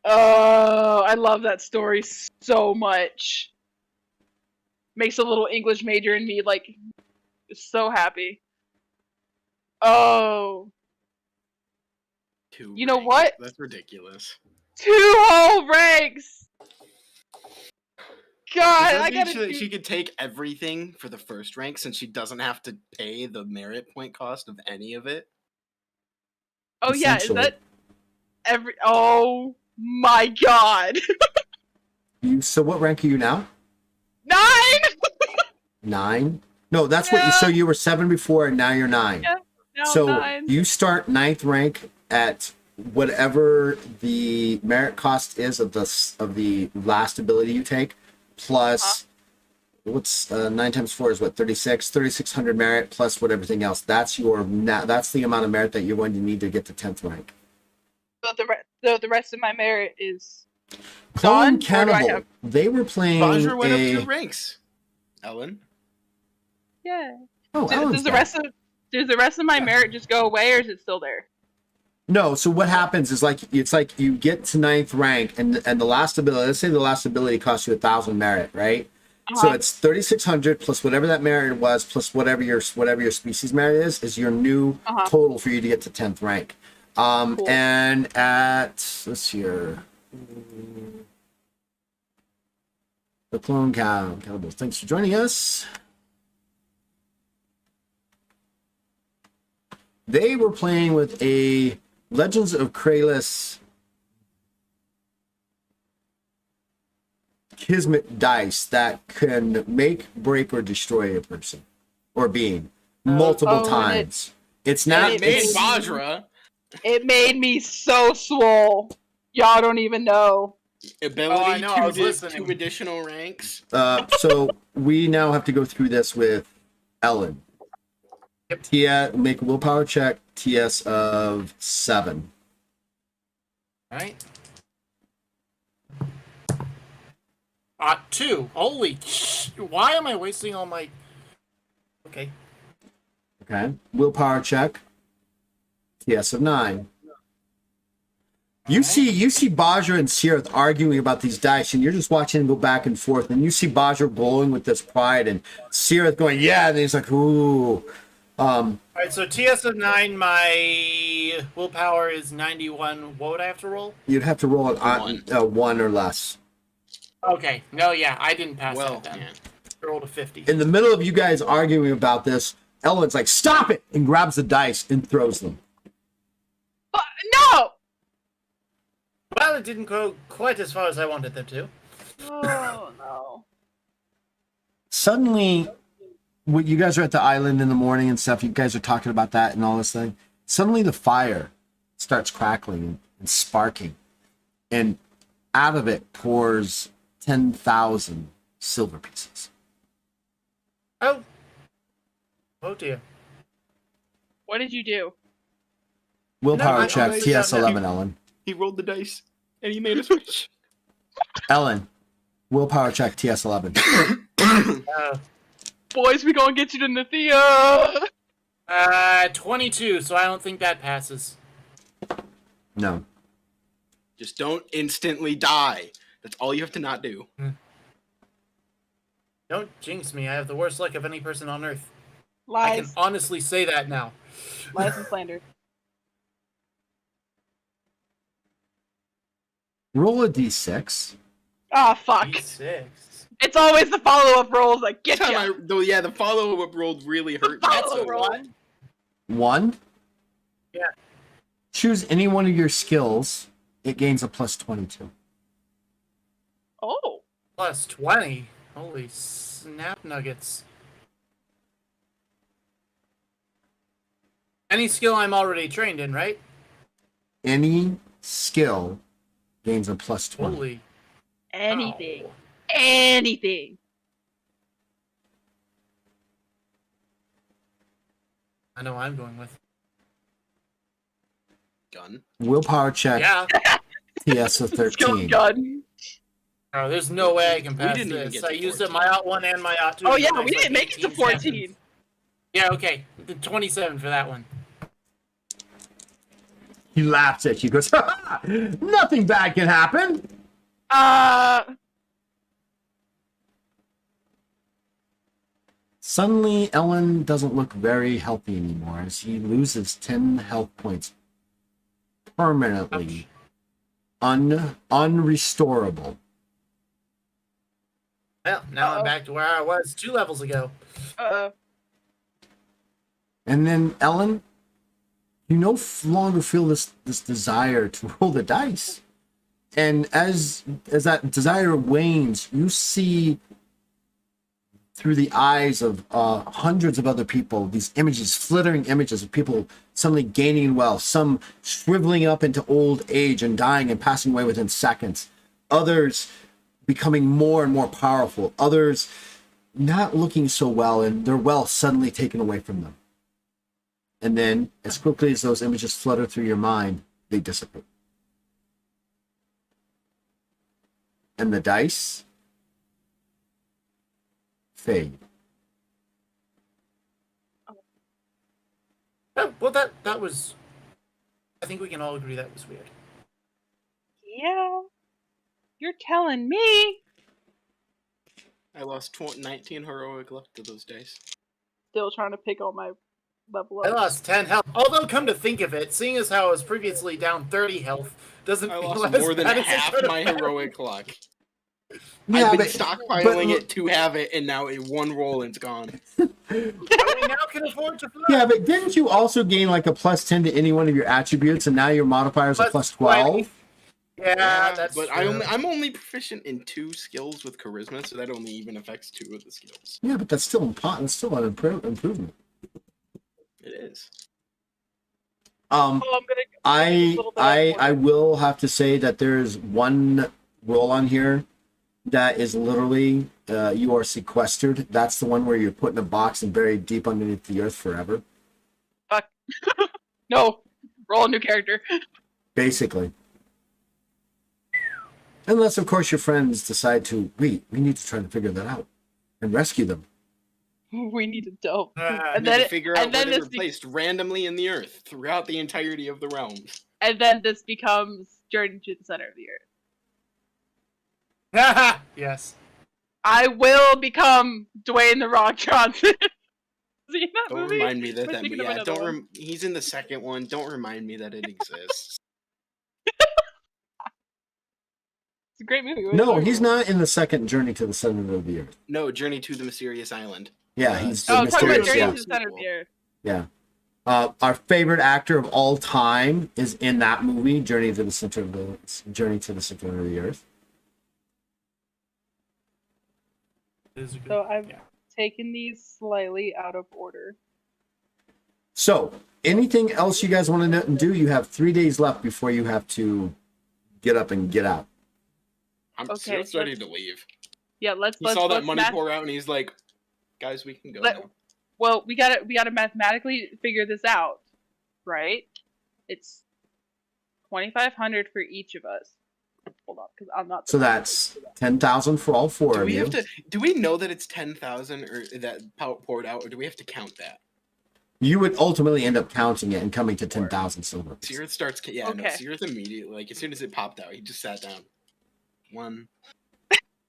Oh, I love that story so much. Makes a little English major in me like so happy. Oh, Two You know ranks. what? That's ridiculous. 2 whole ranks. God, Does I that gotta mean do. she could take everything for the first rank since she doesn't have to pay the merit point cost of any of it? Oh yeah, is Essentially. that every? Oh my God. So what rank are you now? 9. 9? No, that's what you. So you were 7 before, and now you're 9. Yeah, now So 9. you start 9th rank at whatever the merit cost is of the last ability you take, plus what's 9 times 4 is what, 3600 merit plus what everything else. That's the amount of merit that you're going to need to get to 10th rank. But the rest of my merit is Clone Dawn, or do I Cannibal, have- they were playing Vajra went up 2 ranks. Ellen? yeah. Oh, Does Ellen's the back. rest of my merit just go away, or is it still there? No, so what happens is it's like you get to 9th rank and the last ability, let's say the last ability costs you 1,000 merit, right? So it's 3,600 plus whatever that merit was plus whatever your species merit is your new total for you to get to 10th rank. Cool. And let's see here. The Clone Cannibals. Thanks for joining us. They were playing with a Legends of Kralis Kismet dice that can make, break, or destroy a person or being multiple times. It's not. it Made It's, Vajra. It made me so swole. Y'all don't even know. Ability I know, I was to listening. 2 additional ranks. so we now have to go through this with Ellen. Yep. Tia, make a willpower check. TS of 7. Right. 2. Holy why am I wasting all my... Okay. Okay. Willpower check. TS of 9. You see Baja and Sirith arguing about these dice, and you're just watching them go back and forth, and you see Baja glowing with this pride, and Sirith going, yeah, and he's like, ooh. All right, so TS of 9, my willpower is 91. What would I have to roll? You'd have to roll it on 1 or less. Okay, no, yeah, I didn't pass Well, that then. yeah. I rolled a 50. In the middle of you guys arguing about this, Ellen's like, stop it, and grabs the dice and throws them. No! Well, it didn't go quite as far as I wanted them to. Oh, no. Suddenly, when you guys are at the island in the morning and stuff, you guys are talking about that and all this thing. Suddenly the fire starts crackling and sparking, and out of it pours 10,000 silver pieces. Oh. Oh, dear. What did you do? Willpower No, check, I- TS11, Ellen. He rolled the dice, and he made a switch. Ellen, willpower check, TS11. Boys, we gonna get you in the theater! 22, so I don't think that passes. No. Just don't instantly die. That's all you have to not do. Don't jinx me. I have the worst luck of any person on Earth. I can Lies. honestly say that now. Lies and slander. Roll a d6. Ah, fuck. D6. It's always the follow-up rolls that get Time you. though, yeah, the follow-up roll really hurt. me. That's a Follow-up roll. 1. 1. Yeah. Choose any one of your skills. It gains a plus 22. Oh. Plus 20. Holy snap nuggets. Any skill I'm already trained in, right? Any skill gains a plus 20. Holy. Anything. Oh. Anything. I know I'm going with. Gun. Willpower check, Yeah. TS of Skill 13. gun. Oh, there's no way I can pass didn't even this. get I to used up 14. my Yacht 1 and my Yacht 2. Oh for yeah, the we next, didn't like, make it to 18 14. seconds. Yeah, okay. The 27 for that one. He laughs at you, goes, ha, nothing bad can happen. Suddenly, Ellen doesn't look very healthy anymore as he loses 10 health points permanently. Unrestorable. Well, now Uh-oh. I'm back to where I was 2 levels ago. And then, Ellen, you no longer feel this desire to roll the dice. And as that desire wanes, you see through the eyes of hundreds of other people, these images, flittering images of people suddenly gaining in wealth, some shriveling up into old age and dying and passing away within seconds, others becoming more and more powerful, others not looking so well and their wealth suddenly taken away from them. And then, as quickly as those images flutter through your mind, they dissipate. And the dice fade. Oh, well, that was... I think we can all agree that was weird. Yeah. You're telling me. I lost 19 heroic left to those dice. Still trying to pick on my level I up. lost 10 health. Although, come to think of it, seeing as how I was previously down 30 health, doesn't I feel lost as more than bad as it half could have my been. heroic luck. Yeah, I've been but- stockpiling but- it to have it, and now in one roll it's gone. But we now can afford to fly. Yeah, but didn't you also gain like a plus 10 to any one of your attributes, and now your modifier is a plus 12? Yeah, that's but true. I'm only proficient in 2 skills with charisma, so that only even affects 2 of the skills. Yeah, but that's still important. It's still an improvement. It is. Oh, I'm gonna. I will have to say that there's one roll on here that is literally you are sequestered. That's the one where you're put in a box and buried deep underneath the earth forever. Fuck. No. Roll a new character. Basically. Unless, of course, your friends decide to, wait, we need to try to figure that out and rescue them. We need to dope. I And need then to it- figure out and where then they this were placed randomly in the earth throughout the entirety of the realm. And then this becomes Journey to the Center of the Earth. Yes. I will become Dwayne the Rock Johnson. See that Don't movie? remind me that We're that thinking of yeah. another Don't one. he's in the second one. Don't remind me that it exists. It's a great movie. What are you No, talking he's about? not in the second Journey to the Center of the Earth. No, Journey to the Mysterious Island. Yeah, he's the Oh, I'm talking about mysterious. Journey Yeah. to the Center of the Earth. Yeah. Our favorite actor of all time is in that movie, Journey to the Center of the Earth. It is a good- So I've yeah. taken these slightly out of order. So, anything else you guys want to do? You have 3 days left before you have to get up and get out. I'm Okay, just ready to leave. Yeah, let's He saw that money math- pour out, and he's like, "Guys, we can go Let- now." Well, we gotta mathematically figure this out, right? It's 2,500 for each of us. Hold on, because I'm not. So that's 10,000 for all four Do of we you. have to? Do we know that it's 10,000 or that poured out, or do we have to count that? You would ultimately end up counting it and coming to 10,000 silver. Seerth starts. Yeah, no. Okay. Seerth immediately, like as soon as it popped out, he just sat down. 1,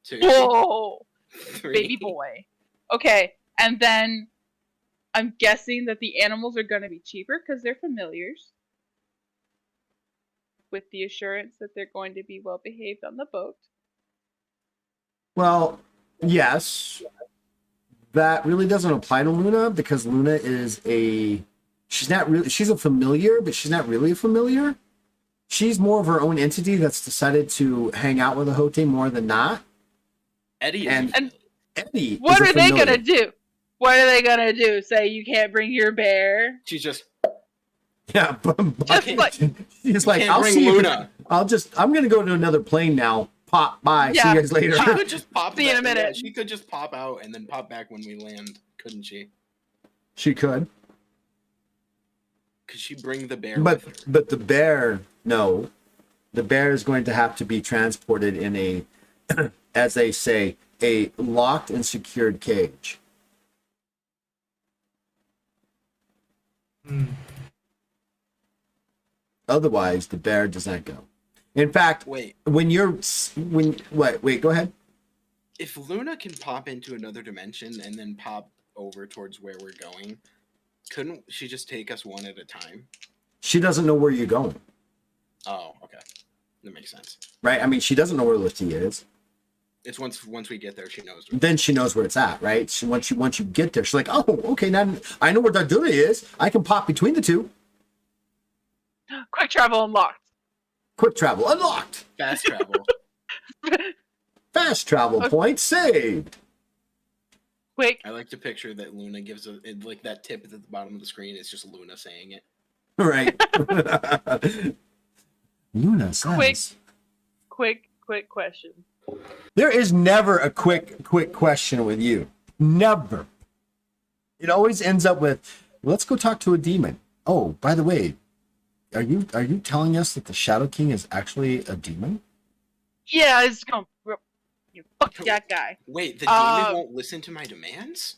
2, Whoa, 3. baby boy. Okay, and then I'm guessing that the animals are gonna be cheaper because they're familiars, with the assurance that they're going to be well behaved on the boat. Well, yes. That really doesn't apply to Luna because Luna is she's a familiar, but she's not really a familiar. She's more of her own entity that's decided to hang out with a Hote more than not. Eddie And- is And- Eddie What is a are they familiar. gonna do? What are they gonna do? Say you can't bring your bear? She's just Yeah, but Just like- she's like, can't I'll bring see you. Luna. I'm gonna go to another plane now. Pop, bye. See Yeah. you guys later. She could just pop. See you in a back- minute. Yeah, she could just pop out and then pop back when we land, couldn't she? She could, Could she bring the bear but with her? but the bear, no, the bear is going to have to be transported in a, as they say, a locked and secured cage. Hmm. Otherwise, the bear does not go. In fact, Wait, wait, go ahead. if Luna can pop into another dimension and then pop over towards where we're going, couldn't she just take us one at a time? She doesn't know where you're going, Oh, okay. That makes sense. right? I mean, she doesn't know where Lifty is. It's once we get there, she knows. Then she knows where it's at, right? So once you get there, she's like, oh, okay, now I know where Dardura is. I can pop between the two. Quick travel unlocked. Quick travel unlocked. Fast travel. Fast travel Okay. point saved. Quick. I like to picture that Luna gives like that tip at the bottom of the screen. It's just Luna saying it. Right. Luna says. Quick question. There is never a quick question with you. Never. It always ends up with, let's go talk to a demon. Oh, by the way, are you telling us that the Shadow King is actually a demon? Yeah, it's gonna. You fuck that guy. Wait, the Uh, demon won't listen to my demands?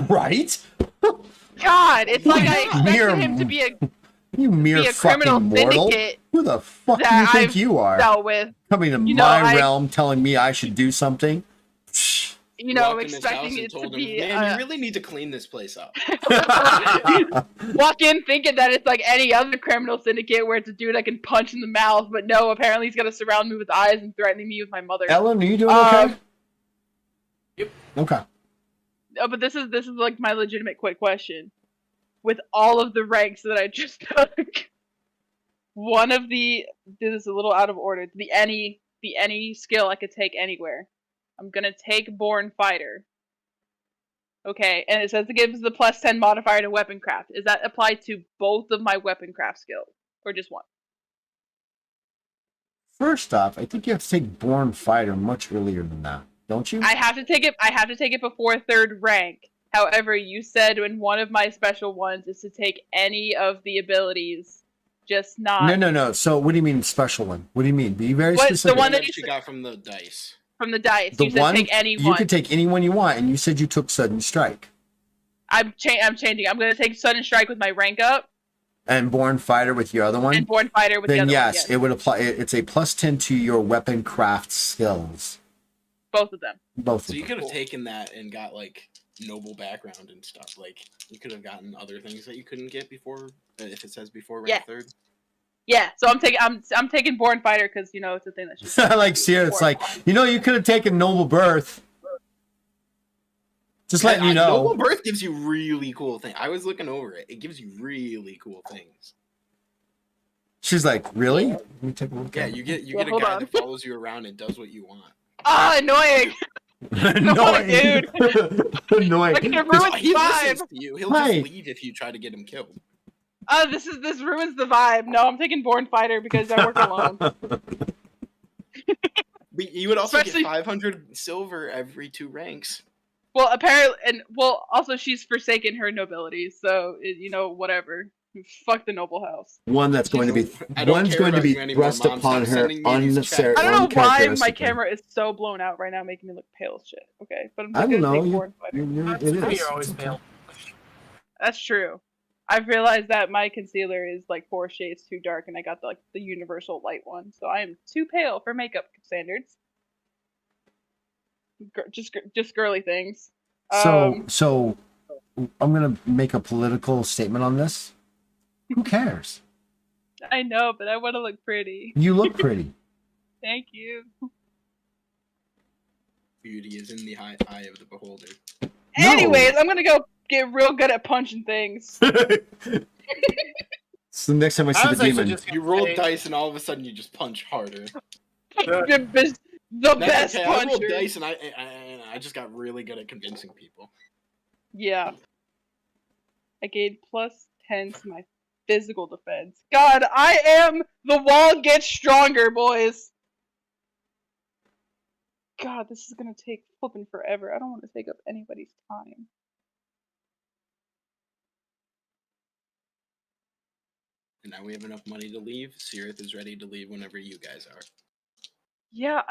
Right? God, it's like I expected Mere- him to be a You mere be a criminal fucking mortal. syndicate Who the fuck do you that think I've you are? dealt with. Coming to You know, my I- realm telling me I should do something? You know, Walked in his house expecting and it to told him, be. Man, you really need to clean this place up. Walk in thinking that it's like any other criminal syndicate where it's a dude I can punch in the mouth, but no, apparently he's gonna surround me with eyes and threatening me with my mother. Ellen, are you doing okay? Yep. Okay. Oh, but this is like my legitimate quick question. With all of the ranks that I just took, one of the this is a little out of order. The any skill I could take anywhere. I'm gonna take Born Fighter. Okay, and it says it gives the +10 modifier to weapon craft. Is that applied to both of my weapon craft skills, or just one? First off, I think you have to take Born Fighter much earlier than that, don't you? I have to take it before 3rd rank. However, you said in one of my special ones is to take any of the abilities, just not No. So what do you mean special one? What do you mean? Be very What's the specific. one that That you she said- got from the dice. from the dice. The You said one take any you one. could take any one you want, and you said you took Sudden Strike. I'm changing. I'm gonna take Sudden Strike with my rank up. And Born Fighter with your other one. And Born Fighter with the Then other yes, one. Yes, it would apply. It's a +10 to your weapon craft skills. both of them. Both So of you them. could have taken that and got like noble background and stuff. Like you could have gotten other things that you couldn't get before, if it says before rank Yeah. 3rd. Yeah, so I'm taking Born Fighter because you know it's a thing that she's Like Sierra, it's like, you could have taken Noble Birth. Just letting you know. Noble Birth gives you really cool things. I was looking over it. It gives you really cool things. She's like, really? Let me take a look. Yeah, at you it. get a hold guy on. that follows you around and does what you want. Ah, annoying. Annoying. Annoying. Like, it Just- ruins He vibe. listens to you. He'll Right. just leave if you try to get him killed. This ruins the vibe. No, I'm taking Born Fighter because I work alone. But you would also Especially- get 500 silver every 2 ranks. Well, apparently, also she's forsaken her nobility, so whatever. Fuck the noble house. One that's going to be I don't one's care going to about be you anymore, thrust Mom. upon Stop her sending me these unnecessary. I don't know why my uncharacteristically. camera is so blown out right now, making me look pale as shit. Okay, but I'm I don't gonna know. take Born Fighter. It is. You're always pale. That's true. I've realized that my concealer is like 4 shades too dark, and I got the universal light one, so I am too pale for makeup standards. Just girly things. So I'm gonna make a political statement on this. Who cares? I know, but I want to look pretty. You look pretty. Thank you. Beauty is in the eye of the beholder. No. Anyways, I'm gonna go get real good at punching things. So the next time I see I the was actually demon, just You roll dice and all of a sudden you just punch harder. the best That's okay. I rolled puncher. dice and I just got really good at convincing people. Yeah. I gained +10 to my physical defense. God, the wall gets stronger, boys. God, this is gonna take flipping forever. I don't want to take up anybody's time. And now we have enough money to leave. Sirith is ready to leave whenever you guys are. Yeah,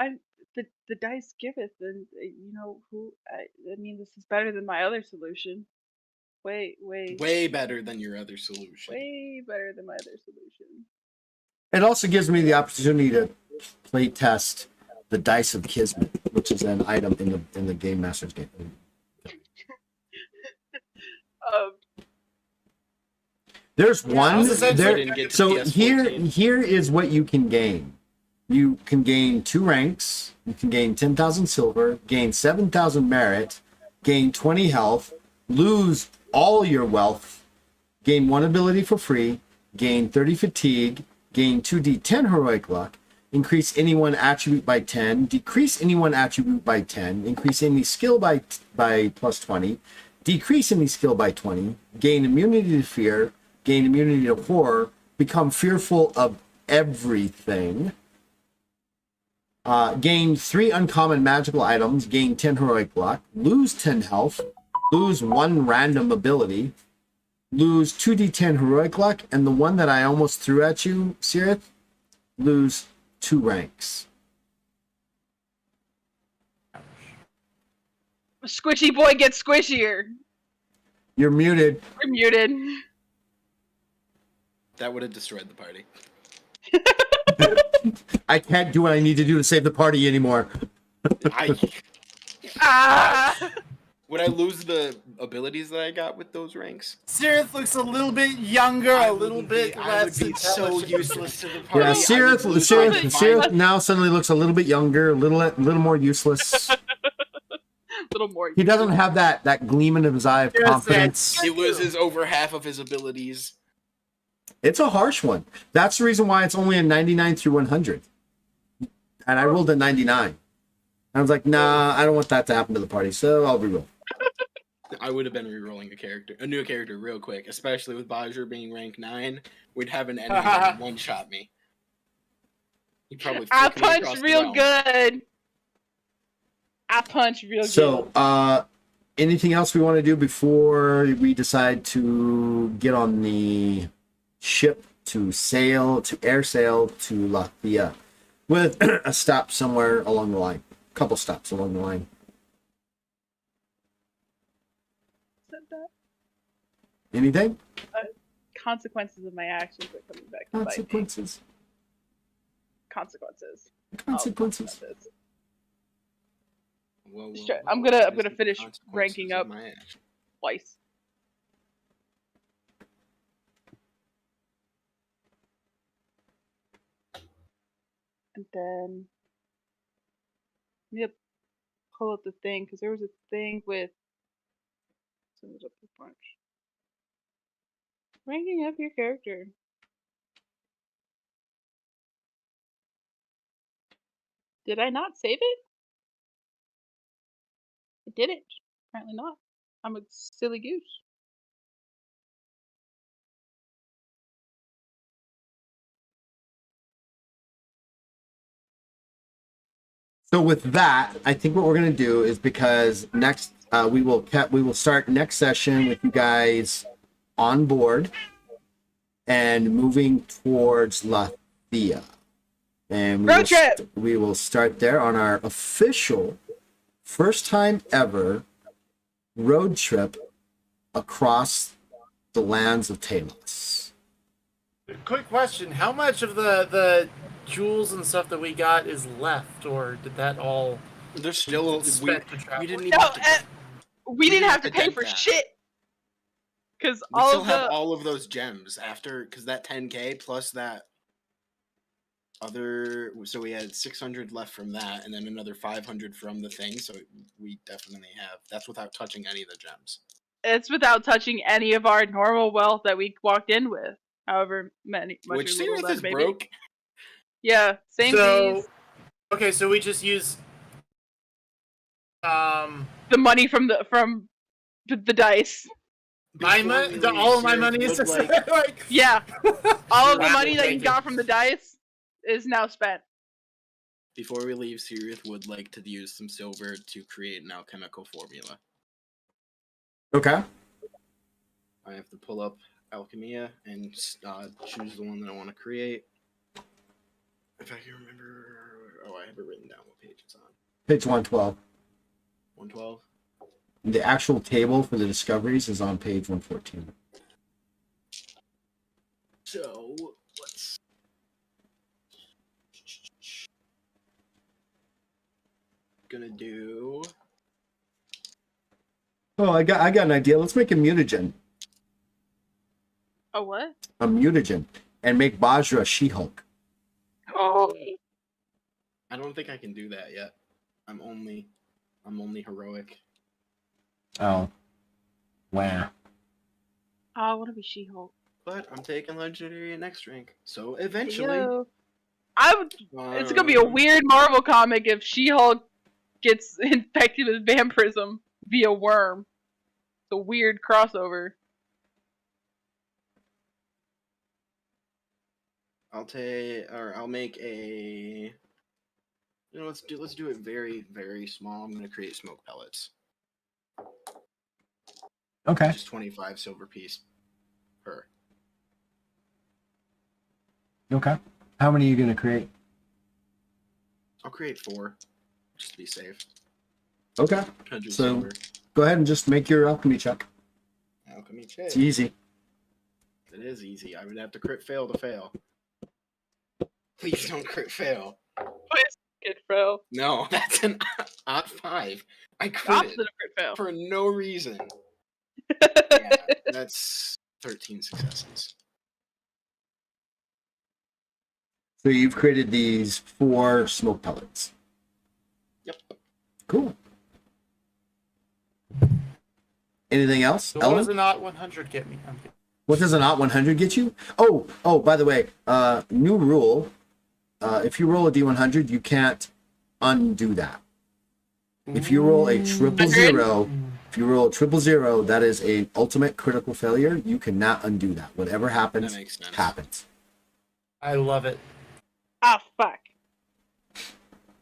the dice giveth, and I mean, this is better than my other solution. Way Better than your other solution. way better than my other solution. it also gives me the opportunity to play test the Dice of Kismet, which is an item in the Game Master's game. There's one was essentially there. didn't get to So PS14. here is what you can gain. You can gain 2 ranks. You can gain 10,000 silver, gain 7,000 merit, gain 20 health, lose all your wealth, gain 1 ability for free, gain 30 fatigue, gain 2d10 heroic luck, increase any one attribute by 10, decrease any one attribute by 10, increase any skill by +20, decrease any skill by 20, gain immunity to fear, gain immunity to horror, become fearful of everything, gain 3 uncommon magical items, gain 10 heroic luck, lose 10 health, lose 1 random ability, lose 2d10 heroic luck, and the one that I almost threw at you, Sirith, lose 2 ranks. Squishy boy gets squishier. You're muted. You're muted. That would have destroyed the party. I can't do what I need to do to save the party anymore. Ah! Would I lose the abilities that I got with those ranks? Sirith looks a little bit younger, a little bit I would less be so intelligent. useless to the party. Yeah, I Sirith, would lose Sirith, my Sirith mind. now suddenly looks a little bit younger, a little more useless. Little more. He doesn't have that gleam in his eye of Yes, confidence. He loses over half of his abilities. It's a harsh one. That's the reason why it's only a 99 through 100. And I rolled a 99. I was like, nah, I don't want that to happen to the party, so I'll reroll. I would have been rerolling a new character real quick, especially with Bajor being rank 9. We'd have an enemy that would one-shot me. He'd probably I flick me across punch the real realm. good. I punch real good. So, anything else we want to do before we decide to get on the ship to air sail to Latvia with a stop somewhere along the line? A couple stops along the line. Anything? consequences of my actions are coming back to bite me. Consequences. Consequences. Consequences. Whoa, Just whoa, try- I'm whoa. gonna What is the finish consequences ranking of up. my action? Twice. And then pull up the thing because there was a thing with ranking up your character. Did I not save it? I didn't. Apparently not. I'm a silly goose. So with that, I think what we're gonna do is, because next we will start next session with you guys on board and moving towards Lathia, and Road trip! we will start there on our official first time ever road trip across the lands of Talos. Quick question: how much of the jewels and stuff that we got is left, or did that all? There's still Spent to travel. we didn't even No, have to, we didn't have to pay dent for that. shit. Because we all still of have the all of those gems after, because that 10k plus that other, so we had 600 left from that, and then another 500 from the thing. So we definitely have. That's without touching any of the gems. it's without touching any of our normal wealth that we walked in with. However much Which or little Sirith that is may be. broke. Yeah, same So, fees. okay, so we just use The money from the dice. my Before money. we leave, All of my Sirith money is would just like Yeah, all of the Wow, money that you thank you. got from the dice is now spent. Before we leave, Sirith would like to use some silver to create an alchemical formula. Okay. I have to pull up Alchemia and choose the one that I want to create. If I can remember... Oh, I have it written down what page it's on. Page 112. 112? The actual table for the discoveries is on page 114. So, let's... Gonna do... Oh, I got an idea. Let's make a mutagen. A what? A mutagen. And make Bajra She-Hulk. Oh. I don't think I can do that yet. I'm only heroic. Oh. Wow. I want to be She-Hulk. But I'm taking legendary at next rank. So eventually... Yo. It's gonna be a weird Marvel comic if She-Hulk gets infected with vampirism via worm. It's a weird crossover. I'll make a... You know, let's do it very, very small. I'm gonna create smoke pellets. Okay. Just 25 silver piece per. Okay. How many are you going to create? I'll create 4, just to be safe. Okay. 100 So- silver. Go ahead and just make your alchemy check. Alchemy check. It's easy. It is easy. I would have to crit fail to fail. Please don't crit fail. Please, kid fail. No, that's an odd 5. I Opposite crit of crit fail. for no reason. Yeah, that's 13 successes. So you've created these 4 smoke pellets. Yep. Cool. Anything else? So what Ellen? does a not 100 get me? I'm kidding. What does a not 100 get you? Oh, by the way, new rule. If you roll a D100, you can't undo that. If you roll a triple zero, that is an ultimate critical failure. You cannot undo that. Whatever happens, That makes sense. happens. I love it. Ah, fuck.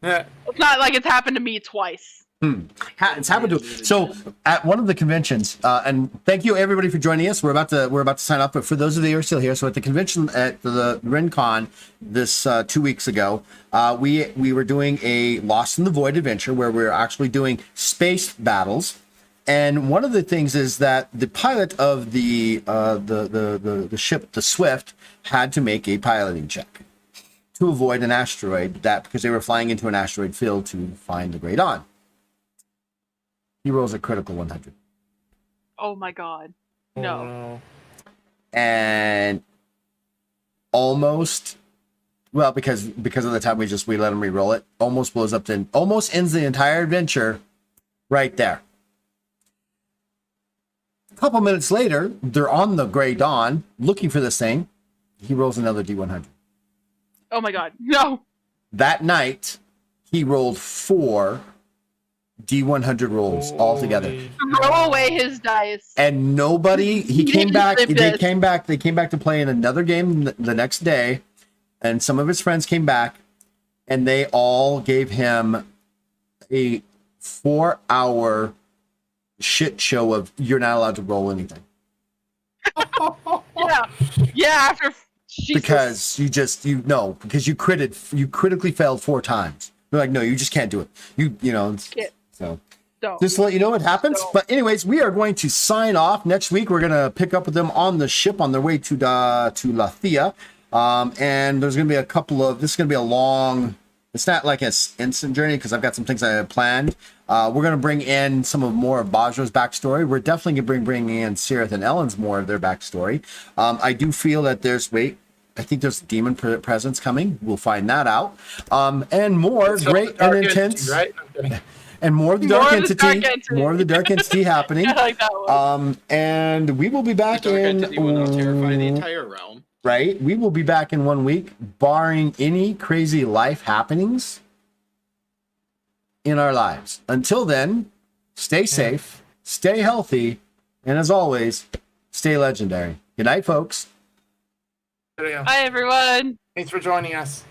It's not like it's happened to me twice. It's happened to. So at one of the conventions, and thank you everybody for joining us. We're about to sign up, but for those of you who are still here, so at the convention at the RenCon this 2 weeks ago, we were doing a Lost in the Void adventure where we were actually doing space battles, And one of the things is that the pilot of the ship, the Swift, had to make a piloting check to avoid an asteroid, because they were flying into an asteroid field to find the Great Dawn. He rolls a critical 100. Oh my god. No. And almost, well, because of the time we let him re-roll it, almost ends the entire adventure right there. A couple minutes later, they're on the Grey Dawn looking for this thing. He rolls another D100. Oh my god. No. That night, he rolled 4 D100 rolls altogether. Throw away his dice. And nobody, they came back to play in another game the next day, and some of his friends came back, and they all gave him a 4-hour shit show of you're not allowed to roll anything. Yeah, after Jesus. Because because you critically failed 4 times. They're like, no, you just can't do it. So just to let you know what happens. But anyways, we are going to sign off. Next week we're gonna pick up with them on the ship on their way to Lathea. And there's gonna be this is gonna be a long, it's not like an instant journey because I've got some things I have planned. We're gonna bring in some more of Bajra's backstory. We're definitely gonna bringing in Sirith and Ellen's more of their backstory. I do feel that I think there's a demon presence coming. We'll find that out. And more great and intense. Right? And more of the dark entity. More of the dark entity happening. I like that one. And we will be back The dark in. entity will now terrify the entire realm. Right? We will be back in 1 week, barring any crazy life happenings in our lives. Until then, stay safe, stay healthy, and as always, stay legendary. Good night, folks. There we go. Bye, everyone. Thanks for joining us.